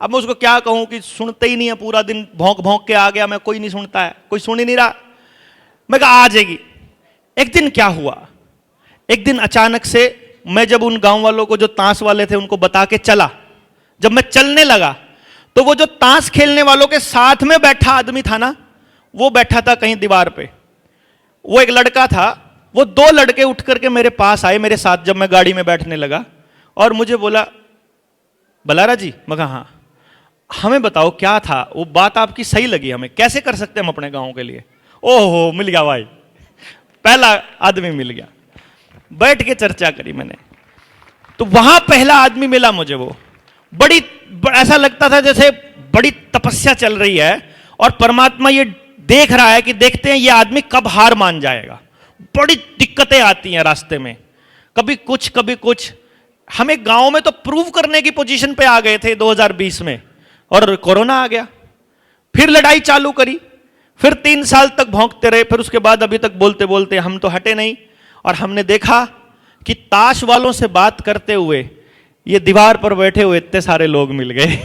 अब मैं उसको क्या कहूं कि सुनते ही नहीं है, पूरा दिन भौंक भौंक के आ गया मैं, कोई नहीं सुनता है, कोई सुन ही नहीं रहा। मैं कहा आ जाएगी। एक दिन क्या हुआ, एक दिन अचानक से मैं जब उन गांव वालों को जो ताश वाले थे उनको बता के चला, जब मैं चलने लगा तो वो जो ताश खेलने वालों के साथ में बैठा आदमी था ना, वो बैठा था कहीं दीवार पे। वो एक लड़का था, वो 2 लड़के उठ करके मेरे पास आए मेरे साथ जब मैं गाड़ी में बैठने लगा, और मुझे बोला बलारा जी। मैं कहा हाँ, हमें बताओ क्या था वो बात, आपकी सही लगी हमें, कैसे कर सकते हम अपने गांव के लिए। ओहो मिल गया भाई, पहला आदमी मिल गया। बैठ के चर्चा करी मैंने, तो वहां पहला आदमी मिला मुझे। वो बड़ी ऐसा लगता था जैसे बड़ी तपस्या चल रही है और परमात्मा ये देख रहा है कि देखते हैं ये आदमी कब हार मान जाएगा। बड़ी दिक्कतें आती हैं रास्ते में, कभी कुछ कभी कुछ। हमें गांव में तो प्रूव करने की पोजीशन पे आ गए थे 2020 में, और कोरोना आ गया। फिर लड़ाई चालू करी, फिर 3 साल तक भौंकते रहे, फिर उसके बाद अभी तक बोलते बोलते हम तो हटे नहीं। और हमने देखा कि ताश वालों से बात करते हुए ये दीवार पर बैठे हुए इतने सारे लोग मिल गए।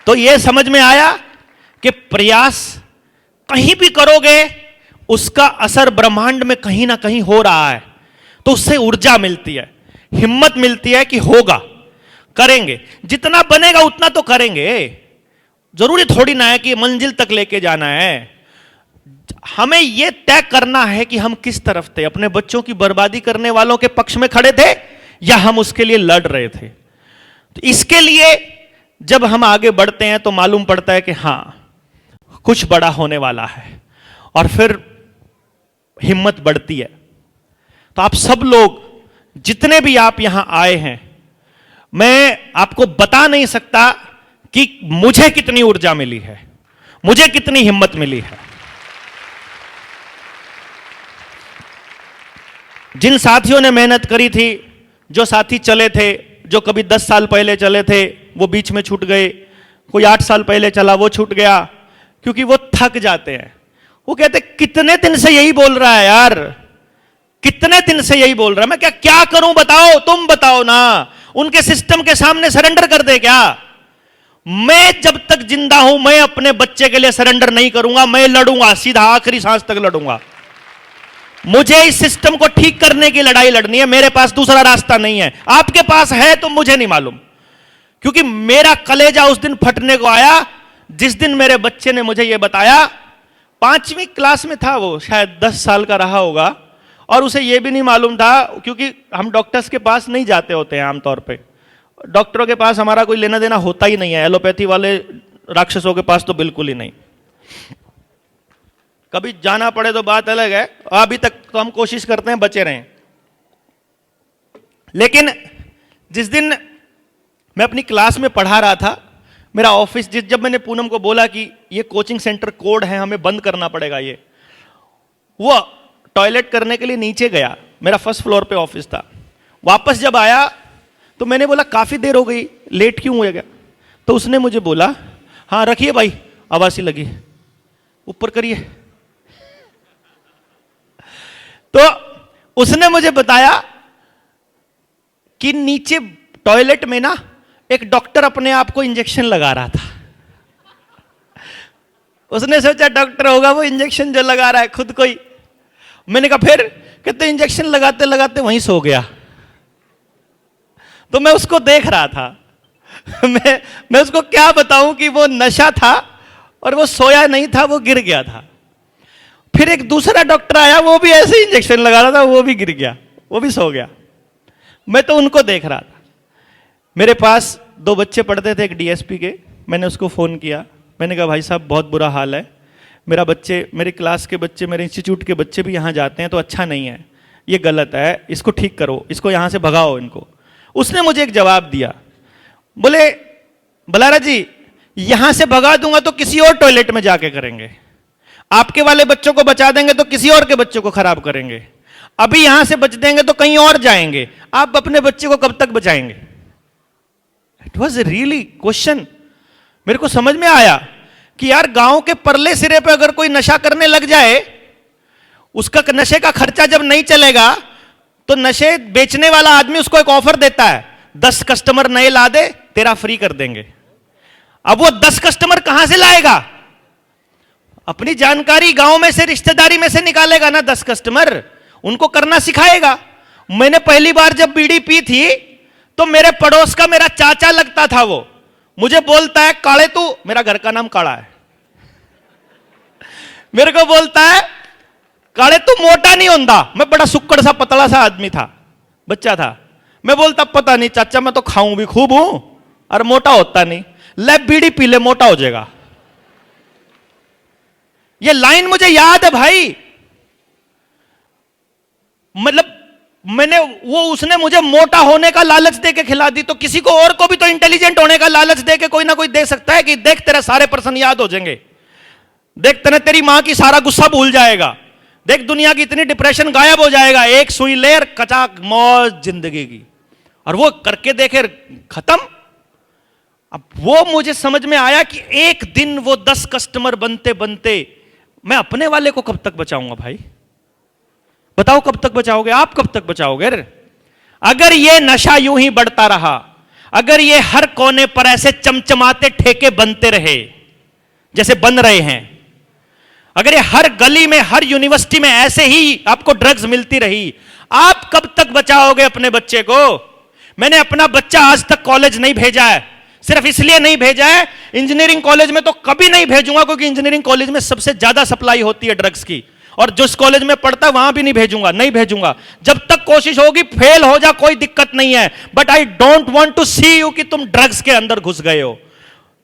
तो ये समझ में आया कि प्रयास कहीं भी करोगे उसका असर ब्रह्मांड में कहीं ना कहीं हो रहा है, तो उससे ऊर्जा मिलती है, हिम्मत मिलती है कि होगा, करेंगे, जितना बनेगा उतना तो करेंगे। जरूरी थोड़ी ना है कि मंजिल तक लेके जाना है। हमें यह तय करना है कि हम किस तरफ थे, अपने बच्चों की बर्बादी करने वालों के पक्ष में खड़े थे या हम उसके लिए लड़ रहे थे। तो इसके लिए जब हम आगे बढ़ते हैं तो मालूम पड़ता है कि हां कुछ बड़ा होने वाला है, और फिर हिम्मत बढ़ती है। तो आप सब लोग जितने भी आप यहां आए हैं, मैं आपको बता नहीं सकता कि मुझे कितनी ऊर्जा मिली है, मुझे कितनी हिम्मत मिली है। जिन साथियों ने मेहनत करी थी, जो साथी चले थे, जो कभी 10 साल पहले चले थे वो बीच में छूट गए, कोई 8 साल पहले चला वो छूट गया, क्योंकि वो थक जाते हैं। वो कहते कितने दिन से यही बोल रहा है यार, कितने दिन से यही बोल रहा है, मैं क्या करूं बताओ, तुम बताओ ना। उनके सिस्टम के सामने सरेंडर कर दे क्या? मैं जब तक जिंदा हूं मैं अपने बच्चे के लिए सरेंडर नहीं करूंगा, मैं लड़ूंगा, सीधा आखिरी सांस तक लड़ूंगा। मुझे इस सिस्टम को ठीक करने की लड़ाई लड़नी है, मेरे पास दूसरा रास्ता नहीं है। आपके पास है तो मुझे नहीं मालूम, क्योंकि मेरा कलेजा उस दिन फटने को आया जिस दिन मेरे बच्चे ने मुझे यह बताया। 5वीं क्लास में था वो, शायद 10 साल का रहा होगा, और उसे यह भी नहीं मालूम था, क्योंकि हम डॉक्टर्स के पास नहीं जाते होते हैं आमतौर पे, डॉक्टरों के पास हमारा कोई लेना देना होता ही नहीं है, एलोपैथी वाले राक्षसों के पास तो बिल्कुल ही नहीं। कभी जाना पड़े तो बात अलग है, अभी तक तो हम कोशिश करते हैं बचे रहें। लेकिन जिस दिन मैं अपनी क्लास में पढ़ा रहा था, मेरा ऑफिस, जब मैंने पूनम को बोला कि ये कोचिंग सेंटर कोड है, हमें बंद करना पड़ेगा, ये वो टॉयलेट करने के लिए नीचे गया, मेरा फर्स्ट फ्लोर पे ऑफिस था। वापस जब आया तो मैंने बोला काफी देर हो गई, लेट क्यों हो गया? तो उसने मुझे बोला हाँ रखिए भाई, आवाज ही लगी, ऊपर करिए। तो उसने मुझे बताया कि नीचे टॉयलेट में ना एक डॉक्टर अपने आप को इंजेक्शन लगा रहा था। उसने सोचा डॉक्टर होगा वो इंजेक्शन जो लगा रहा है खुद को ही। मैंने कहा फिर? कहते इंजेक्शन लगाते लगाते वहीं सो गया। तो मैं उसको देख रहा था। मैं उसको क्या बताऊं कि वो नशा था और वो सोया नहीं था, वो गिर गया था। फिर एक दूसरा डॉक्टर आया, वो भी ऐसे इंजेक्शन लगा रहा था, वो भी गिर गया, वो भी सो गया। मैं तो उनको देख रहा था। मेरे पास 2 बच्चे पढ़ते थे, एक डीएसपी के। मैंने उसको फ़ोन किया, मैंने कहा भाई साहब बहुत बुरा हाल है, मेरे क्लास के बच्चे, मेरे इंस्टीट्यूट के बच्चे भी यहाँ जाते हैं, तो अच्छा नहीं है, ये गलत है, इसको ठीक करो, इसको यहाँ से भगाओ इनको। उसने मुझे एक जवाब दिया, बोले बलारा जी यहाँ से भगा दूंगा तो किसी और टॉयलेट में जाके करेंगे, आपके वाले बच्चों को बचा देंगे तो किसी और के बच्चों को खराब करेंगे, अभी यहां से बच देंगे तो कहीं और जाएंगे, आप अपने बच्चे को कब तक बचाएंगे? It was really question. मेरे को समझ में आया कि यार गांव के परले सिरे पे अगर कोई नशा करने लग जाए, उसका नशे का खर्चा जब नहीं चलेगा तो नशे बेचने वाला आदमी उसको एक ऑफर देता है, 10 कस्टमर नए ला दे, तेरा फ्री कर देंगे। अब वो 10 कस्टमर कहां से लाएगा? अपनी जानकारी गांव में से, रिश्तेदारी में से निकालेगा ना 10 कस्टमर, उनको करना सिखाएगा। मैंने पहली बार जब बीड़ी पी थी तो मेरे पड़ोस का मेरा चाचा लगता था, वो मुझे बोलता है काले तू, मेरा घर का नाम काड़ा है, मेरे को बोलता है काले तू मोटा नहीं होता। मैं बड़ा सुक्कड़ सा पतला सा आदमी था, बच्चा था। मैं बोलता पता नहीं चाचा, मैं तो खाऊं भी खूब हूं और मोटा होता नहीं। ले बीड़ी पी ले, मोटा हो जाएगा। ये लाइन मुझे याद है भाई। मतलब उसने मुझे मोटा होने का लालच दे के खिला दी, तो किसी को और को भी तो इंटेलिजेंट होने का लालच दे के कोई ना कोई दे सकता है कि देख तेरे सारे पर्सन याद हो जाएंगे, देख तेरी मां की सारा गुस्सा भूल जाएगा, देख दुनिया की इतनी डिप्रेशन गायब हो जाएगा, एक सुई ले और कचाक मौज जिंदगी की। और वो करके देखे खत्म। अब वो मुझे समझ में आया कि एक दिन वो 10 कस्टमर बनते बनते मैं अपने वाले को कब तक बचाऊंगा भाई? बताओ कब तक बचाओगे? आप कब तक बचाओगे? अगर ये नशा यूं ही बढ़ता रहा, अगर ये हर कोने पर ऐसे चमचमाते ठेके बनते रहे जैसे बन रहे हैं, अगर ये हर गली में, हर यूनिवर्सिटी में ऐसे ही आपको ड्रग्स मिलती रही, आप कब तक बचाओगे अपने बच्चे को? मैंने अपना बच्चा आज तक कॉलेज नहीं भेजा है, सिर्फ इसलिए नहीं भेजा है, इंजीनियरिंग कॉलेज में तो कभी नहीं भेजूंगा, क्योंकि इंजीनियरिंग कॉलेज में सबसे ज्यादा सप्लाई होती है ड्रग्स की, और जिस कॉलेज में पढ़ता वहां भी नहीं भेजूंगा, नहीं भेजूंगा। जब तक कोशिश होगी, फेल हो जा कोई दिक्कत नहीं है, but I don't want to see you कि तुम ड्रग्स के अंदर घुस गए हो।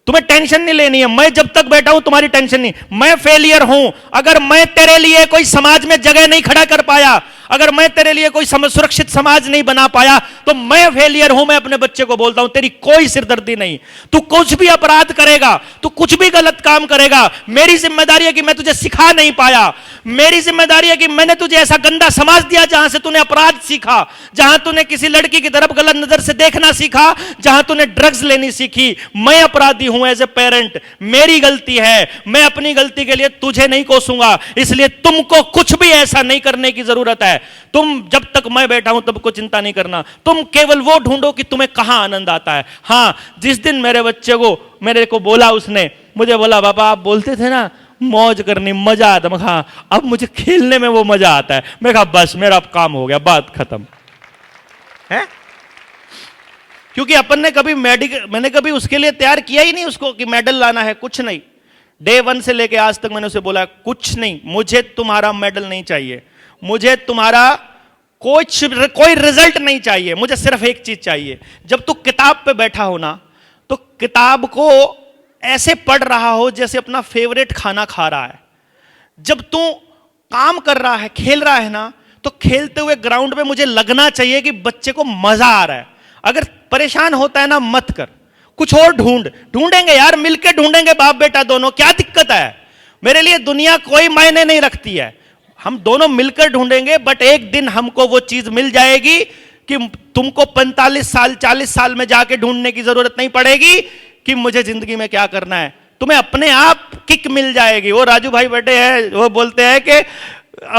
तुम्हें टेंशन नहीं लेनी है, मैं जब तक बैठा हूं तुम्हारी टेंशन नहीं। मैं फेलियर हूं, अगर मैं तेरे लिए कोई समाज में जगह नहीं खड़ा कर पाया, अगर मैं तेरे लिए कोई सुरक्षित समाज नहीं बना पाया, तो मैं फेलियर हूं। मैं अपने बच्चे को बोलता हूं, तेरी कोई सिरदर्दी नहीं, तू कुछ भी अपराध करेगा, तू कुछ भी गलत काम करेगा, मेरी जिम्मेदारी है कि मैं तुझे सिखा नहीं पाया, मेरी जिम्मेदारी है कि मैंने तुझे ऐसा गंदा समाज दिया जहां से तूने अपराध सीखा, जहां तूने किसी लड़की की तरफ गलत नजर से देखना सीखा, जहां तूने ड्रग्स लेनी सीखी। मैं अपराधी हूं एज ए पेरेंट, मेरी गलती है, मैं अपनी गलती के लिए तुझे नहीं कोसूंगा, इसलिए तुमको कुछ भी ऐसा नहीं करने की जरूरत है। तुम जब तक मैं बैठा हूं तब को चिंता नहीं करना, तुम केवल वो ढूंढो कि तुम्हें कहां आनंद आता है। हां, जिस दिन मेरे बच्चे को, मेरे को बोला, उसने मुझे बोला, बाबा आप बोलते थे ना मौज करनी मजा आता, मैं कहा अब मुझे खेलने में वो मजा आता है। मैं कहा बस मेरा अब काम हो गया, बात खत्म है। क्योंकि अपन ने कभी मैंने कभी उसके लिए तैयार किया ही नहीं उसको कि मेडल लाना है, कुछ नहीं। डे 1 से लेके आज तक मैंने उसे बोला कुछ नहीं, मुझे तुम्हारा मेडल नहीं चाहिए, मुझे तुम्हारा कोई रिजल्ट नहीं चाहिए, मुझे सिर्फ एक चीज चाहिए। जब तू किताब पे बैठा हो ना, तो किताब को ऐसे पढ़ रहा हो जैसे अपना फेवरेट खाना खा रहा है। जब तू काम कर रहा है, खेल रहा है ना, तो खेलते हुए ग्राउंड में मुझे लगना चाहिए कि बच्चे को मजा आ रहा है। अगर परेशान होता है ना, मत कर, कुछ और ढूंढेंगे यार, मिलके ढूंढेंगे, बाप बेटा दोनों, क्या दिक्कत है? मेरे लिए दुनिया कोई मायने नहीं रखती है, हम दोनों मिलकर ढूंढेंगे। बट एक दिन हमको वो चीज मिल जाएगी कि तुमको 45 साल 40 साल में जाके ढूंढने की जरूरत नहीं पड़ेगी कि मुझे जिंदगी में क्या करना है, तुम्हें अपने आप किक मिल जाएगी। वो राजू भाई बैठे हैं, वो बोलते हैं कि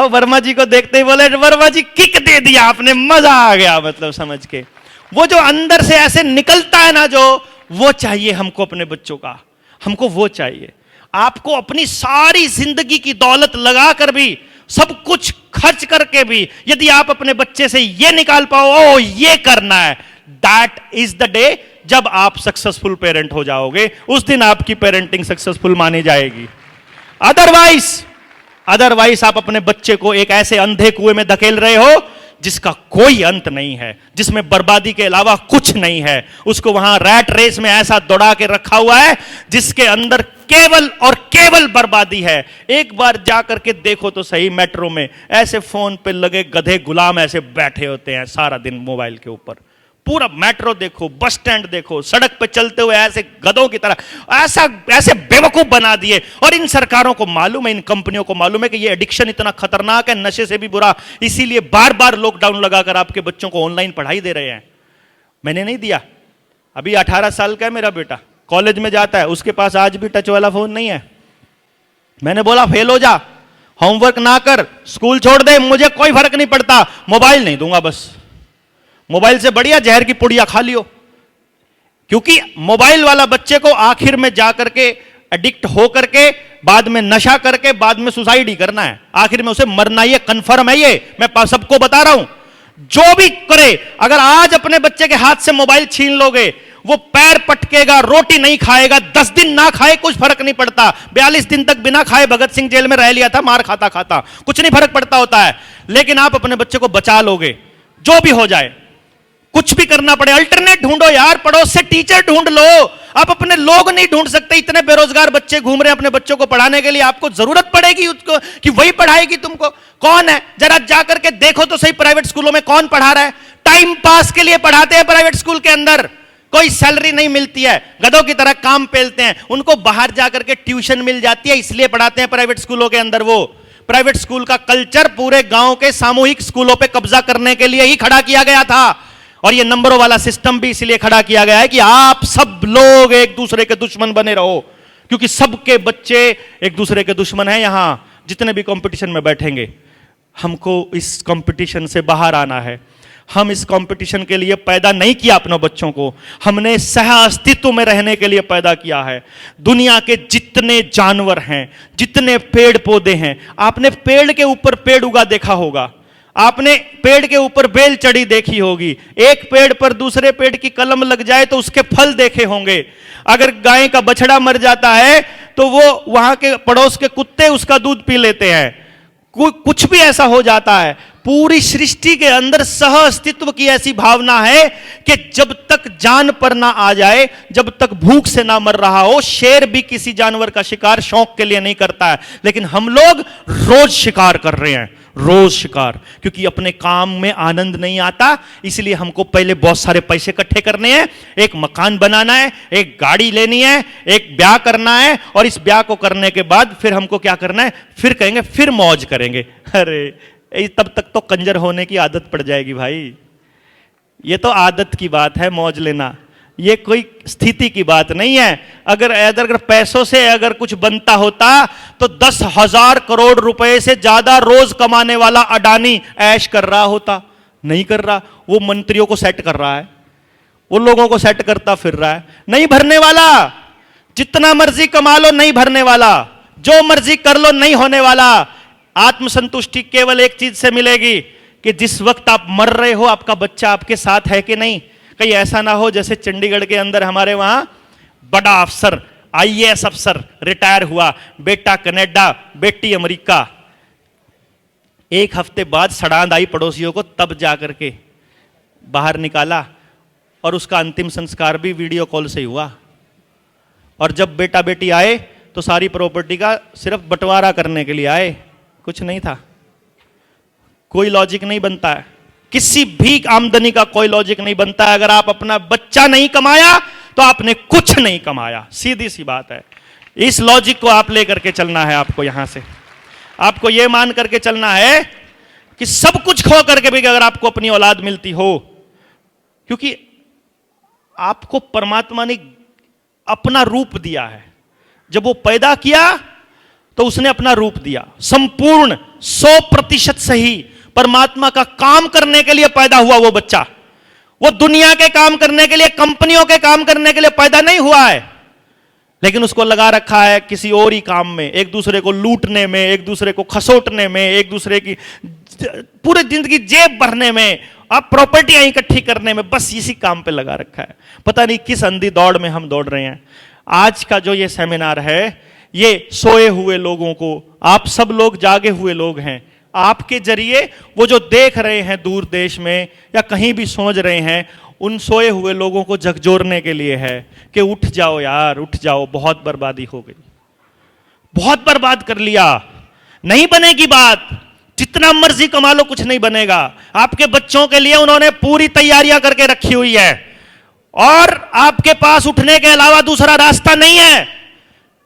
वर्मा जी को देखते ही बोले वर्मा जी किक दे दिया आपने, मजा आ गया, मतलब समझ के। वो जो अंदर से ऐसे निकलता है ना, जो वो चाहिए हमको अपने बच्चों का, हमको वो चाहिए। आपको अपनी सारी जिंदगी की दौलत लगाकर भी, सब कुछ खर्च करके भी, यदि आप अपने बच्चे से ये निकाल पाओ, ओ ये करना है, दैट इज द डे जब आप सक्सेसफुल पेरेंट हो जाओगे। उस दिन आपकी पेरेंटिंग सक्सेसफुल मानी जाएगी। अदरवाइज आप अपने बच्चे को एक ऐसे अंधे कुएं में धकेल रहे हो जिसका कोई अंत नहीं है, जिसमें बर्बादी के अलावा कुछ नहीं है। उसको वहां रैट रेस में ऐसा दौड़ा के रखा हुआ है जिसके अंदर केवल और केवल बर्बादी है। एक बार जाकर के देखो तो सही, मेट्रो में ऐसे फोन पे लगे गधे गुलाम ऐसे बैठे होते हैं सारा दिन मोबाइल के ऊपर। पूरा मेट्रो देखो, बस स्टैंड देखो, सड़क पे चलते हुए ऐसे गधों की तरह ऐसे बेवकूफ बना दिए। और इन सरकारों को मालूम है, इन कंपनियों को मालूम है कि ये एडिक्शन इतना खतरनाक है, नशे से भी बुरा, इसीलिए बार बार लॉकडाउन लगाकर आपके बच्चों को ऑनलाइन पढ़ाई दे रहे हैं। मैंने नहीं दिया, अभी 18 साल का है मेरा बेटा, कॉलेज में जाता है, उसके पास आज भी टच वाला फोन नहीं है। मैंने बोला फेल हो जा, होमवर्क ना कर, स्कूल छोड़ दे, मुझे कोई फर्क नहीं पड़ता, मोबाइल नहीं दूंगा, बस मोबाइल से बढ़िया जहर की पुड़िया खा लियो। क्योंकि मोबाइल वाला बच्चे को आखिर में जाकर के एडिक्ट हो करके, बाद में नशा करके, बाद में सुसाइड ही करना है, आखिर में उसे मरना ही है, कंफर्म है ये, मैं सबको बता रहा हूं। जो भी करे, अगर आज अपने बच्चे के हाथ से मोबाइल छीन लोगे, वो पैर पटकेगा, रोटी नहीं खाएगा, 10 दिन ना खाए कुछ फर्क नहीं पड़ता, 42 दिन तक बिना खाए भगत सिंह जेल में रह लिया था, मार खाता खाता, कुछ नहीं फर्क पड़ता होता है। लेकिन आप अपने बच्चे को बचा लोगे, जो भी हो जाए, कुछ भी करना पड़े, अल्टरनेट ढूंढो यार, पड़ोस से टीचर ढूंढ लो। आप अपने लोग नहीं ढूंढ सकते, इतने बेरोजगार बच्चे घूम रहे हैं अपने बच्चों को पढ़ाने के लिए, आपको जरूरत पड़ेगी उसको कि वही पढ़ाएगी तुमको। कौन है, जरा जाकर के देखो तो सही, प्राइवेट स्कूलों में कौन पढ़ा रहा है? टाइम पास के लिए पढ़ाते हैं प्राइवेट स्कूल के अंदर, कोई सैलरी नहीं मिलती है, गधों की तरह काम पेलते हैं, उनको बाहर जाकर के ट्यूशन मिल जाती है, इसलिए पढ़ाते हैं प्राइवेट स्कूलों के अंदर। वो प्राइवेट स्कूल का कल्चर पूरे गांव के सामूहिक स्कूलों पे कब्जा करने के लिए ही खड़ा किया गया था। और ये नंबरों वाला सिस्टम भी इसलिए खड़ा किया गया है कि आप सब लोग एक दूसरे के दुश्मन बने रहो, क्योंकि सबके बच्चे एक दूसरे के दुश्मन हैं। यहां जितने भी कंपटीशन में बैठेंगे, हमको इस कंपटीशन से बाहर आना है। हम इस कंपटीशन के लिए पैदा नहीं किया अपने बच्चों को, हमने सह अस्तित्व में रहने के लिए पैदा किया है। दुनिया के जितने जानवर हैं, जितने पेड़ पौधे हैं, आपने पेड़ के ऊपर पेड़ उगा देखा होगा, आपने पेड़ के ऊपर बेल चढ़ी देखी होगी, एक पेड़ पर दूसरे पेड़ की कलम लग जाए तो उसके फल देखे होंगे। अगर गाय का बछड़ा मर जाता है तो वो वहां के पड़ोस के कुत्ते उसका दूध पी लेते हैं। कुछ भी ऐसा हो जाता है। पूरी सृष्टि के अंदर सह अस्तित्व की ऐसी भावना है कि जब तक जान पर ना आ जाए, जब तक भूख से ना मर रहा हो, शेर भी किसी जानवर का शिकार शौक के लिए नहीं करता है, लेकिन हम लोग रोज शिकार कर रहे हैं, रोज शिकार। क्योंकि अपने काम में आनंद नहीं आता, इसलिए हमको पहले बहुत सारे पैसे इकट्ठे करने हैं, एक मकान बनाना है, एक गाड़ी लेनी है, एक ब्याह करना है, और इस ब्याह को करने के बाद फिर हमको क्या करना है, फिर कहेंगे फिर मौज करेंगे। अरे तब तक तो कंजर होने की आदत पड़ जाएगी भाई। ये तो आदत की बात है मौज लेना, ये कोई स्थिति की बात नहीं है। अगर पैसों से अगर कुछ बनता होता तो 10,000 करोड़ रुपए से ज्यादा रोज कमाने वाला अडानी ऐश कर रहा होता, नहीं कर रहा। वो मंत्रियों को सेट कर रहा है, वो लोगों को सेट करता फिर रहा है। नहीं भरने वाला, जितना मर्जी कमा लो नहीं भरने वाला, जो मर्जी कर लो नहीं होने वाला। आत्मसंतुष्टि केवल एक चीज से मिलेगी कि जिस वक्त आप मर रहे हो आपका बच्चा आपके साथ है कि नहीं। कहीं ऐसा ना हो जैसे चंडीगढ़ के अंदर हमारे वहां बड़ा अफसर, IAS अफसर रिटायर हुआ, बेटा कनाडा, बेटी अमेरिका, एक हफ्ते बाद सड़ांद आई पड़ोसियों को, तब जाकर के बाहर निकाला, और उसका अंतिम संस्कार भी वीडियो कॉल से हुआ। और जब बेटा बेटी आए तो सारी प्रॉपर्टी का सिर्फ बंटवारा करने के लिए आए, कुछ नहीं था। कोई लॉजिक नहीं बनता है, किसी भी आमदनी का कोई लॉजिक नहीं बनता है। अगर आप अपना बच्चा नहीं कमाया तो आपने कुछ नहीं कमाया, सीधी सी बात है। इस लॉजिक को आप लेकर के चलना है आपको। यहां से आपको यह मान करके चलना है कि सब कुछ खो करके भी अगर आपको अपनी औलाद मिलती हो, क्योंकि आपको परमात्मा ने अपना रूप दिया है। जब वो पैदा किया तो उसने अपना रूप दिया, संपूर्ण 100% सही परमात्मा का काम करने के लिए पैदा हुआ वो बच्चा। वो दुनिया के काम करने के लिए, कंपनियों के काम करने के लिए पैदा नहीं हुआ है, लेकिन उसको लगा रखा है किसी और ही काम में, एक दूसरे को लूटने में, एक दूसरे को खसोटने में, एक दूसरे की पूरी जिंदगी जेब भरने में, अब प्रॉपर्टियां इकट्ठी करने में, बस इसी काम पे लगा रखा है। पता नहीं किस अंधी दौड़ में हम दौड़ रहे हैं। आज का जो ये सेमिनार है, ये सोए हुए लोगों को, आप सब लोग जागे हुए लोग हैं, आपके जरिए वो जो देख रहे हैं दूर देश में या कहीं भी सोच रहे हैं, उन सोए हुए लोगों को झकझोरने के लिए है कि उठ जाओ यार, उठ जाओ, बहुत बर्बादी हो गई, बहुत बर्बाद कर लिया, नहीं बनेगी बात, जितना मर्जी कमा लो कुछ नहीं बनेगा। आपके बच्चों के लिए उन्होंने पूरी तैयारियां करके रखी हुई है, और आपके पास उठने के अलावा दूसरा रास्ता नहीं है,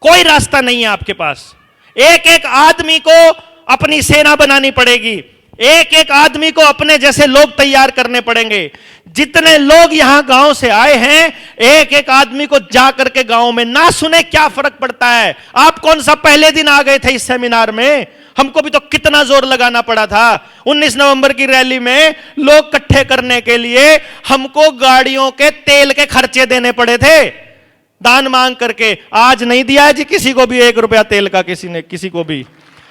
कोई रास्ता नहीं है आपके पास। एक एक आदमी को अपनी सेना बनानी पड़ेगी, एक एक आदमी को अपने जैसे लोग तैयार करने पड़ेंगे। जितने लोग यहां गांव से आए हैं, एक एक आदमी को जाकर के गांव में ना सुने क्या फर्क पड़ता है। आप कौन सा पहले दिन आ गए थे इस सेमिनार में, हमको भी तो कितना जोर लगाना पड़ा था। 19 नवंबर की रैली में लोग इकट्ठे करने के लिए हमको गाड़ियों के तेल के खर्चे देने पड़े थे, दान मांग करके। आज नहीं दिया है जी किसी को भी 1 रुपया तेल का, किसी ने किसी को भी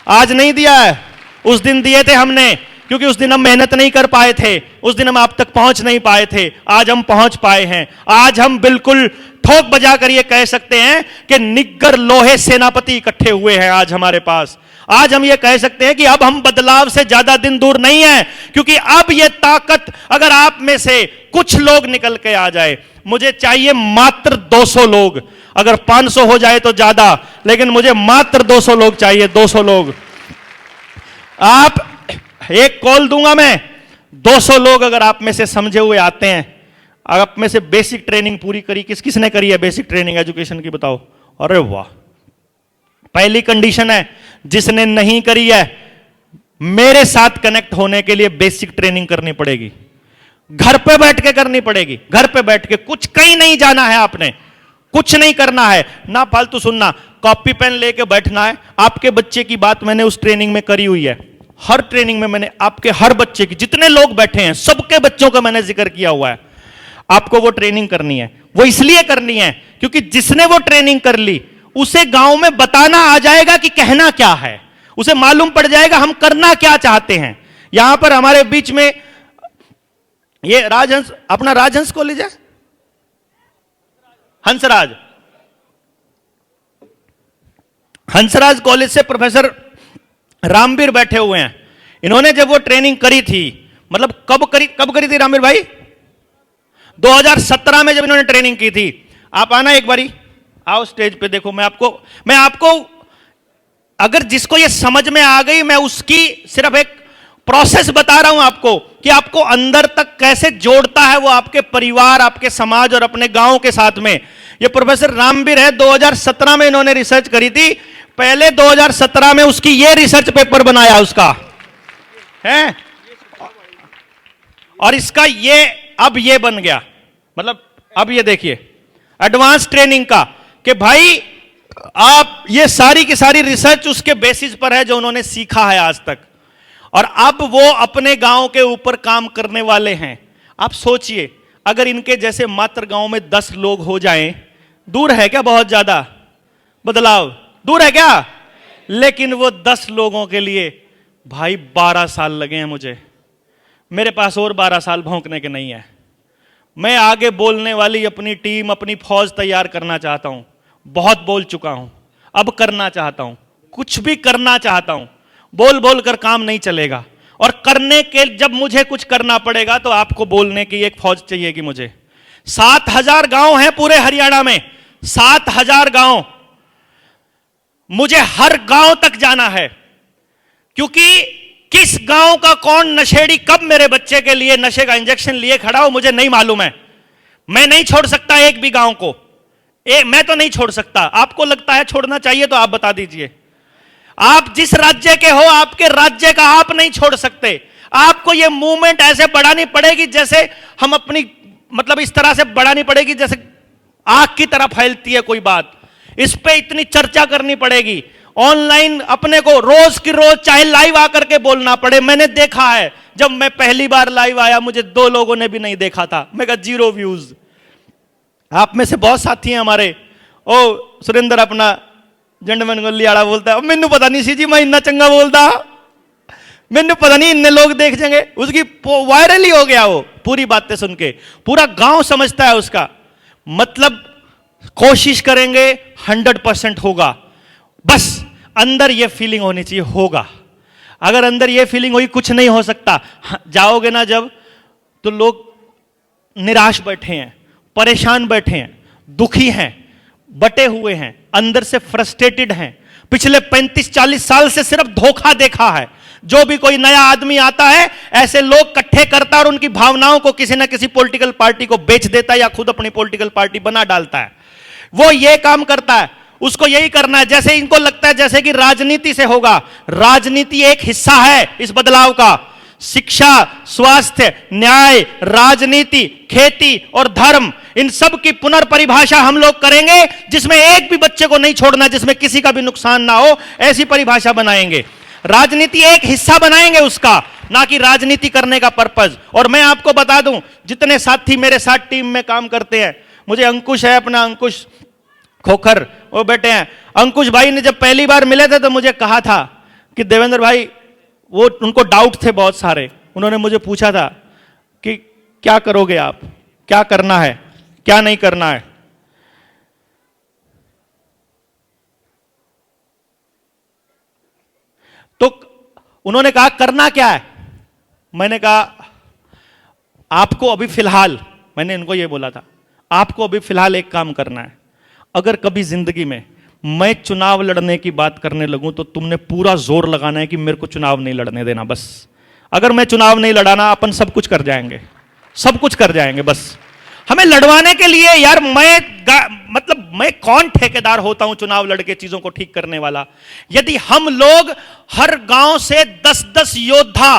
आज नहीं दिया है। उस दिन दिए थे हमने, क्योंकि उस दिन हम मेहनत नहीं कर पाए थे, उस दिन हम आप तक पहुंच नहीं पाए थे। आज हम पहुंच पाए हैं। आज हम बिल्कुल ठोक बजा कर ये कह सकते हैं कि निग्गर लोहे सेनापति इकट्ठे हुए हैं आज हमारे पास। आज हम ये कह सकते हैं कि अब हम बदलाव से ज्यादा दिन दूर नहीं है, क्योंकि अब ये ताकत अगर आप में से कुछ लोग निकल के आ जाए, मुझे चाहिए मात्र 200 लोग, अगर 500 हो जाए तो ज्यादा, लेकिन मुझे मात्र 200 लोग चाहिए, 200 लोग। आप एक कॉल दूंगा मैं, 200 लोग अगर आप में से समझे हुए आते हैं, आप में से बेसिक ट्रेनिंग पूरी करी, किसने करी है बेसिक ट्रेनिंग एजुकेशन की, बताओ। अरे वाह, पहली कंडीशन है, जिसने नहीं करी है मेरे साथ कनेक्ट होने के लिए बेसिक ट्रेनिंग करनी पड़ेगी। घर पे बैठ के करनी पड़ेगी, घर पे बैठ के, कुछ कहीं नहीं जाना है आपने, कुछ नहीं करना है, ना फालतू सुनना, कॉपी पेन लेके बैठना है। आपके बच्चे की बात मैंने उस ट्रेनिंग में करी हुई है, हर ट्रेनिंग में मैंने आपके हर बच्चे की, जितने लोग बैठे हैं सबके बच्चों का मैंने जिक्र किया हुआ है। आपको वो ट्रेनिंग करनी है, वो इसलिए करनी है क्योंकि जिसने वो ट्रेनिंग कर ली उसे गांव में बताना आ जाएगा कि कहना क्या है, उसे मालूम पड़ जाएगा हम करना क्या चाहते हैं। यहां पर हमारे बीच में ये राजहंस, अपना राजहंस कॉलेज है, हंसराज, हंसराज कॉलेज से प्रोफेसर रामवीर बैठे हुए हैं। इन्होंने जब वो ट्रेनिंग करी थी, मतलब कब करी थी रामवीर भाई? 2017 में जब इन्होंने ट्रेनिंग की थी। आप आना एक बारी, आओ स्टेज पे, देखो मैं आपको अगर जिसको ये समझ में आ गई, मैं उसकी सिर्फ एक प्रोसेस बता रहा हूं आपको कि आपको अंदर तक कैसे जोड़ता है वो आपके परिवार, आपके समाज और अपने गांव के साथ में। ये प्रोफेसर रामवीर है, 2017 में इन्होंने रिसर्च करी थी, पहले 2017 में उसकी ये रिसर्च पेपर बनाया उसका है, और इसका ये अब ये बन गया, मतलब अब ये देखिए एडवांस ट्रेनिंग का, कि भाई आप ये सारी की सारी रिसर्च उसके बेसिस पर है जो उन्होंने सीखा है आज तक, और अब वो अपने गांव के ऊपर काम करने वाले हैं। आप सोचिए अगर इनके जैसे मात्र गांव में 10 लोग हो जाएं, दूर है क्या बहुत ज्यादा बदलाव? दूर है क्या? लेकिन वो 10 लोगों के लिए भाई 12 साल लगे हैं मुझे, मेरे पास और 12 साल भौंकने के नहीं है। मैं आगे बोलने वाली अपनी टीम, अपनी फौज तैयार करना चाहता हूं, बहुत बोल चुका हूं, अब करना चाहता हूं, कुछ भी करना चाहता हूं। बोल बोल कर काम नहीं चलेगा, और करने के जब मुझे कुछ करना पड़ेगा तो आपको बोलने की एक फौज चाहिएगी मुझे। 7000 गांव हैं पूरे हरियाणा में, 7000 गांव, मुझे हर गांव तक जाना है, क्योंकि किस गांव का कौन नशेड़ी कब मेरे बच्चे के लिए नशे का इंजेक्शन लिए खड़ा हो मुझे नहीं मालूम है। मैं नहीं छोड़ सकता एक भी गांव को, मैं तो नहीं छोड़ सकता। आपको लगता है छोड़ना चाहिए तो आप बता दीजिए। आप जिस राज्य के हो, आपके राज्य का आप नहीं छोड़ सकते। आपको यह मूवमेंट ऐसे बढ़ानी पड़ेगी जैसे हम अपनी, मतलब इस तरह से बढ़ानी पड़ेगी जैसे आग की तरह फैलती है कोई बात, इस पे इतनी चर्चा करनी पड़ेगी। ऑनलाइन अपने को रोज की रोज चाहे लाइव आकर के बोलना पड़े। मैंने देखा है, जब मैं पहली बार लाइव आया मुझे 2 लोगों ने भी नहीं देखा था, मैं कहा 0 व्यूज। आप में से बहुत साथी हैं हमारे, ओ सुरेंद्र अपना जंडमन गोलियाड़ा बोलता है, मैनू पता नहीं सी जी मैं इतना चंगा बोलता, मैनू पता नहीं इतने लोग देख जाएंगे। उसकी वायरल ही हो गया वो, पूरी बातें सुन के पूरा गांव समझता है उसका मतलब। कोशिश करेंगे 100% होगा, बस अंदर ये फीलिंग होनी चाहिए होगा। अगर अंदर ये फीलिंग हुई कुछ नहीं हो सकता। जाओगे ना जब, तो लोग निराश बैठे हैं, परेशान बैठे हैं, दुखी हैं, बटे हुए हैं, अंदर से फ्रस्ट्रेटेड हैं। पिछले 35-40 साल से सिर्फ धोखा देखा है। जो भी कोई नया आदमी आता है ऐसे लोग इकट्ठे करता है और उनकी भावनाओं को किसी ना किसी पॉलिटिकल पार्टी को बेच देता है या खुद अपनी पॉलिटिकल पार्टी बना डालता है। वो ये काम करता है, उसको यही करना है। जैसे इनको लगता है जैसे कि राजनीति से होगा, राजनीति एक हिस्सा है इस बदलाव का। शिक्षा, स्वास्थ्य, न्याय, राजनीति, खेती और धर्म, इन सब की पुनर्परिभाषा हम लोग करेंगे, जिसमें एक भी बच्चे को नहीं छोड़ना, जिसमें किसी का भी नुकसान ना हो, ऐसी परिभाषा बनाएंगे। राजनीति एक हिस्सा बनाएंगे उसका, ना कि राजनीति करने का पर्पज। और मैं आपको बता दूं, जितने साथी मेरे साथ टीम में काम करते हैं, मुझे अंकुश है अपना, अंकुश खोखर, वो बेटे हैं। अंकुश भाई ने जब पहली बार मिले थे तो मुझे कहा था कि देवेंद्र भाई, वो उनको डाउट थे बहुत सारे, उन्होंने मुझे पूछा था कि क्या करोगे आप, क्या करना है, क्या नहीं करना है। तो उन्होंने कहा करना क्या है। मैंने कहा आपको अभी फिलहाल, मैंने इनको यह बोला था, आपको अभी फिलहाल एक काम करना है। अगर कभी जिंदगी में मैं चुनाव लड़ने की बात करने लगूं तो तुमने पूरा जोर लगाना है कि मेरे को चुनाव नहीं लड़ने देना। बस अगर मैं चुनाव नहीं लड़ाना, अपन सब कुछ कर जाएंगे, सब कुछ कर जाएंगे। बस हमें लड़वाने के लिए यार, मैं कौन ठेकेदार होता हूं चुनाव लड़के चीजों को ठीक करने वाला। यदि हम लोग हर गांव से 10-10 योद्धा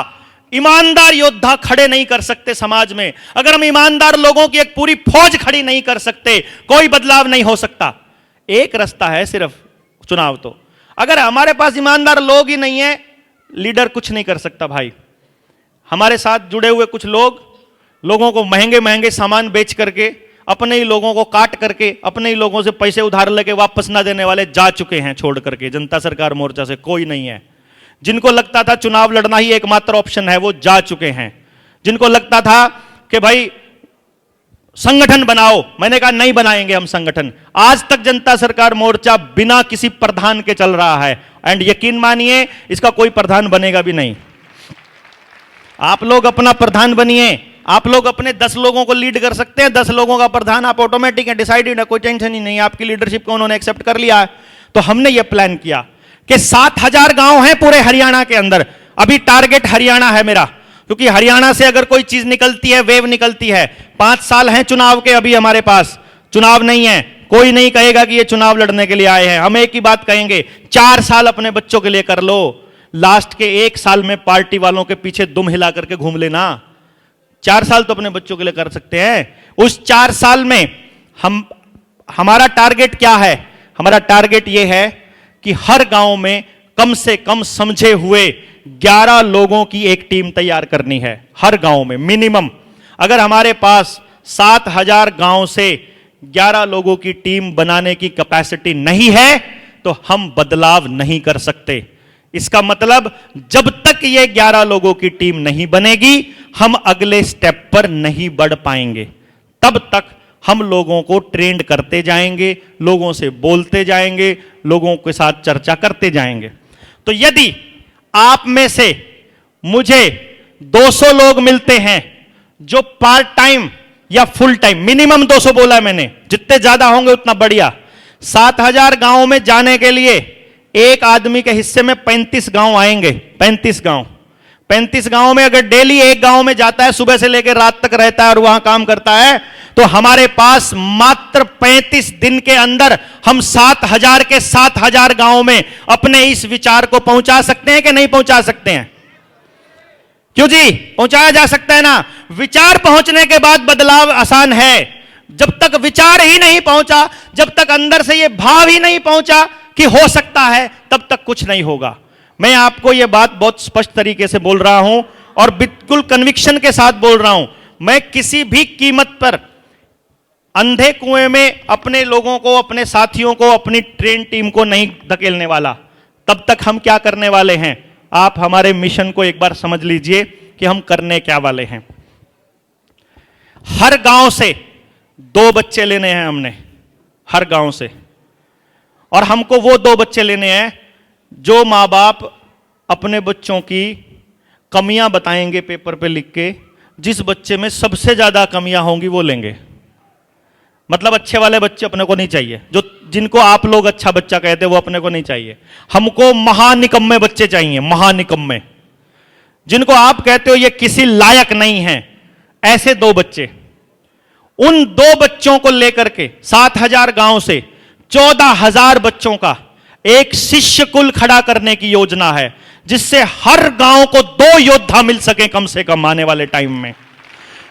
ईमानदार योद्धा खड़े नहीं कर सकते समाज में, अगर हम ईमानदार लोगों की एक पूरी फौज खड़ी नहीं कर सकते, कोई बदलाव नहीं हो सकता। एक रास्ता है सिर्फ चुनाव। तो अगर हमारे पास ईमानदार लोग ही नहीं है, लीडर कुछ नहीं कर सकता भाई। हमारे साथ जुड़े हुए कुछ लोग लोगों को महंगे महंगे सामान बेच करके, अपने ही लोगों को काट करके, अपने ही लोगों से पैसे उधार लेके वापस ना देने वाले जा चुके हैं छोड़ करके। जनता सरकार मोर्चा से कोई नहीं है। जिनको लगता था चुनाव लड़ना ही एकमात्र ऑप्शन है, वो जा चुके हैं। जिनको लगता था कि भाई संगठन बनाओ, मैंने कहा नहीं बनाएंगे हम संगठन। आज तक जनता सरकार मोर्चा बिना किसी प्रधान के चल रहा है, एंड यकीन मानिए इसका कोई प्रधान बनेगा भी नहीं। आप लोग अपना प्रधान बनिए, आप लोग अपने 10 लोगों को लीड कर सकते हैं। 10 लोगों का प्रधान आप ऑटोमेटिक है, डिसाइडेड है, कोई टेंशन ही नहीं। आपकी लीडरशिप को उन्होंने एक्सेप्ट कर लिया है। तो हमने ये प्लान किया कि 7000 गांव हैं पूरे हरियाणा के अंदर। अभी टारगेट हरियाणा है मेरा, क्योंकि हरियाणा से अगर कोई चीज निकलती है, वेव निकलती है। 5 साल हैं चुनाव के, अभी हमारे पास चुनाव नहीं है। कोई नहीं कहेगा कि ये चुनाव लड़ने के लिए आए हैं। हम एक ही बात कहेंगे, 4 साल अपने बच्चों के लिए कर लो। लास्ट के 1 साल में पार्टी वालों के पीछे दुम हिला करके घूम लेना। 4 साल तो अपने बच्चों के लिए कर सकते हैं। उस 4 साल में हमारा टारगेट क्या है? हमारा टारगेट यह है कि हर गांव में कम से कम समझे हुए 11 लोगों की एक टीम तैयार करनी है। हर गांव में मिनिमम, अगर हमारे पास 7000 गांव से 11 लोगों की टीम बनाने की कैपेसिटी नहीं है तो हम बदलाव नहीं कर सकते। इसका मतलब जब तक ये 11 लोगों की टीम नहीं बनेगी, हम अगले स्टेप पर नहीं बढ़ पाएंगे। तब तक हम लोगों को ट्रेंड करते जाएंगे, लोगों से बोलते जाएंगे, लोगों के साथ चर्चा करते जाएंगे। तो यदि आप में से मुझे 200 लोग मिलते हैं जो पार्ट टाइम या फुल टाइम, मिनिमम 200 बोला मैंने, जितने ज्यादा होंगे उतना बढ़िया। 7000 गांवों में जाने के लिए एक आदमी के हिस्से में 35 गांव आएंगे। 35 गांव में अगर डेली एक गांव में जाता है, सुबह से लेकर रात तक रहता है और वहां काम करता है, तो हमारे पास मात्र 35 दिन के अंदर हम 7000 के 7000 गांव में अपने इस विचार को पहुंचा सकते हैं कि नहीं पहुंचा सकते हैं? क्यों जी, पहुंचाया जा सकता है ना। विचार पहुंचने के बाद बदलाव आसान है। जब तक विचार ही नहीं पहुंचा, जब तक अंदर से यह भाव ही नहीं पहुंचा कि हो सकता है, तब तक कुछ नहीं होगा। मैं आपको यह बात बहुत स्पष्ट तरीके से बोल रहा हूं और बिल्कुल कन्विक्शन के साथ बोल रहा हूं। मैं किसी भी कीमत पर अंधे कुएं में अपने लोगों को, अपने साथियों को, अपनी ट्रेन टीम को नहीं धकेलने वाला। तब तक हम क्या करने वाले हैं, आप हमारे मिशन को एक बार समझ लीजिए कि हम करने क्या वाले हैं। हर गांव से 2 बच्चे लेने हैं हमने, हर गांव से। और हमको वो 2 बच्चे लेने हैं जो मां बाप अपने बच्चों की कमियां बताएंगे पेपर पे लिख के। जिस बच्चे में सबसे ज्यादा कमियां होंगी वो लेंगे। मतलब अच्छे वाले बच्चे अपने को नहीं चाहिए, जो जिनको आप लोग अच्छा बच्चा कहते हैं वो अपने को नहीं चाहिए। हमको महानिकम्मे बच्चे चाहिए, महानिकम्मे, जिनको आप कहते हो ये किसी लायक नहीं है। ऐसे 2 बच्चे, उन 2 बच्चों को लेकर के 7000 गांव से 14000 बच्चों का एक शिष्य कुल खड़ा करने की योजना है, जिससे हर गांव को 2 योद्धा मिल सके कम से कम आने वाले टाइम में।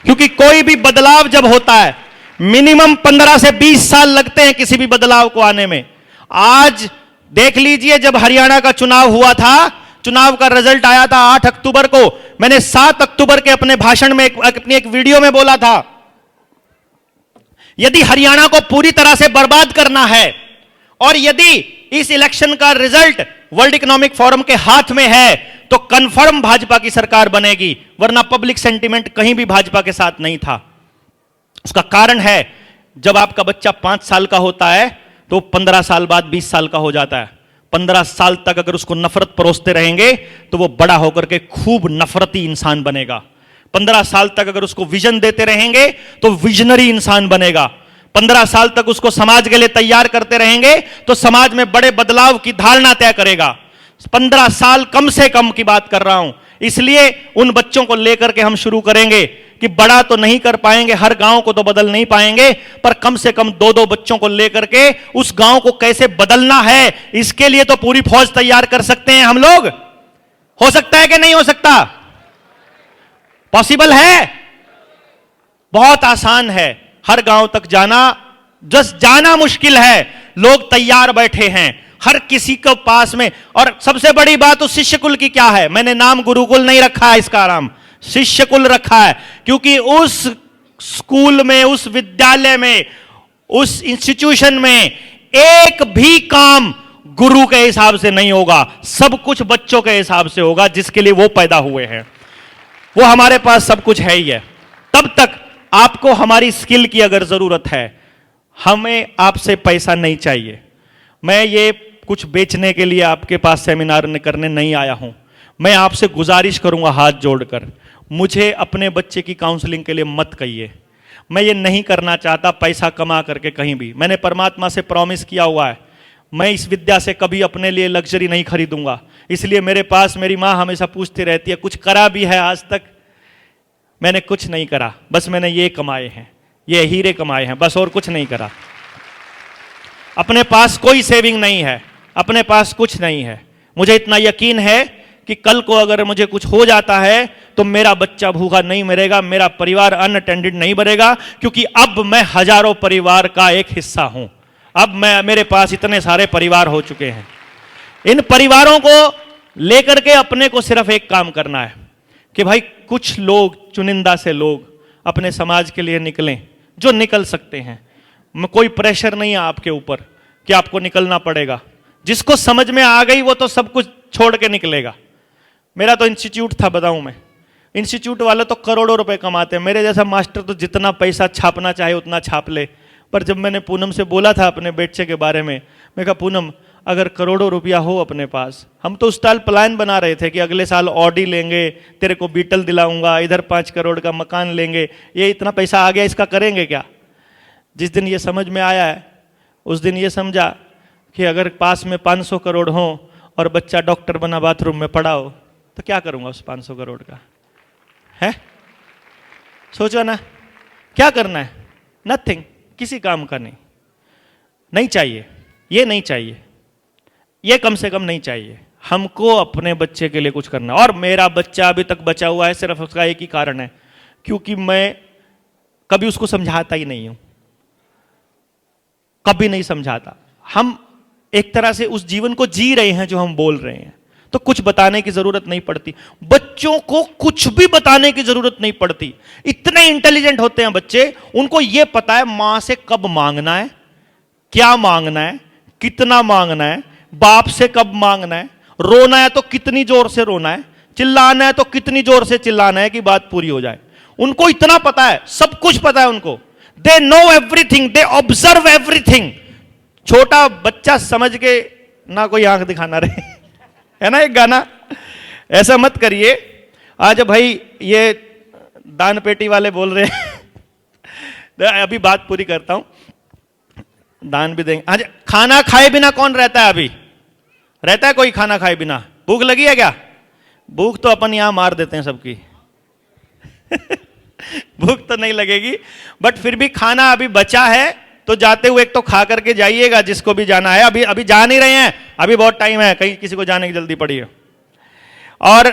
क्योंकि कोई भी बदलाव जब होता है, मिनिमम 15 से 20 साल लगते हैं किसी भी बदलाव को आने में। आज देख लीजिए, जब हरियाणा का चुनाव हुआ था, चुनाव का रिजल्ट आया था 8 अक्टूबर को। मैंने 7 अक्टूबर के अपने भाषण में अपनी एक वीडियो में बोला था, यदि हरियाणा को पूरी तरह से बर्बाद करना है और यदि इस इलेक्शन का रिजल्ट वर्ल्ड इकोनॉमिक फोरम के हाथ में है, तो कंफर्म भाजपा की सरकार बनेगी। वरना पब्लिक सेंटीमेंट कहीं भी भाजपा के साथ नहीं था। उसका कारण है, जब आपका बच्चा 5 साल का होता है तो 15 साल बाद 20 साल का हो जाता है। 15 साल तक अगर उसको नफरत परोसते रहेंगे तो वो बड़ा होकर के खूब नफरती इंसान बनेगा। 15 साल तक अगर उसको विजन देते रहेंगे तो विजनरी इंसान बनेगा। 15 साल तक उसको समाज के लिए तैयार करते रहेंगे तो समाज में बड़े बदलाव की धारणा तय करेगा। 15 साल कम से कम की बात कर रहा हूं, इसलिए उन बच्चों को लेकर के हम शुरू करेंगे कि बड़ा तो नहीं कर पाएंगे, हर गांव को तो बदल नहीं पाएंगे, पर कम से कम 2-2 बच्चों को लेकर के उस गांव को कैसे बदलना है, इसके लिए तो पूरी फौज तैयार कर सकते हैं हम लोग। हो सकता है कि नहीं हो सकता? पॉसिबल है? बहुत आसान है। हर गांव तक जाना, जस्ट जाना मुश्किल है, लोग तैयार बैठे हैं हर किसी को पास में। और सबसे बड़ी बात उस शिष्य कुल की क्या है? मैंने नाम गुरुकुल नहीं रखा है, इसका नाम शिष्य कुल रखा है, क्योंकि उस स्कूल में, उस विद्यालय में, उस इंस्टीट्यूशन में एक भी काम गुरु के हिसाब से नहीं होगा, सब कुछ बच्चों के हिसाब से होगा, जिसके लिए वो पैदा हुए हैं। वो हमारे पास सब कुछ है ही है। तब तक आपको हमारी स्किल की अगर जरूरत है, हमें आपसे पैसा नहीं चाहिए। मैं ये कुछ बेचने के लिए आपके पास सेमिनार करने नहीं आया हूं। मैं आपसे गुजारिश करूंगा हाथ जोड़कर, मुझे अपने बच्चे की काउंसलिंग के लिए मत कहिए। मैं ये नहीं करना चाहता पैसा कमा करके कहीं भी। मैंने परमात्मा से प्रॉमिस किया हुआ है, मैं इस विद्या से कभी अपने लिए लग्जरी नहीं खरीदूंगा। इसलिए मेरे पास मेरी माँ हमेशा पूछती रहती है, कुछ करा भी है आज तक? मैंने कुछ नहीं करा, बस मैंने ये कमाए हैं, ये हीरे कमाए हैं, बस और कुछ नहीं करा। अपने पास कोई सेविंग नहीं है, अपने पास कुछ नहीं है। मुझे इतना यकीन है कि कल को अगर मुझे कुछ हो जाता है तो मेरा बच्चा भूखा नहीं मरेगा, मेरा परिवार अनअटेंडेड नहीं मरेगा, क्योंकि अब मैं हजारों परिवार का एक हिस्सा हूं। अब मेरे पास इतने सारे परिवार हो चुके हैं। इन परिवारों को लेकर के अपने को सिर्फ एक काम करना है कि भाई कुछ लोग, चुनिंदा से लोग अपने समाज के लिए निकलें, जो निकल सकते हैं। कोई प्रेशर नहीं है आपके ऊपर कि आपको निकलना पड़ेगा। जिसको समझ में आ गई वो तो सब कुछ छोड़ के निकलेगा। मेरा तो इंस्टीट्यूट था, बताऊं मैं, इंस्टीट्यूट वाले तो करोड़ों रुपए कमाते हैं। मेरे जैसा मास्टर तो जितना पैसा छापना चाहे उतना छाप ले। पर जब मैंने पूनम से बोला था अपने बच्चे के बारे में, मैं कहा पूनम अगर करोड़ों रुपया हो अपने पास, हम तो उस साल प्लान बना रहे थे कि अगले साल ऑडी लेंगे, तेरे को बीटल दिलाऊंगा, इधर 5 करोड़ का मकान लेंगे, ये इतना पैसा आ गया, इसका करेंगे क्या? जिस दिन ये समझ में आया है उस दिन ये समझा कि अगर पास में 500 करोड़ हो और बच्चा डॉक्टर बना बाथरूम में पड़ा हो तो क्या करूंगा उस 500 करोड़ का? है? सोचो ना, क्या करना है? नथिंग, किसी काम का नहीं। नहीं चाहिए, ये नहीं चाहिए, ये कम से कम नहीं चाहिए। हमको अपने बच्चे के लिए कुछ करना। और मेरा बच्चा अभी तक बचा हुआ है, सिर्फ उसका एक ही कारण है, क्योंकि मैं कभी उसको समझाता ही नहीं हूं, कभी नहीं समझाता। हम एक तरह से उस जीवन को जी रहे हैं जो हम बोल रहे हैं, तो कुछ बताने की जरूरत नहीं पड़ती। बच्चों को कुछ भी बताने की जरूरत नहीं पड़ती। इतने इंटेलिजेंट होते हैं बच्चे, उनको यह पता है मां से कब मांगना है, क्या मांगना है, कितना मांगना है, बाप से कब मांगना है, रोना है तो कितनी जोर से रोना है, चिल्लाना है तो कितनी जोर से चिल्लाना है कि बात पूरी हो जाए। उनको इतना पता है, सब कुछ पता है उनको। They know everything, they observe everything. छोटा बच्चा समझ के ना कोई आंख दिखाना रहे, है ना एक गाना, ऐसा मत करिए। आज भाई ये दान पेटी वाले बोल रहे हैं अभी बात पूरी करता हूं, दान भी देंगे। आज खाना खाए बिना कौन रहता है? अभी रहता है कोई खाना खाए बिना? भूख लगी है क्या? भूख तो अपन यहां मार देते हैं सबकी भूख तो नहीं लगेगी, बट फिर भी खाना अभी बचा है तो जाते हुए एक तो खा करके जाइएगा, जिसको भी जाना है। अभी जा नहीं रहे हैं, अभी बहुत टाइम है, कहीं किसी को जाने की जल्दी पड़ी है। और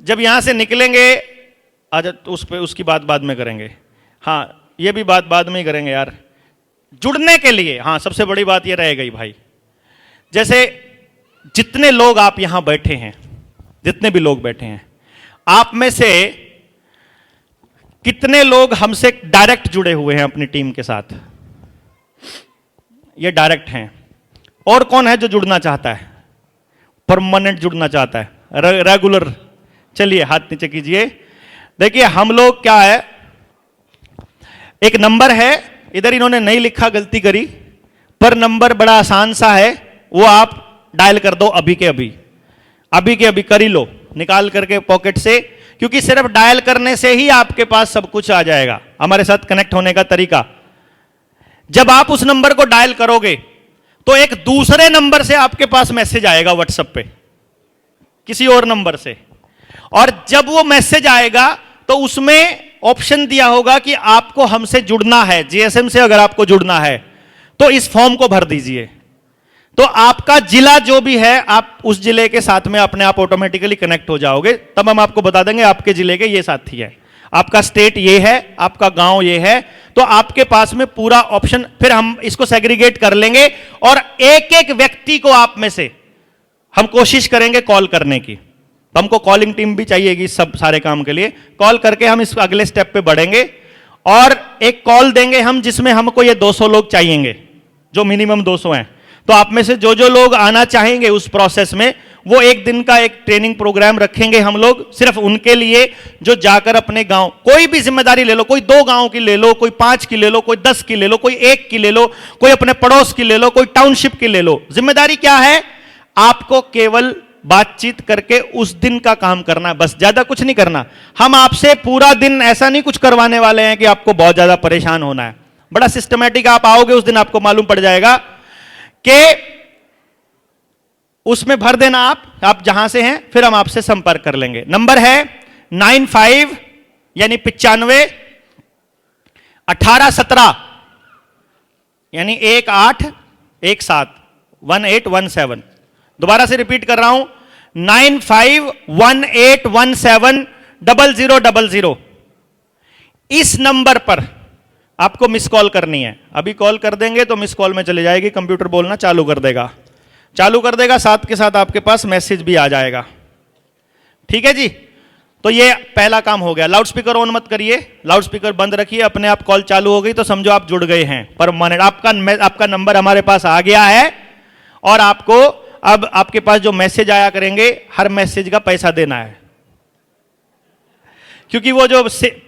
जब यहां से निकलेंगे, आज उसकी बात बाद में करेंगे। हाँ, ये भी बात बाद में ही करेंगे यार। जुड़ने के लिए, हाँ, सबसे बड़ी बात ये रह गई भाई, जैसे जितने लोग आप यहां बैठे हैं, जितने भी लोग बैठे हैं, आप में से कितने लोग हमसे डायरेक्ट जुड़े हुए हैं अपनी टीम के साथ? ये डायरेक्ट हैं। और कौन है जो जुड़ना चाहता है, परमानेंट जुड़ना चाहता है, रेगुलर? चलिए हाथ नीचे कीजिए। देखिए हम लोग क्या है, एक नंबर है, इधर इन्होंने नहीं लिखा, गलती करी, पर नंबर बड़ा आसान सा है, वो आप डायल कर दो अभी के अभी, अभी के अभी कर ही लो, निकाल करके पॉकेट से, क्योंकि सिर्फ डायल करने से ही आपके पास सब कुछ आ जाएगा। हमारे साथ कनेक्ट होने का तरीका, जब आप उस नंबर को डायल करोगे तो एक दूसरे नंबर से आपके पास मैसेज आएगा व्हाट्सएप पे, किसी और नंबर से, और जब वो मैसेज आएगा तो उसमें ऑप्शन दिया होगा कि आपको हमसे जुड़ना है, जीएसएम से अगर आपको जुड़ना है तो इस फॉर्म को भर दीजिए। तो आपका जिला जो भी है, आप उस जिले के साथ में अपने आप ऑटोमेटिकली कनेक्ट हो जाओगे। तब हम आपको बता देंगे आपके जिले के ये साथी हैं, आपका स्टेट ये है, आपका गांव ये है, तो आपके पास में पूरा ऑप्शन, फिर हम इसको सेग्रीगेट कर लेंगे और एक एक व्यक्ति को आप में से हम कोशिश करेंगे कॉल करने की। तो हमको कॉलिंग टीम भी चाहिएगी सब सारे काम के लिए। कॉल करके हम इस अगले स्टेप पे बढ़ेंगे और एक कॉल देंगे हम जिसमें हमको ये 200 लोग चाहिएंगे, जो मिनिमम 200 हैं। तो आप में से जो जो लोग आना चाहेंगे उस प्रोसेस में, वो एक दिन का एक ट्रेनिंग प्रोग्राम रखेंगे हम लोग सिर्फ उनके लिए, जो जाकर अपने गांव, कोई भी जिम्मेदारी ले लो, कोई 2 गांव की ले लो, कोई 5 की ले लो, कोई 10 की ले लो, कोई 1 की ले लो, कोई अपने पड़ोस की ले लो, कोई टाउनशिप की ले लो। जिम्मेदारी क्या है? आपको केवल बातचीत करके उस दिन का काम करना है, बस, ज्यादा कुछ नहीं करना। हम आपसे पूरा दिन ऐसा नहीं कुछ करवाने वाले हैं कि आपको बहुत ज्यादा परेशान होना है। बड़ा सिस्टमैटिक आप आओगे उस दिन, आपको मालूम पड़ जाएगा कि उसमें भर देना आप जहां से हैं, फिर हम आपसे संपर्क कर लेंगे। नंबर है 95 यानी 95 1817 यानी 1817 1817। दोबारा से रिपीट कर रहा हूं, 9518170000। इस नंबर पर आपको मिस कॉल करनी है। अभी कॉल कर देंगे तो मिस कॉल में चले जाएगी, कंप्यूटर बोलना चालू कर देगा, साथ के साथ आपके पास मैसेज भी आ जाएगा। ठीक है जी, तो ये पहला काम हो गया। लाउड स्पीकर ऑन मत करिए, लाउड स्पीकर बंद रखिए, अपने आप कॉल चालू हो गई तो समझो आप जुड़ गए हैं परमानेंट। आपका नंबर हमारे पास आ गया है और आपको अब आपके पास जो मैसेज आया करेंगे, हर मैसेज का पैसा देना है, क्योंकि वो जो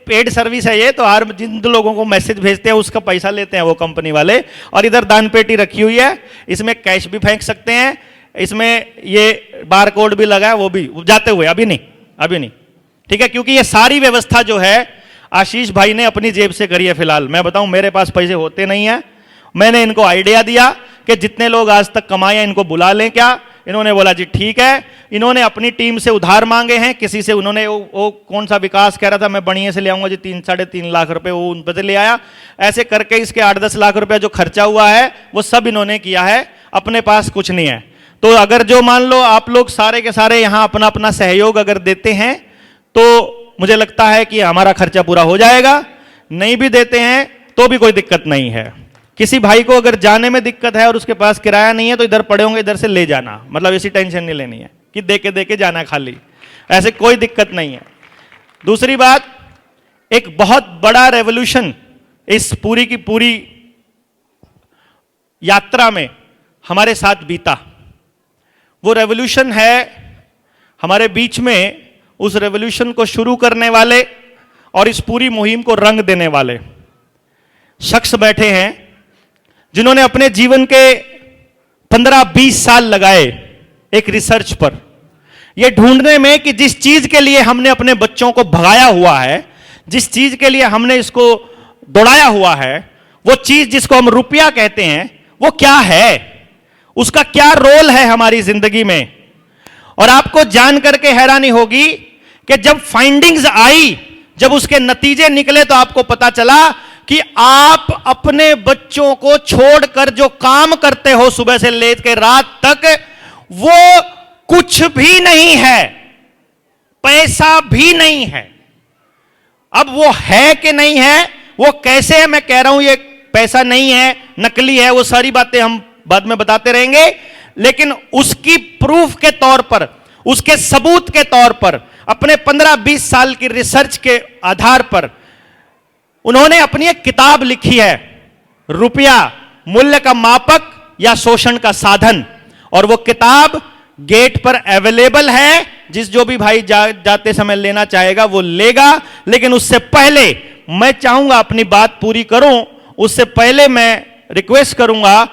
पेड सर्विस है ये, तो हर जिन लोगों को मैसेज भेजते हैं उसका पैसा लेते हैं वो कंपनी वाले। और इधर दान पेटी रखी हुई है, इसमें कैश भी फेंक सकते हैं, इसमें ये बार कोड भी लगा है, वो भी जाते हुए, अभी नहीं, ठीक है। क्योंकि ये सारी व्यवस्था जो है आशीष भाई ने अपनी जेब से करी है। फिलहाल मैं बताऊं, मेरे पास पैसे होते नहीं है। मैंने इनको आइडिया दिया कि जितने लोग आज तक कमाए हैं इनको बुला लें क्या। इन्होंने बोला जी ठीक है। इन्होंने अपनी टीम से उधार मांगे हैं, किसी से उन्होंने वो कौन सा विकास कह रहा था मैं बढ़िया से ले आऊंगा जी, 3-3.5 लाख रुपए वो उन पर से ले आया। ऐसे करके इसके 8-10 लाख रुपए जो खर्चा हुआ है वो सब इन्होंने किया है, अपने पास कुछ नहीं है। तो अगर जो मान लो आप लोग सारे के सारे यहाँ अपना अपना सहयोग अगर देते हैं तो मुझे लगता है कि हमारा खर्चा पूरा हो जाएगा। नहीं भी देते हैं तो भी कोई दिक्कत नहीं है। किसी भाई को अगर जाने में दिक्कत है और उसके पास किराया नहीं है तो इधर पड़े होंगे, इधर से ले जाना, मतलब ऐसी टेंशन नहीं लेनी है कि दे के जाना है खाली, ऐसे कोई दिक्कत नहीं है। दूसरी बात, एक बहुत बड़ा रेवोल्यूशन इस पूरी की पूरी यात्रा में हमारे साथ बीता। वो रेवोल्यूशन है हमारे बीच में, उस रेवोल्यूशन को शुरू करने वाले और इस पूरी मुहिम को रंग देने वाले शख्स बैठे हैं जिन्होंने अपने जीवन के 15-20 साल लगाए एक रिसर्च पर, यह ढूंढने में कि जिस चीज के लिए हमने अपने बच्चों को भगाया हुआ है, जिस चीज के लिए हमने इसको दौड़ाया हुआ है, वो चीज जिसको हम रुपया कहते हैं, वो क्या है, उसका क्या रोल है हमारी जिंदगी में। और आपको जान करके हैरानी होगी कि जब फाइंडिंग्स आई, जब उसके नतीजे निकले तो आपको पता चला कि आप अपने बच्चों को छोड़कर जो काम करते हो सुबह से लेकर रात तक, वो कुछ भी नहीं है, पैसा भी नहीं है। अब वो है कि नहीं है, वो कैसे है, मैं कह रहा हूं ये पैसा नहीं है, नकली है, वो सारी बातें हम बाद में बताते रहेंगे। लेकिन उसकी प्रूफ के तौर पर, उसके सबूत के तौर पर, अपने 15-20 साल की रिसर्च के आधार पर उन्होंने अपनी एक किताब लिखी है, रुपया मूल्य का मापक या शोषण का साधन। और वो किताब गेट पर अवेलेबल है, जिस जो भी भाई जाते समय लेना चाहेगा वो लेगा। लेकिन उससे पहले मैं चाहूंगा अपनी बात पूरी करूं, उससे पहले मैं रिक्वेस्ट करूंगा